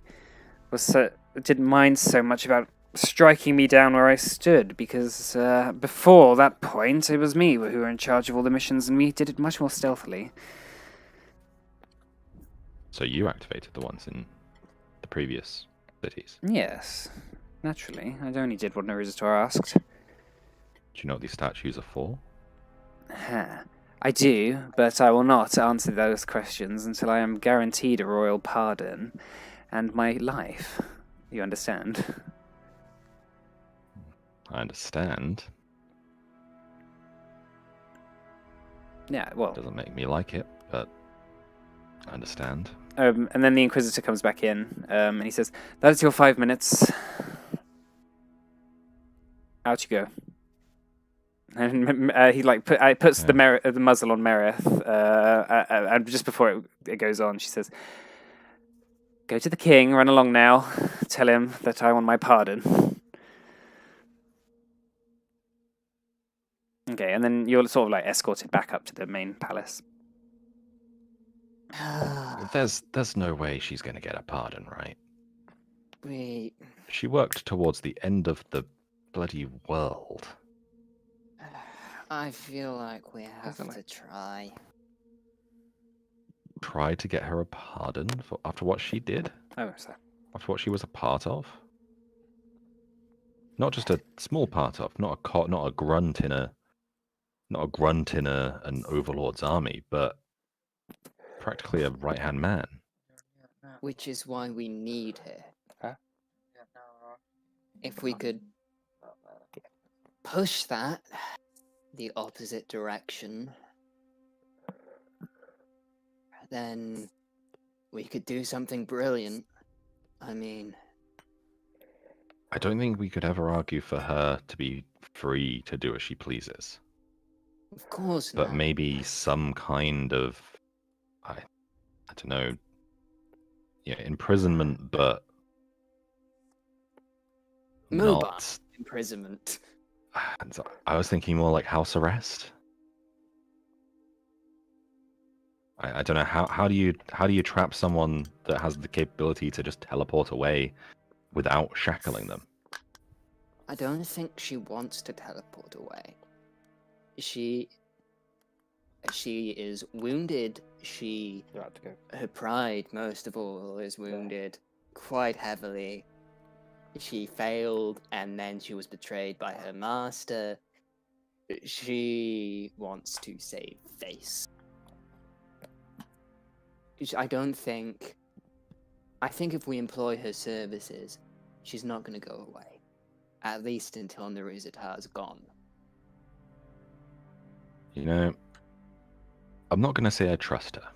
didn't mind so much about striking me down where I stood, because before that point, it was me who were in charge of all the missions, and we did it much more stealthily. So you activated the ones in the previous cities? Yes, naturally. I only did what Naruzator asked. Do you know what these statues are for? I do, but I will not answer those questions until I am guaranteed a royal pardon and my life. You understand? I understand. Yeah, well... Doesn't make me like it, but I understand. and then the Inquisitor comes back in, and he says, "That is your 5 minutes. Out you go." And he puts the muzzle on Merith, and just before it goes on, she says, "Go to the king, run along now. Tell him that I want my pardon." Okay, and then you're sort of escorted back up to the main palace. There's no way she's going to get a pardon, right? Wait. She worked towards the end of the bloody world. I feel like we have to try. Try to get her a pardon after what she did? Oh, so. After what she was a part of? Not just a small part of, not a grunt in an overlord's army, but practically a right-hand man. Which is why we need her. Huh? If we could push that the opposite direction, then we could do something brilliant. I mean... I don't think we could ever argue for her to be free to do as she pleases. Of course not. But maybe some kind of, I don't know, imprisonment, but Mobile not... imprisonment. I was thinking more like house arrest. I don't know, how do you trap someone that has the capability to just teleport away without shackling them? I don't think she wants to teleport away. She is wounded. Her pride, most of all, is wounded quite heavily. She failed, and then she was betrayed by her master. She wants to save face. I think if we employ her services, she's not going to go away. At least until Naruzatar's gone. I'm not going to say I trust her.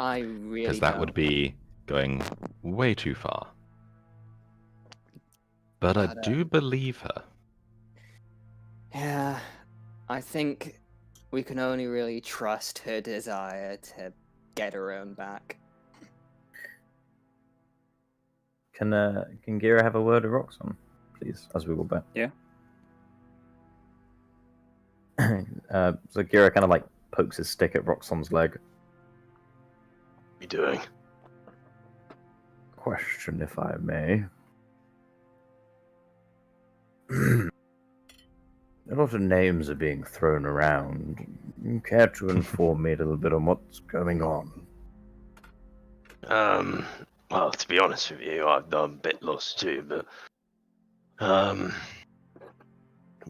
I really because that would be going way too far. But I do believe her. Yeah, I think we can only really trust her desire to get her own back. Can Gira have a word of Roxxon, please, as we go back? Yeah. So Gira kind of pokes his stick at Roxxon's leg. What are you doing? Question, if I may. A lot of names are being thrown around. You care to inform me a little bit on what's going on? Well, to be honest with you, I'm a bit lost too, but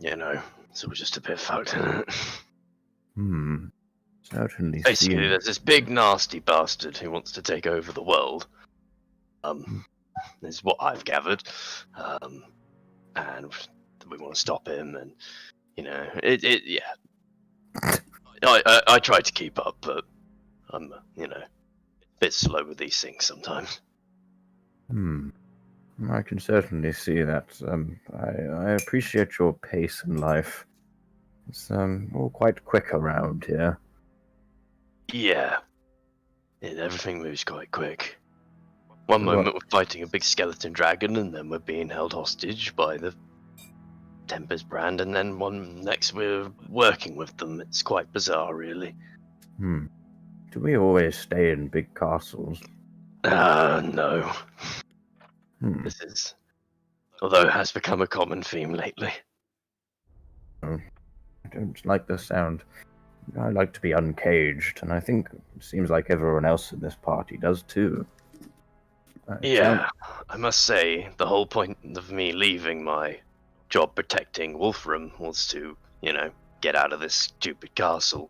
you know, it's all just a bit fucked. Hmm. Certainly Basically, seems. there's this big nasty bastard who wants to take over the world. Is what I've gathered. And we want to stop him, and yeah. I try to keep up, but I'm a bit slow with these things sometimes. I can certainly see that. I appreciate your pace in life. It's all quite quick around here. Yeah, everything moves quite quick. One moment we're fighting a big skeleton dragon, and then we're being held hostage by the Tempest brand, and then one next we're working with them. It's quite bizarre, really. Do we always stay in big castles? No. This is, although it has become a common theme lately. I don't like the sound. I like to be uncaged, and I think it seems like everyone else in this party does too. Yeah, I must say, the whole point of me leaving my job protecting Wolfram was to, get out of this stupid castle.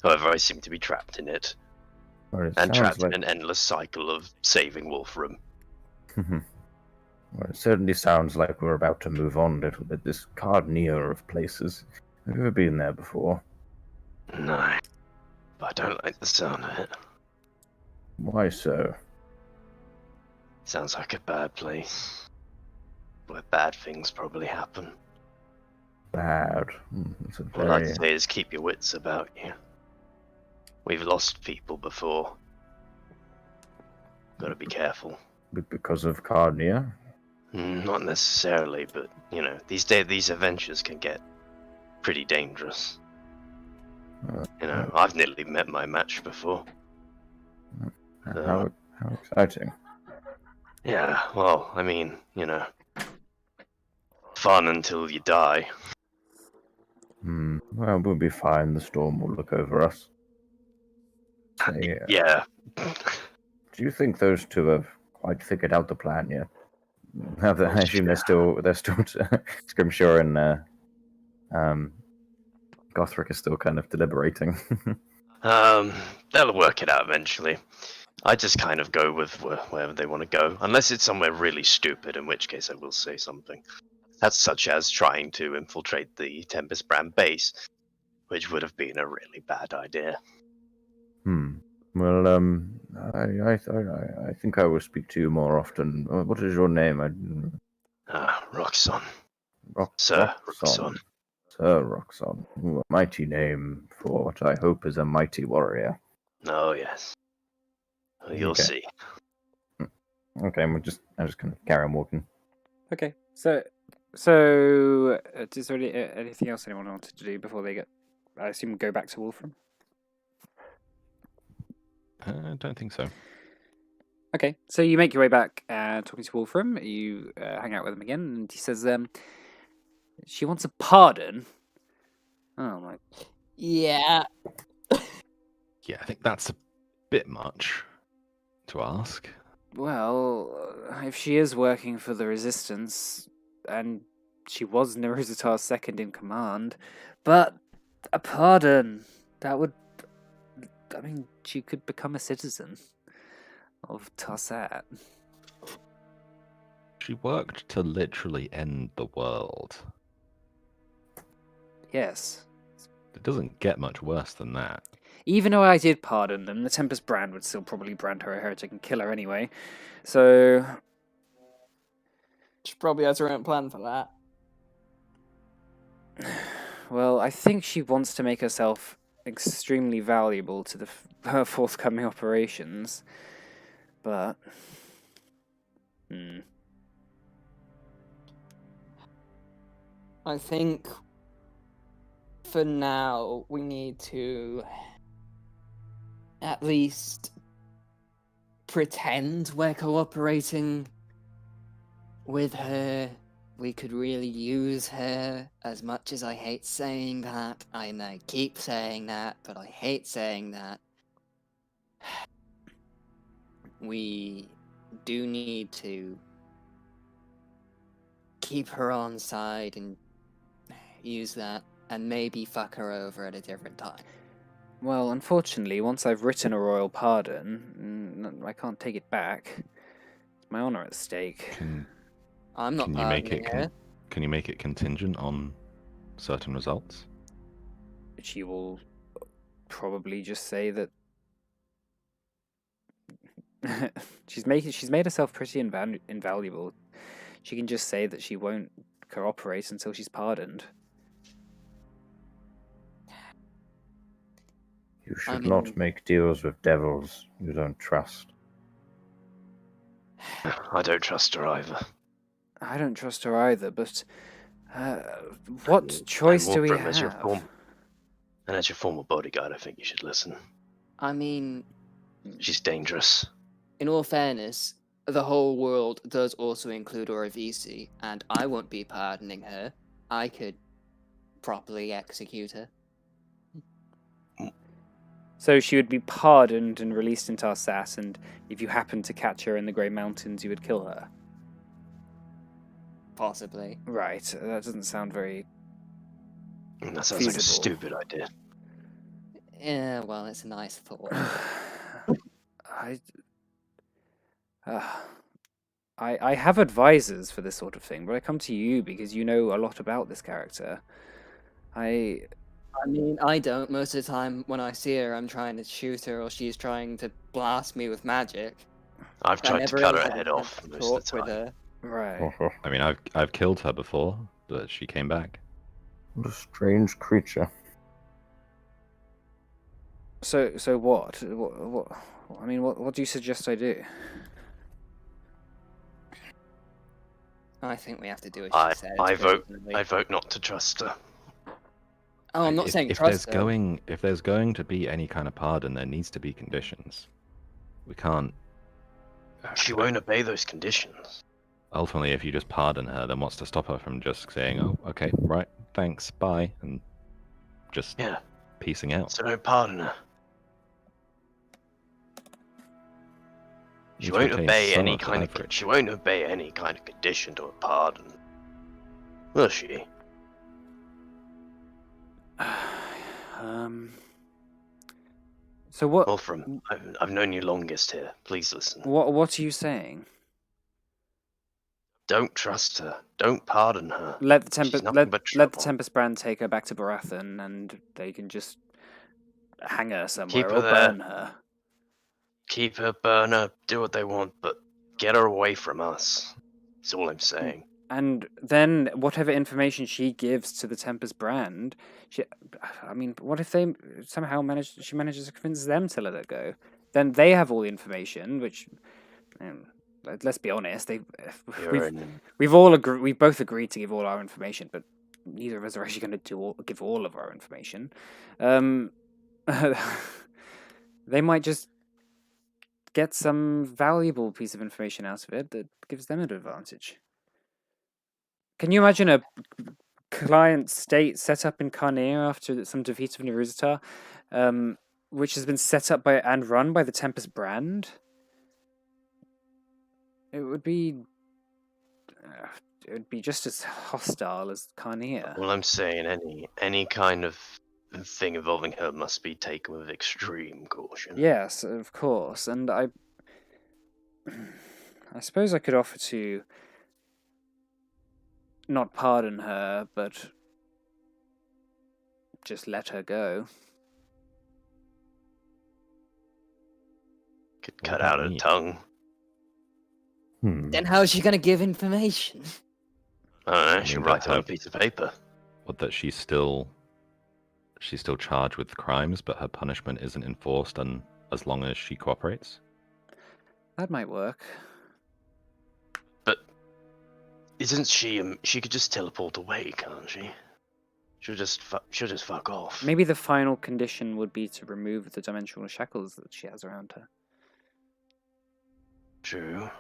However, I seem to be trapped in it. And trapped in an endless cycle of saving Wolfram. Well, it certainly sounds like we're about to move on a little bit. This Cardnea of places. Have you ever been there before? No, but I don't like the sound of it. Why so? Sounds like a bad place. Where bad things probably happen. Bad. What I'd say is keep your wits about you. We've lost people before. Gotta be careful. Because of Cardnea? Not necessarily, but, these adventures can get pretty dangerous. I've nearly met my match before. How exciting. Yeah, well, I mean, fun until you die. Well, we'll be fine. The storm will look over us. Yeah. Do you think those two have quite figured out the plan yet? I assume they're still Scrimshaw and Gothric is still kind of deliberating. They'll work it out eventually. I just kind of go with wherever they want to go, unless it's somewhere really stupid, in which case I will say something. That's such as trying to infiltrate the Tempest brand base, which would have been a really bad idea. Well, I think I will speak to you more often. What is your name? Roxxon. Sir Roxxon. Sir Roxxon. Ooh, a mighty name for what I hope is a mighty warrior. Oh, yes. Well, you'll see. Okay, I'm just kind of carry on walking. Okay, so is there anything else anyone wanted to do before they I assume, go back to Wolfram? I don't think so. Okay, so you make your way back, talking to Wolfram. You hang out with him again, and he says, she wants a pardon. Oh my. Yeah. Yeah, I think that's a bit much to ask. Well, if she is working for the Resistance, and she was Naruzatar's second in command, but a pardon, that would... I mean, she could become a citizen of Tarsat. She worked to literally end the world. Yes. It doesn't get much worse than that. Even though I did pardon them, the Tempest brand would still probably brand her a heretic and kill her anyway. So... She probably has her own plan for that. Well, I think she wants to make herself extremely valuable to her forthcoming operations. But... I think for now we need to at least pretend we're cooperating with her. We could really use her, as much as I hate saying that. I keep saying that, but I hate saying that. we do need to keep her on side and use that, and maybe fuck her over at a different time. Well, unfortunately, once I've written a royal pardon, I can't take it back. It's my honor at stake. I'm not Can you make pardoning it? her. Can you make it contingent on certain results? She will probably just say that she's made herself pretty invaluable. She can just say that she won't cooperate until she's pardoned. You should I not mean- make deals with devils you don't trust. I don't trust her either. I don't trust her either, but what choice do we Wolfram, as have? as your former bodyguard, I think you should listen. I mean, She's dangerous. in all fairness, the whole world does also include Oravisi, and I won't be pardoning her. I could properly execute her. So she would be pardoned and released into Arsas, and if you happened to catch her in the Grey Mountains, you would kill her. Possibly. Right, that doesn't sound very... That sounds like a Feasible. stupid idea. Yeah, well, it's a nice thought. I have advisors for this sort of thing, but I come to you because you know a lot about this character. I mean, I don't. Most of the time when I see her, I'm trying to shoot her or she's trying to blast me with magic. I've I tried to never cut really her had head a off chance to most of talk the with time. her. Right. I mean, I've killed her before, but she came back. What a strange creature. So what? What? I mean, what do you suggest I do? I think we have to do what I- she said. I vote- personally. I vote not to trust her. Oh, I'm not if, saying if trust there's her. if there's going to be any kind of pardon, there needs to be conditions. We can't. She won't obey those conditions. Ultimately, if you just pardon her, then what's to stop her from just saying, "Oh, okay, right, thanks, bye," and just Yeah, piecing out? so don't pardon her. She Need to won't retain obey some any of the kind of. leverage. She won't obey any kind of condition to a pardon. Will she? So what? Wolfram, I've known you longest here. Please listen. What are you saying? Don't trust her. Don't pardon her. Let the She's Tempest nothing but let the trouble. Tempest Brand take her back to Baratheon, and they can just hang her somewhere Keep her or there. burn her. Keep her, burn her, do what they want, but get her away from us. That's all I'm saying. And then whatever information she gives to the Tempest Brand, I mean, what if they somehow she manages to convince them to let her go? Then they have all the information, which, let's be honest, we both agreed to give all our information, but neither of us are actually going to give all of our information. They might just get some valuable piece of information out of it that gives them an advantage. Can you imagine a client state set up in Carnea after some defeat of Neruzitar, which has been set up by and run by the Tempest Brand? It would be just as hostile as Carnea. Well, I'm saying any kind of thing involving her must be taken with extreme caution. Yes, of course, and I suppose I could offer to not pardon her, but just let her go. Could What cut about out her me? tongue. Then how's she gonna give information? I don't know, I she mean, write that it on a her- piece of paper. What, that she's still charged with crimes, but her punishment isn't enforced as long as she cooperates? That might work. But isn't she? She could just teleport away, can't she? She'll just fuck off. Maybe the final condition would be to remove the dimensional shackles that she has around her. True.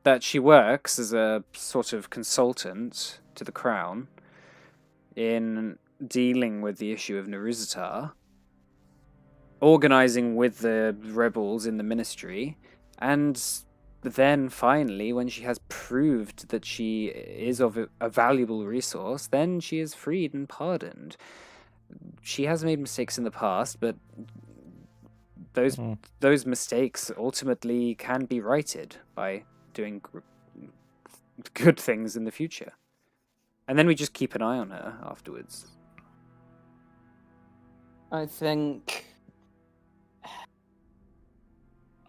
That she works as a sort of consultant to the Crown in dealing with the issue of Neruzitar, organizing with the rebels in the ministry, and then finally, when she has proved that she is of a valuable resource, then she is freed and pardoned. She has made mistakes in the past, but those mistakes ultimately can be righted by doing good things in the future. And then we just keep an eye on her afterwards. I think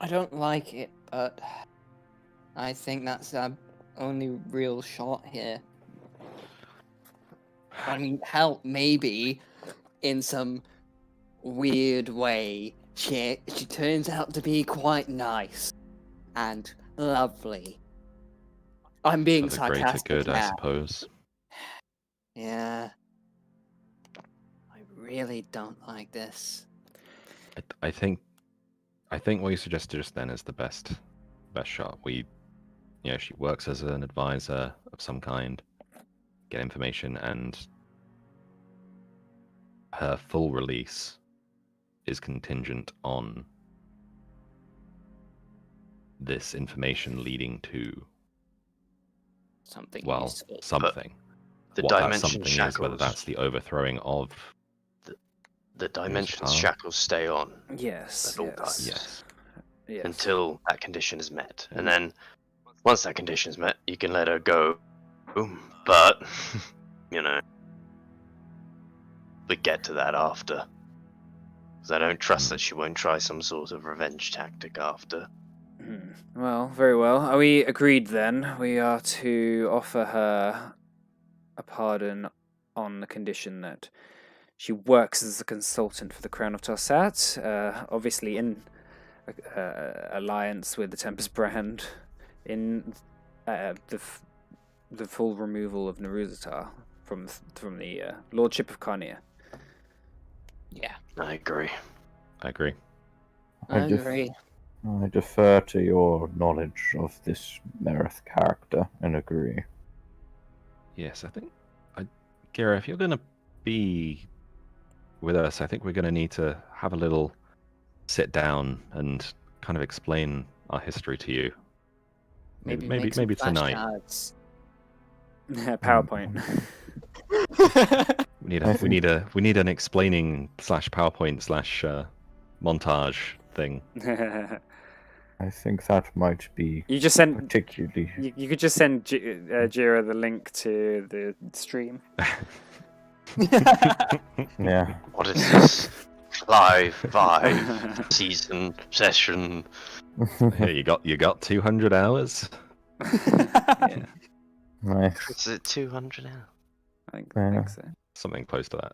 I don't like it, but I think that's our only real shot here. I mean, hell, maybe in some weird way, she turns out to be quite nice and lovely. I'm being For the greater sarcastic good, I now. suppose. Yeah. I really don't like this. I think what you suggested just then is the best shot. She works as an advisor of some kind, get information, and her full release is contingent on this information leading to, Something well, useful. something. The What that dimension something shackles. is, whether that's the overthrowing of. The dimension's power. shackles stay on Yes. at all times Yes. Yes. until that condition is met, and then once that condition is met, you can let her go. But we get to that after, because I don't trust that she won't try some sort of revenge tactic after. Well, very well. Are we agreed then? We are to offer her a pardon on the condition that she works as a consultant for the Crown of Tarsat, obviously in alliance with the Tempest brand, in the full removal of Naruzatar from the Lordship of Carnia. Yeah, I agree. I agree. I I def- agree. I defer to your knowledge of this Merith character and agree. Yes, I think, Gira, if you're going to be with us, I think we're going to need to have a little sit down and kind of explain our history to you. Maybe maybe tonight. flashcards. PowerPoint. We need an explaining / PowerPoint / montage thing. I think that might be You just send. particularly. You could just send Jira the link to the stream. Yeah. What is this? Live 5 season session. Here you got 200 hours. Yeah, Nice. Is it 200 now? I think Yeah. so. Something close to that.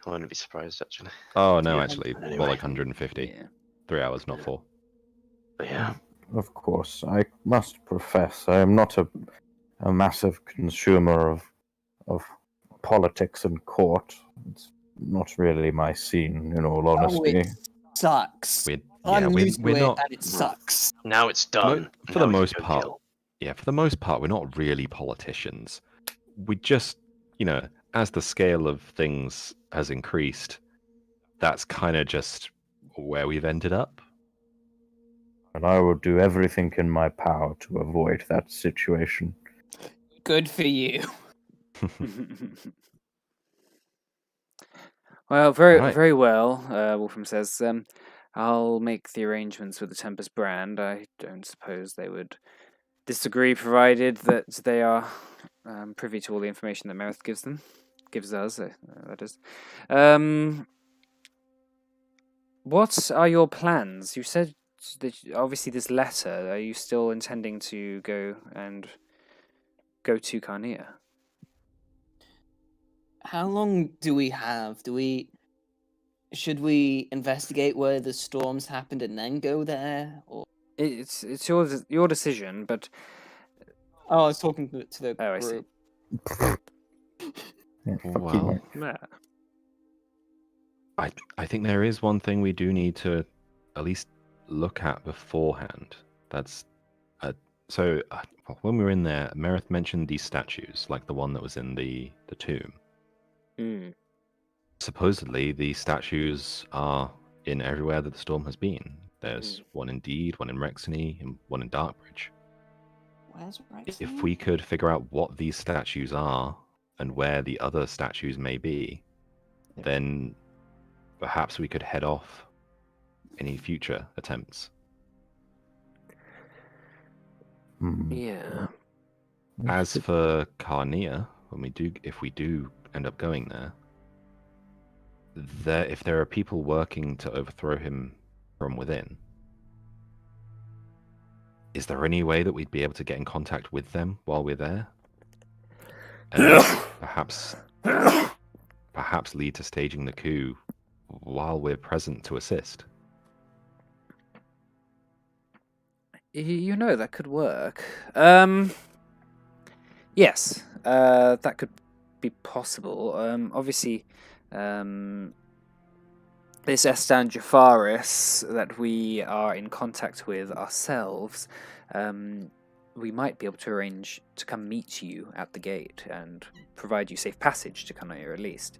I wouldn't be surprised actually. Oh no, 200 actually, anyway. more like 150. Yeah. 3 hours, not 4. But yeah, Of course, I must profess I am not a massive consumer of politics and court. It's not really my scene, in all Oh, honesty. it sucks. We're I'm used to we're it, not. and it sucks. now it's done. For Now the we can most go part, kill. Yeah, for the most part, we're not really politicians. We just, as the scale of things has increased, that's kind of just where we've ended up. And I will do everything in my power to avoid that situation. Good for you. Well, very Right. very well. Wolfram says, "I'll make the arrangements with the Tempest brand. I don't suppose they would disagree, provided that they are privy to all the information that Merith gives us. That is. What are your plans? You said that obviously this letter. Are you still intending to go to Carnia? How long do we have? Should we investigate where the storms happened and then go there? Or It's your decision, but I was talking to the Oh, I see. group. Yeah, fuck you, Well, mate. I think there is one thing we do need to at least look at beforehand. That's when we were in there, Merith mentioned these statues, like the one that was in the tomb. Mm. Supposedly, these statues are in everywhere that the storm has been. There's one in Deed, one in Rexony, and one in Darkbridge. Where's If we could figure out what these statues are and where the other statues may be, then perhaps we could head off any future attempts. Yeah. As for Carnea, if we do end up going there, if there are people working to overthrow him from within, is there any way that we'd be able to get in contact with them while we're there? And perhaps lead to staging the coup while we're present to assist? You know, that could work. Yes, that could be possible. Obviously, this Estan Jafaris that we are in contact with ourselves, we might be able to arrange to come meet you at the gate and provide you safe passage to Carnea at least.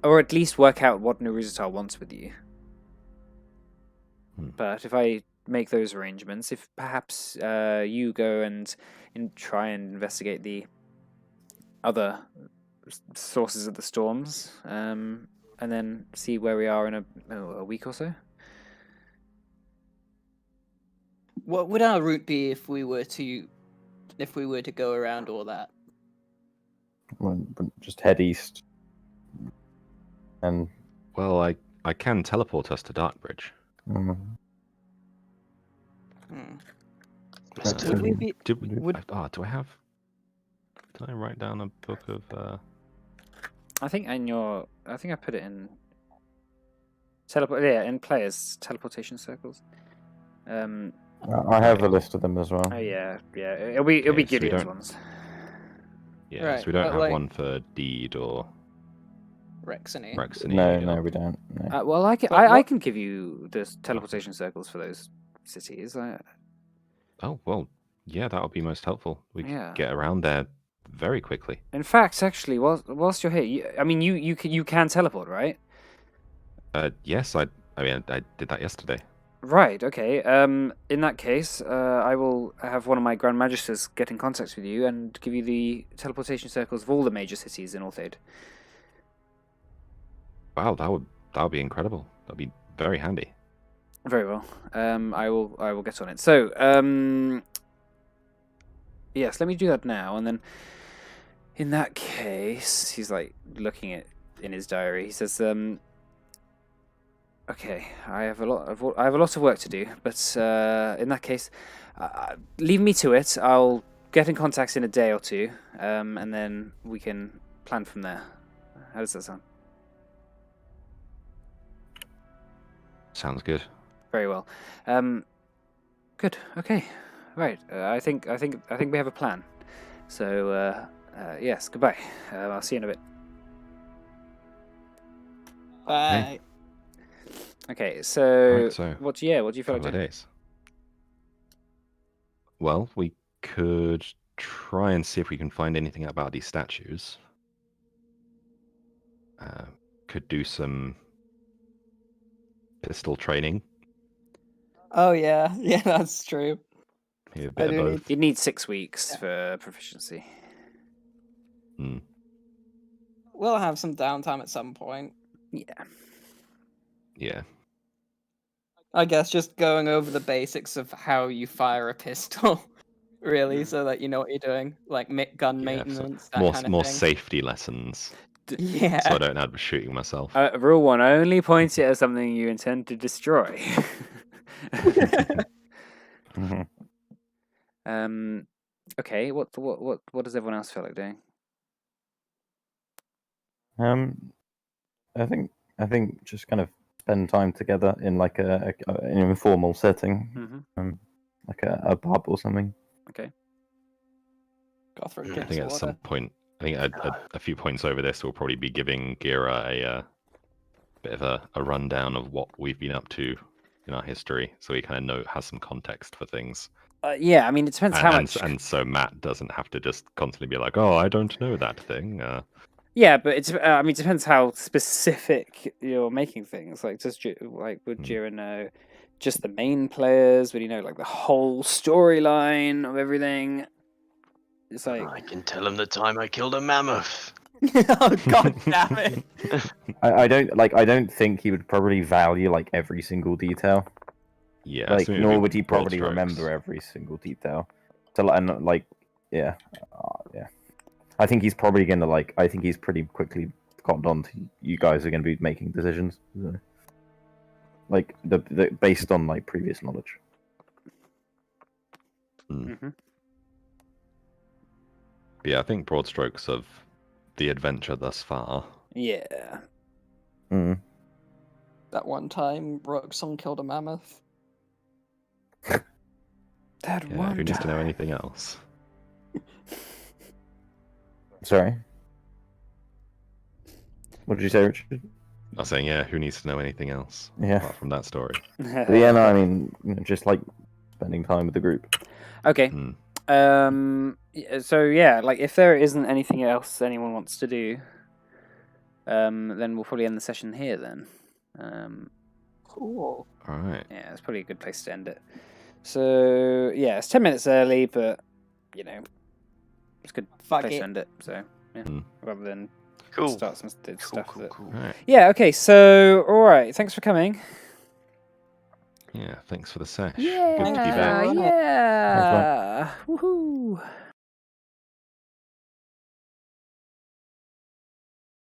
Or at least work out what Naruzatar wants with you. But if I make those arrangements, if perhaps you go and try and investigate the other sources of the storms, and then see where we are in a week or so. What would our route be if we were to go around all that? Well, just head east. And Well, I can teleport us to Darkbridge. Would we be? Do I have? Did I write down a book of? I think I put it in in players teleportation circles. I have a list of them as well. Oh yeah. It'll be so we Gideon's don't- ones. Yeah, Right, so we don't but, have like- one for Deed or Rexony. Rexony. No, we don't. No. Well, I can But I what- can give you the teleportation circles for those cities. Oh well, yeah, that would be most helpful. We could Yeah. get around there very quickly. In fact, actually, whilst you're here, you can teleport, right? Yes, I did that yesterday. Right. Okay. In that case, I will have one of my Grand Magisters get in contact with you and give you the teleportation circles of all the major cities in Ortheid. Wow, that would be incredible. That'd be very handy. Very well. I will get on it. So, yes, let me do that now, and then in that case, he's like looking at in his diary. He says, "Okay, I have a lot of work to do, but in that case, leave me to it. I'll get in contact in a day or two, and then we can plan from there. How does that sound?" Sounds good. Very well. Good. Okay. Right. I think we have a plan. So yes. Goodbye. I'll see you in a bit. Bye. Okay. So, Right, so what do you feel like couple of doing? days. Well, we could try and see if we can find anything about these statues. Could do some pistol training. Oh yeah, yeah, that's true. Maybe a I bit of do need- both. You'd need 6 weeks for proficiency. Hmm. We'll have some downtime at some point. Yeah. Yeah. I guess just going over the basics of how you fire a pistol, really, so that you know what you're doing, like gun Yeah, so maintenance, that more kind of more thing. safety lessons, Yeah. so I don't end up shooting myself. Rule 1: only point it at something you intend to destroy. Mhm. Okay. What does everyone else feel like doing? I think just kind of spend time together in like an informal setting, Mm-hmm. like a pub or something. Gothric I drinks think at water. some point, a few points over this, we'll probably be giving Gira a bit of a rundown of what we've been up to in our history, so he kind of has some context for things. Yeah. I mean, it depends how much. And so Matt doesn't have to just constantly be like, "Oh, I don't know that thing." Yeah, but it's. I mean, it depends how specific you're making things. Like, would Jira know just the main players? Would he know like the whole storyline of everything? It's like I can tell him the time I killed a mammoth. Oh god damn it! I don't think he would probably value like every single detail. Yeah. I Like, assume it'd nor be would he broad probably strokes. remember every single detail. So, and like, yeah, yeah. I think he's probably gonna like. I think he's pretty quickly cottoned on to you guys are gonna be making decisions. So. Like the based on like previous knowledge. mhm. Yeah, I think broad strokes of the adventure thus far. Yeah. Mm. That one time Roxon killed a mammoth. That Yeah, one. who needs to know anything else? Sorry. What did you say, Richard? I was saying, yeah, who needs to know anything else Yeah. apart from that story? But yeah, no, I mean, just like spending time with the group. Okay. Hmm. So yeah, like if there isn't anything else anyone wants to do, then we'll probably end the session here. Then. Cool. All right. Yeah, it's probably a good place to end it. So yeah, it's 10 minutes early, but you know, it's a good Fuck place it. to end it. So yeah, Mm. rather than Cool. start some Cool, stuff. cool, that- cool. All right. Yeah. Okay. So all right. Thanks for coming. Yeah. Thanks for the sesh. Yeah. Good to be back. Yeah. Woohoo.